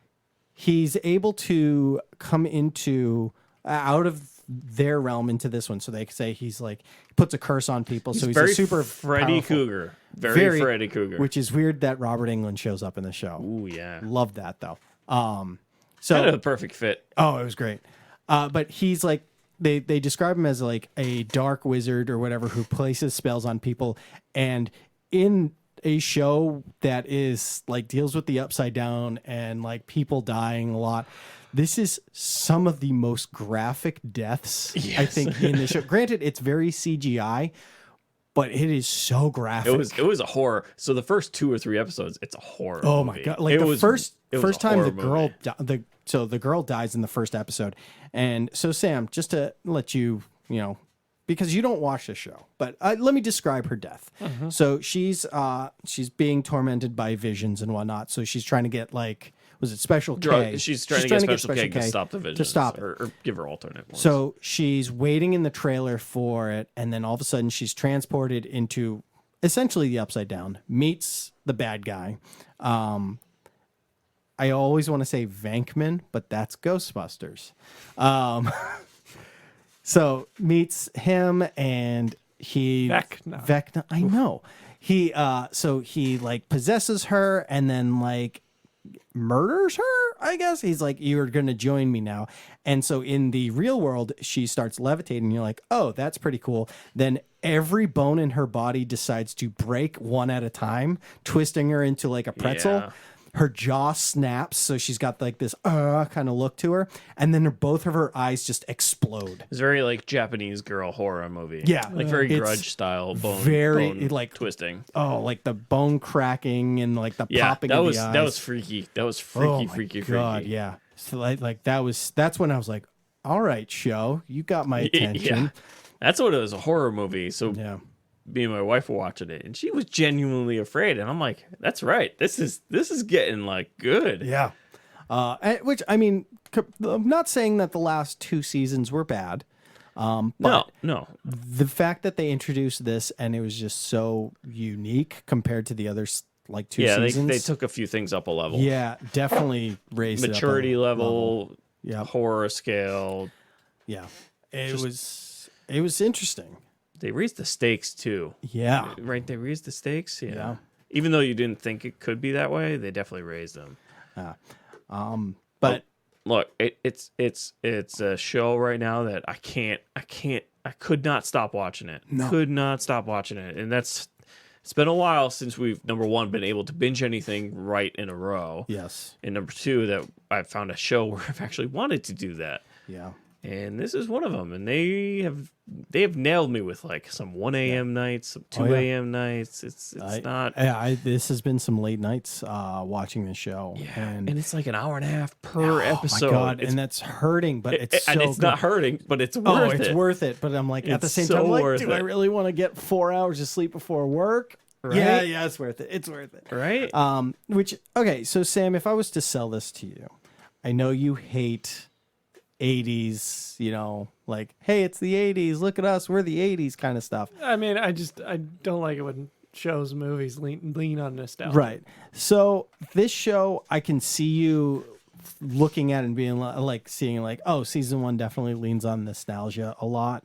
he's able to come out of their realm into this one. So they say he's like, puts a curse on people. So he's very a super Freddy powerful, Cougar. Very Freddy Cougar. Which is weird that Robert Englund shows up in the show. Ooh, yeah. Love that, though. Kind of a perfect fit. Oh, it was great. But he's like, they describe him as like a dark wizard or whatever who places spells on people. And in a show that is like deals with the Upside Down and like people dying a lot, this is some of the most graphic deaths, I think, in the show. Granted, it's very CGI, but it is so graphic. It was a horror. So the first 2 or 3 episodes, it's a horror. Oh movie. my god! Like It the was first a time horror the girl movie. the girl dies in the first episode, and so Sam, just to let you because you don't watch the show, but let me describe her death. So she's being tormented by visions and whatnot. So she's trying to get like, was it Special K? She's trying to get Special K to stop the visions. To stop it. Or give her alternate ones. So she's waiting in the trailer for it, and then all of a sudden she's transported into essentially the Upside Down, meets the bad guy. I always want to say Venkman, but that's Ghostbusters. So meets him, and Vecna. I know. So he like possesses her and then like murders her, I guess. He's like, you're gonna join me now. And so in the real world, she starts levitating, and you're like, oh, that's pretty cool. Then every bone in her body decides to break one at a time, twisting her into like a pretzel. Yeah. Her jaw snaps, so she's got like this kind of look to her, and then both of her eyes just explode. It's very like Japanese girl horror movie. Yeah. Like very It's Grudge style very, bone like, twisting. Oh, like the bone cracking and like the popping of the eyes. That was freaky. That was freaky. Yeah. So like that's when I was like, all right, show, you got my attention. Yeah. That's what it was, a horror movie. So Yeah. me and my wife were watching it, and she was genuinely afraid. And I'm like, that's right. This is getting like good. Yeah. Which, I mean, I'm not saying that the last 2 seasons were bad. But No. the fact that they introduced this and it was just so unique compared to the other like 2 seasons. They took a few things up a level. Yeah, definitely raised Maturity it up a level, Yeah. horror scale. Yeah. It was interesting. They raised the stakes too. Yeah. Right? They raised the stakes. Yeah. Yeah. Even though you didn't think it could be that way, they definitely raised them. But look, it's a show right now that I could not stop watching it. No. Could not stop watching it. And it's been a while since we've, number one, been able to binge anything right in a row. Yes. And number two, that I've found a show where I've actually wanted to do that. Yeah. And this is one of them. And they have nailed me with like some 1 a.m. nights, some 2 a.m. nights. It's not. This has been some late nights watching the show. Yeah. And it's like an hour and a half per episode. Oh my God. And that's hurting, but it's so and it's good. not hurting, but it's worth it. It's worth it. But I'm like, at the It's same so time, like, worth do I it. really want to get 4 hours of sleep before work? Right? Yeah, it's worth it. It's worth it. Right? Okay, so Sam, if I was to sell this to you, I know you hate 80s, like, hey, it's the 80s, look at us, we're the 80s kind of stuff. I mean, I don't like it when shows, movies lean on nostalgia. Right. So this show, I can see you looking at it and being like, seeing like, oh, season 1 definitely leans on nostalgia a lot.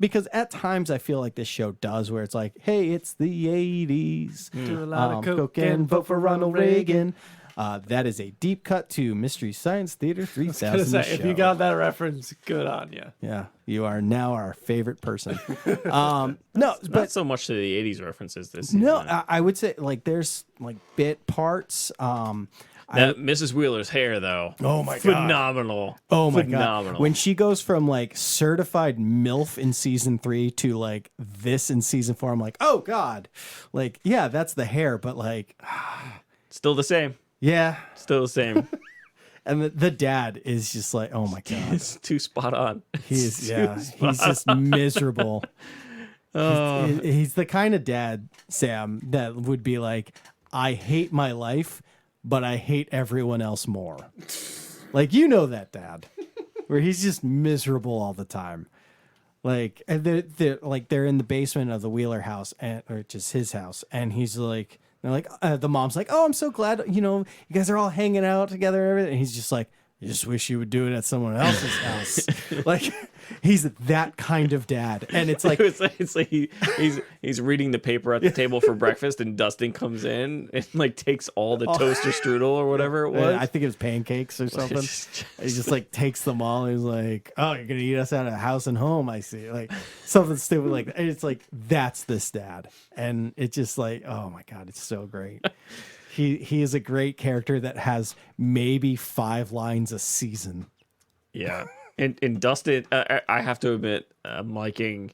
Because at times I feel like this show does, where it's like, hey, it's the 80s. Do a lot of coke and vote for Ronald Reagan. That is a deep cut to Mystery Science Theater 3000. I was gonna say, the if you show. got that reference, good on you. Yeah, you are now our favorite person. No, Not but so much to the 80s references this season. no, I would say like there's like bit parts. That Mrs. Wheeler's hair, though. Oh my God. Phenomenal. Oh my Phenomenal. God. When she goes from like certified MILF in season 3 to like this in season 4, I'm like, oh God. Like, yeah, that's the hair, but like, Still the same. yeah. Still the same. And the dad is just like, oh my God. It's too spot on. He's just miserable. He's the kind of dad, Sam, that would be like, I hate my life, but I hate everyone else more. Like, that dad, where he's just miserable all the time. Like, and they're in the basement of the Wheeler house, or just his house, and he's like, they're like, the mom's like, oh, I'm so glad, you guys are all hanging out together, and everything. And he's just like, I just wish you would do it at someone else's house. Like, he's that kind of dad, and it's like he's reading the paper at the table for breakfast, and Dustin comes in and like takes all the toaster strudel or whatever it was. I think it was pancakes or something. He just like takes them all. And he's like, "Oh, you're gonna eat us out of house and home." I see, like something stupid like that. And it's like that's this dad, and it's just like, oh my God, it's so great. He is a great character that has maybe 5 lines a season. Yeah. And Dustin, I have to admit, I'm liking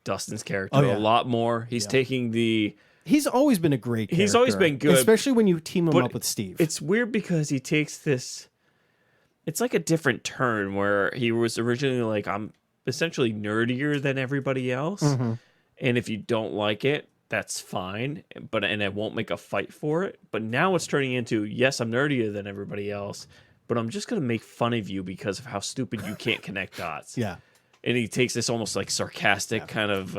Dustin's character a lot more. He's taking the... He's always been a great character. He's always been good. Especially when you team him up with Steve. It's weird because he takes this... It's like a different turn where he was originally like, I'm essentially nerdier than everybody else. Mm-hmm. And if you don't like it, that's fine. And I won't make a fight for it. But now it's turning into, yes, I'm nerdier than everybody else, but I'm just going to make fun of you because of how stupid you can't connect dots. Yeah. And he takes this almost like sarcastic kind of,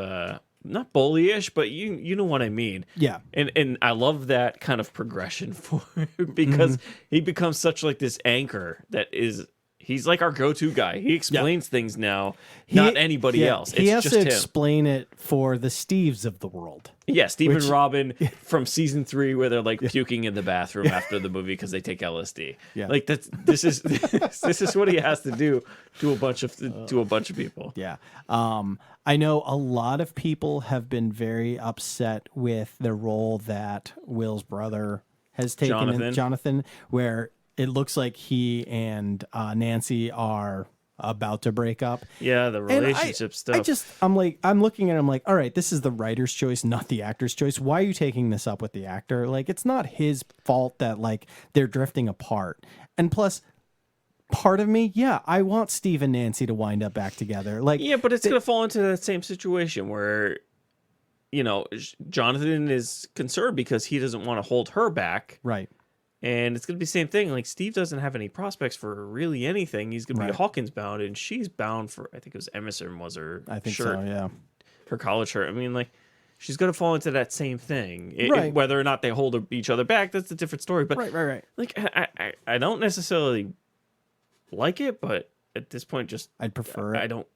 not bullyish, but you know what I mean. Yeah. And I love that kind of progression for him because he becomes such like this anchor that is, he's like our go-to guy. He explains things now, not anybody else. He has just to him. explain it for the Steves of the world. Yeah, Steve and Robin from season 3, where they're like puking in the bathroom after the movie because they take LSD. Yeah. Like this is what he has to do to a bunch of people. Yeah. I know a lot of people have been very upset with the role that Will's brother has taken, Jonathan, where it looks like he and Nancy are about to break up. Yeah, the relationship stuff. I'm looking at him like, all right, this is the writer's choice, not the actor's choice. Why are you taking this up with the actor? Like, it's not his fault that like they're drifting apart. And plus, part of me, I want Steve and Nancy to wind up back together. Like, yeah, but it's gonna fall into that same situation where, Jonathan is concerned because he doesn't want to hold her back. Right. And it's going to be the same thing. Like, Steve doesn't have any prospects for really anything. He's going to be Hawkins bound, and she's bound for, I think it was Emerson was her shirt. So, yeah. Her college shirt. I mean, like, she's going to fall into that same thing. Right. Whether or not they hold each other back, that's a different story. But Right. Like, I don't necessarily like it, but at this point, just... I'd prefer it. I don't...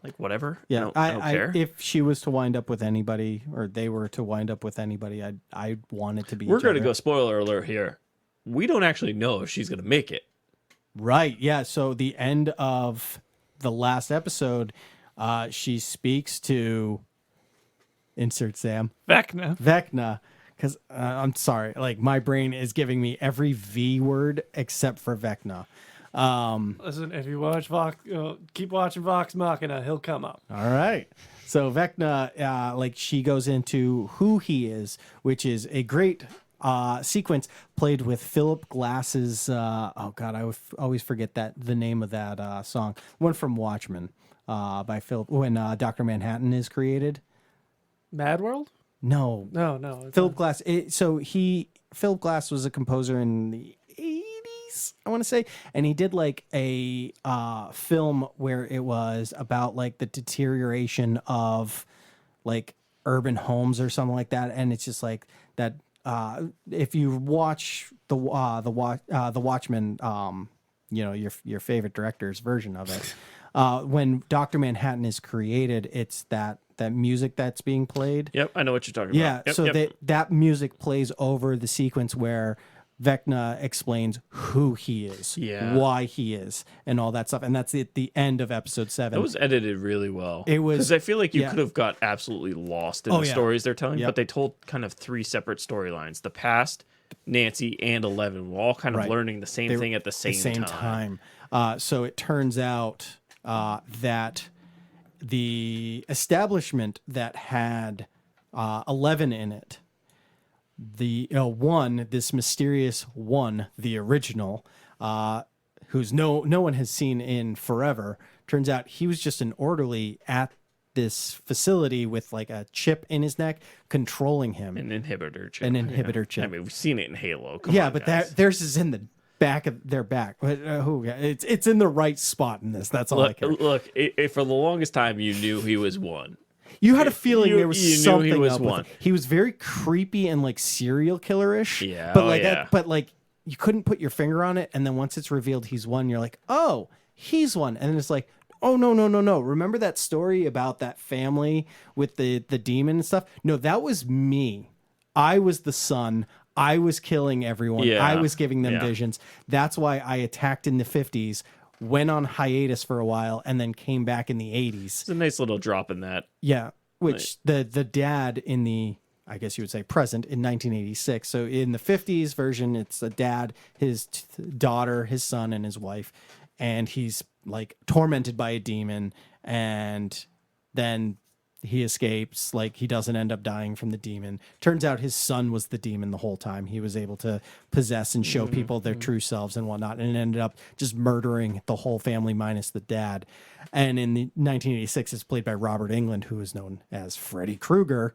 Like, whatever. Yeah, I don't care. If she was to wind up with anybody, or they were to wind up with anybody, I'd want it to be We're going to go spoiler alert here. We don't actually know if she's going to make it. Right. Yeah. So the end of the last episode, she speaks to insert Sam Vecna. Because I'm sorry, like my brain is giving me every V word except for Vecna. Listen, if you watch Vox, keep watching Vox Machina, he'll come up. All right. So Vecna, like she goes into who he is, which is a great sequence played with Philip Glass's. Oh God, always forget the name of that song. One from Watchmen, by Philip when Dr. Manhattan is created. Mad World? No. Philip Glass. Philip Glass was a composer in the 80s, I want to say, and he did like a film where it was about like the deterioration of like urban homes or something like that, and it's just like that. If you watch the Watchmen, your favorite director's version of it, when Dr. Manhattan is created, it's that music that's being played. Yep, I know what you're talking Yeah, about. Yep, so yep. that music plays over the sequence where Vecna explains who he is, why he is, and all that stuff. And that's at the end of episode 7. It was edited really well. It was, because I feel like you could have got absolutely lost in the stories they're telling, Yep. but they told kind of 3 separate storylines. The past, Nancy, and 11 were all kind of learning the same thing at the same time. So it turns out that the establishment that had 11 in it, the this mysterious one, the original, who's no one has seen in forever, turns out he was just an orderly at this facility with like a chip in his neck controlling him. An inhibitor chip. Chip. I mean, we've seen it in Halo. Come on, but guys. theirs is in the back of their back. It's in the right spot in this. That's all I care. Look, for the longest time, you knew he was one. You had a feeling there was you knew something he was up with one. him. He was very creepy and like serial killer-ish. Yeah, but like you couldn't put your finger on it, and then once it's revealed he's one, you're like, oh, he's one, and then it's like, oh no. Remember that story about that family with the demon and stuff? No, that was me. I was the son. I was killing everyone. Yeah, I was giving them visions. That's why I attacked in the 50s, went on hiatus for a while, and then came back in the 80s. It's a nice little drop in that. Yeah, which the dad in the, I guess you would say present, in 1986. So in the 50s version, it's a dad, his daughter, his son, and his wife. And he's like tormented by a demon. And then he escapes. Like he doesn't end up dying from the demon. Turns out his son was the demon the whole time. He was able to possess and show people their true selves and whatnot, and ended up just murdering the whole family minus the dad. And in the 1986, it's played by Robert Englund, who is known as Freddy Krueger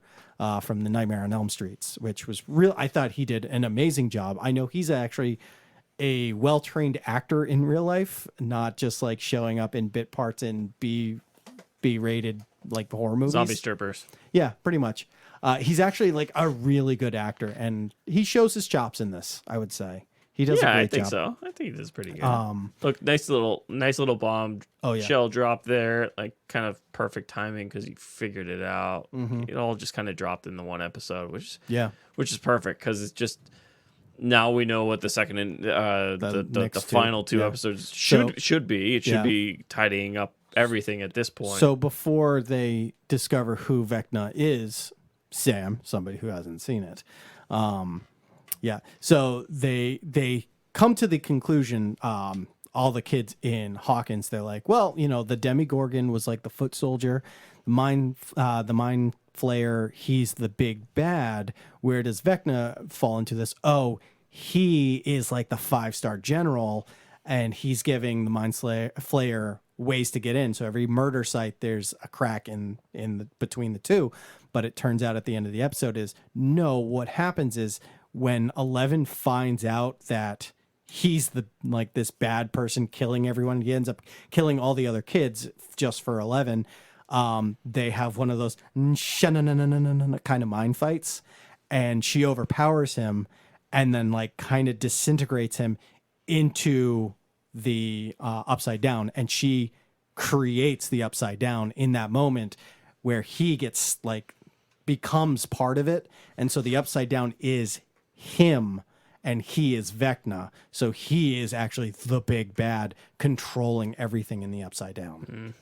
from the Nightmare on Elm Streets, which was real. I thought he did an amazing job. I know he's actually a well-trained actor in real life, not just like showing up in bit parts in B-rated like horror movies. Zombie strippers. Yeah, pretty much. He's actually like a really good actor, and he shows his chops in this, I would say. He does a great job. I think so. I think he does pretty good. Look, nice little bomb shell drop there. Like kind of perfect timing because he figured it out. It all just kind of dropped in the one episode, which is perfect because it's just now we know what the second and the final two episodes should be. It should be tidying up everything at this point. So before they discover who Vecna is, Sam, somebody who hasn't seen it, so they come to the conclusion, all the kids in Hawkins, they're like, well, the Demigorgon was like the foot soldier, the mind flayer, he's the big bad. Where does Vecna fall into this? Oh, he is like the 5-star general, and he's giving the mind flayer ways to get in. So every murder site, there's a crack between the two. But it turns out at the end of the episode is no. What happens is when 11 finds out that he's this bad person killing everyone, he ends up killing all the other kids just for 11. They have one of those kind of mind fights, and she overpowers him, and then like kind of disintegrates him into the upside down, and she creates the upside down in that moment where he gets becomes part of it, and so the upside down is him, and he is Vecna, so he is actually the big bad controlling everything in the Upside Down.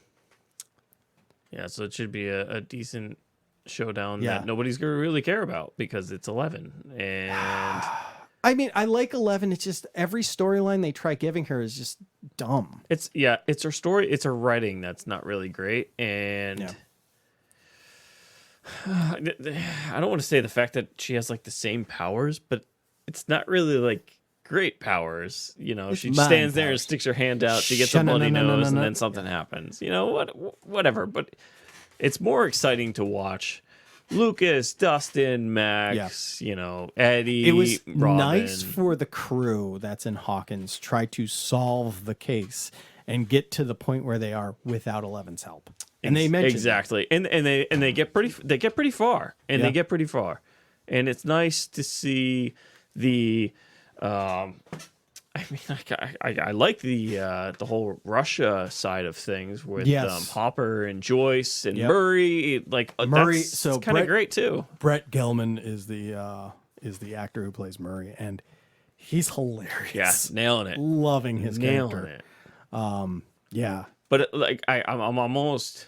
Yeah, so it should be a decent showdown Yeah. that nobody's going to really care about because it's 11. And I mean, I like 11. It's just every storyline they try giving her is just dumb. it's her story. It's her writing that's not really great. And Yeah. I don't want to say the fact that she has like the same powers, but it's not really like great powers. You know, It's she mind stands there and powers. sticks her hand out. She gets a bloody nose, and Sha-na-na-na-na-na. then something happens. You know, whatever. But it's more exciting to watch Lucas, Dustin, Max, you know, Eddie. It was Robin. nice for the crew that's in Hawkins try to solve the case and get to the point where they are without 11's help. And they mentioned exactly, and they get pretty far, and Yeah. they get pretty far, and it's nice to see the. I mean, I like the whole Russia side of things with Yes. Hopper and Joyce and Yep. Murray. Like Murray, that's so kind of Brett- great too. Brett Gelman is the actor who plays Murray, and he's hilarious. Yeah, nailing it, Loving his nailing character. it. Yeah. But like I'm almost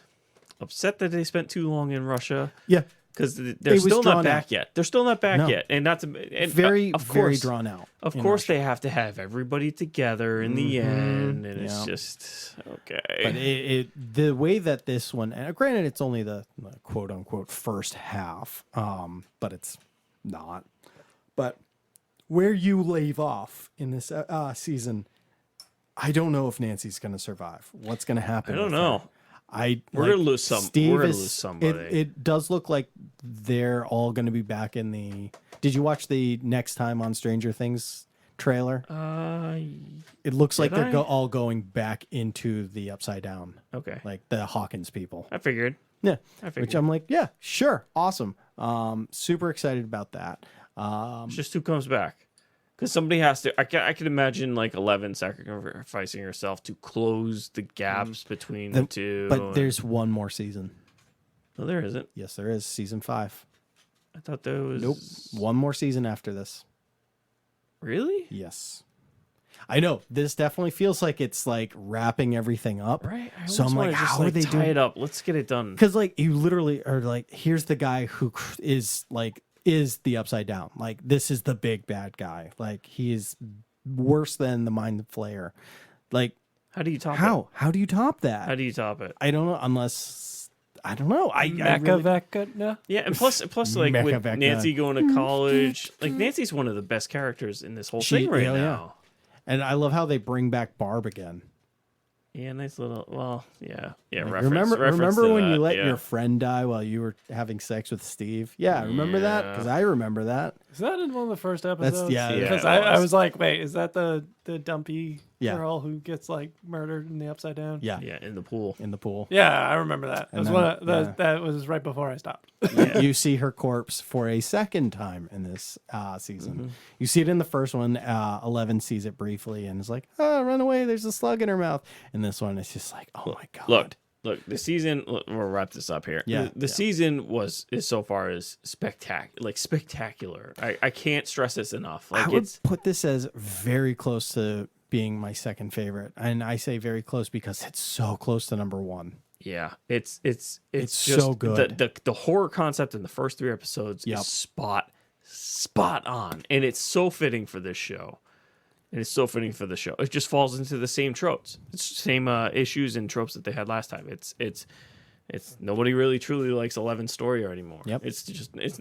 upset that they spent too long in Russia. Yeah. Because they're It was still drawn not back out. yet. They're still not back No. yet, and that's of Very course, drawn out. Of in course, Russia. they have to have everybody together in the end, and it's Yeah. just okay. But the way that this one, and granted, it's only the quote unquote first half, but it's not. But where you leave off in this season, I don't know if Nancy's going to survive. What's going to happen? I don't with know. her. We're gonna lose some. Steve We're gonna is- lose somebody. It does look like they're all going to be back in the. Did you watch the Next Time on Stranger Things trailer? It looks like did they're I? all going back into the Upside Down, Okay, like the Hawkins people. I figured. Yeah, I figured. which I'm like, yeah, sure, awesome. Super excited about that. It's just who comes back. Because somebody has to. I can imagine like 11 sacrificing herself to close the gaps between the two. But there's one more season. no, there isn't. Yes, there is season 5. I thought there was. Nope, one more season after this. Really? Yes. I know this definitely feels like it's like wrapping everything up. Right. I So I'm almost wanna like, just, how are they tie doing? it up? Let's get it done. Because like you literally are like, here's the guy who is the Upside Down. Like this is the big bad guy. Like he is worse than the Mind Flayer. Like How do you top it? how do you top that? How do you top it? I don't know unless I don't know. I really, Mechavecna? Yeah, and plus like with Mechavecna. Nancy going to college, like Nancy's one of the best characters in this whole thing right yeah, now. and I love how they bring back Barb again. Yeah, nice little. Well, yeah. Like, Reference remember to when you that, let yeah. your friend die while you were having sex with Steve? Yeah, remember that? Yeah. Because I remember that. Is that in one of the first episodes? yeah, Yeah, Because it I was. was like, wait, is that the dumpy Yeah. girl who gets like murdered in the Upside Down? Yeah, Yeah, in the pool. in the pool. Yeah, I remember that. That And was, then- that was right before I stopped. You see her corpse for a second time in this season. You see it in the first one. 11 sees it briefly and is like, "Oh, run away! There's a slug in her mouth." And this one, it's just like, "Oh my god!" Look. The season. We'll wrap this up here. Yeah, The season is so far is spectacular. I can't stress this enough. Like I would it's put this as very close to being my second favorite, and I say very close because it's so close to number 1. yeah. It's just so good. The horror concept in the first 3 episodes Yep. is spot on, and it's so fitting for this show. And it's so fitting for the show. It just falls into the same tropes. It's the same issues and tropes that they had last time. It's nobody really truly likes 11's story anymore. Yep. It's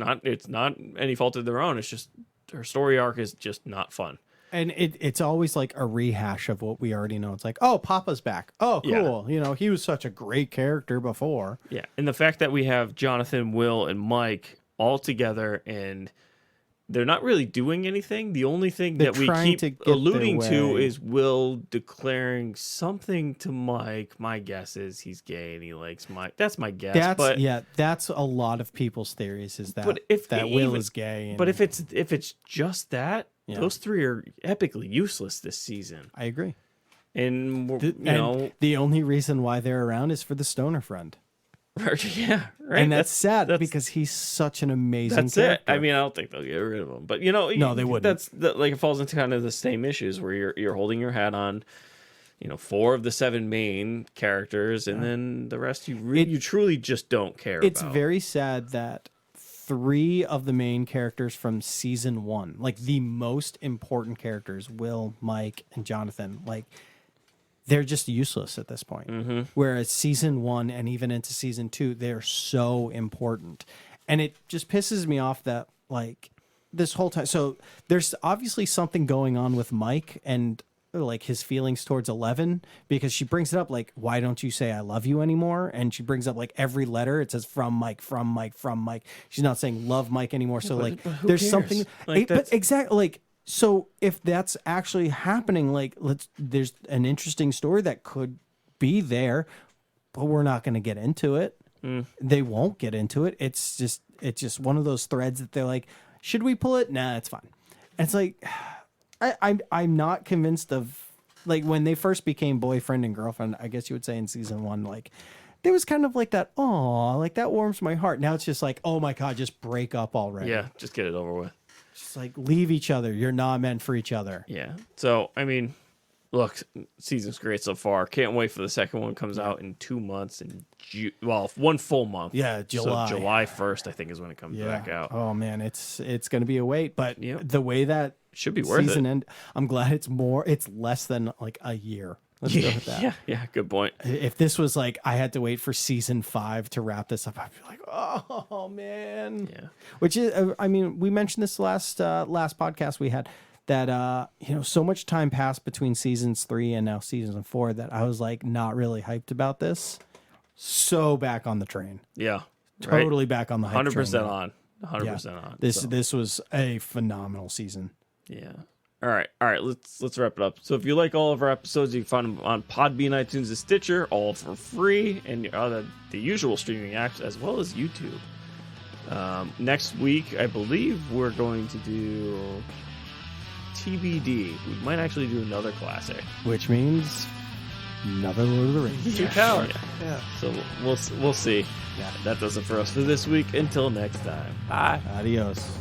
not any fault of their own. It's just her story arc is just not fun. And it's always like a rehash of what we already know. It's like, oh, Papa's back. Oh, Yeah. cool. You know, he was such a great character before. Yeah, and the fact that we have Jonathan, Will, and Mike all together and they're not really doing anything. The only thing They're that we trying to keep get their alluding to way. is Will declaring something to Mike. My guess is he's gay and he likes Mike. That's my guess. That's a lot of people's theories is that But if that they Will even- is gay. But and- if it's just that, Yeah. those 3 are epically useless this season. I agree. And The only reason why they're around is for the stoner friend. Yeah, right. And that's sad because he's such an amazing That's character. it. I mean, I don't think they'll get rid of him, but you know, No, they wouldn't. Like it falls into kind of the same issues where you're holding your hat on, 4 of the 7 main characters, and then the rest you truly just don't care It's about. very sad that 3 of the main characters from season 1, like the most important characters, Will, Mike, and Jonathan, like they're just useless at this point. Mm-hmm. Whereas season 1 and even into season 2, they're so important. And it just pisses me off that like this whole time. So there's obviously something going on with Mike and like his feelings towards 11, because she brings it up like, why don't you say I love you anymore? And she brings up like every letter it says from Mike, from Mike, from Mike. She's not saying love Mike anymore. So like who there's cares? something Like, but exactly like, so if that's actually happening, like there's an interesting story that could be there, but we're not going to get into it. They won't get into it. It's just one of those threads that they're like, should we pull it? Nah, it's fine. And it's like, I'm not convinced of, like, when they first became boyfriend and girlfriend, I guess you would say in season 1, like there was kind of like that, oh, like that warms my heart. Now it's just like, oh my God, just break up already. Yeah, just get it over with. Just like leave each other. You're not meant for each other. Yeah. So I mean, look, season's great so far. Can't wait for the second one. Comes out in 2 months in one full month. Yeah, July. So July 1st, I think, is when it comes back out. Oh man, it's going to be a wait, but Yep. the way that Should be worth season it. end, I'm glad it's less than like a year. Let's go with that. Yeah, good point. If this was like I had to wait for season 5 to wrap this up, I'd be like, oh man. Yeah. Which is, I mean, we mentioned this last podcast we had that so much time passed between seasons 3 and now season 4 that I was like not really hyped about this. So back on the train. Yeah. Totally back on the hype 100% train. on. 100% on. This was a phenomenal season. Yeah. All right. Let's wrap it up. So if you like all of our episodes, you can find them on Podbean, iTunes, and Stitcher, all for free, and the usual streaming apps as well as YouTube. Next week, I believe we're going to do TBD. We might actually do another classic. Which means another Lord of the Rings. Two towers. Yeah. So we'll see. Yeah. That does it for us for this week. Until next time. Bye. Adios.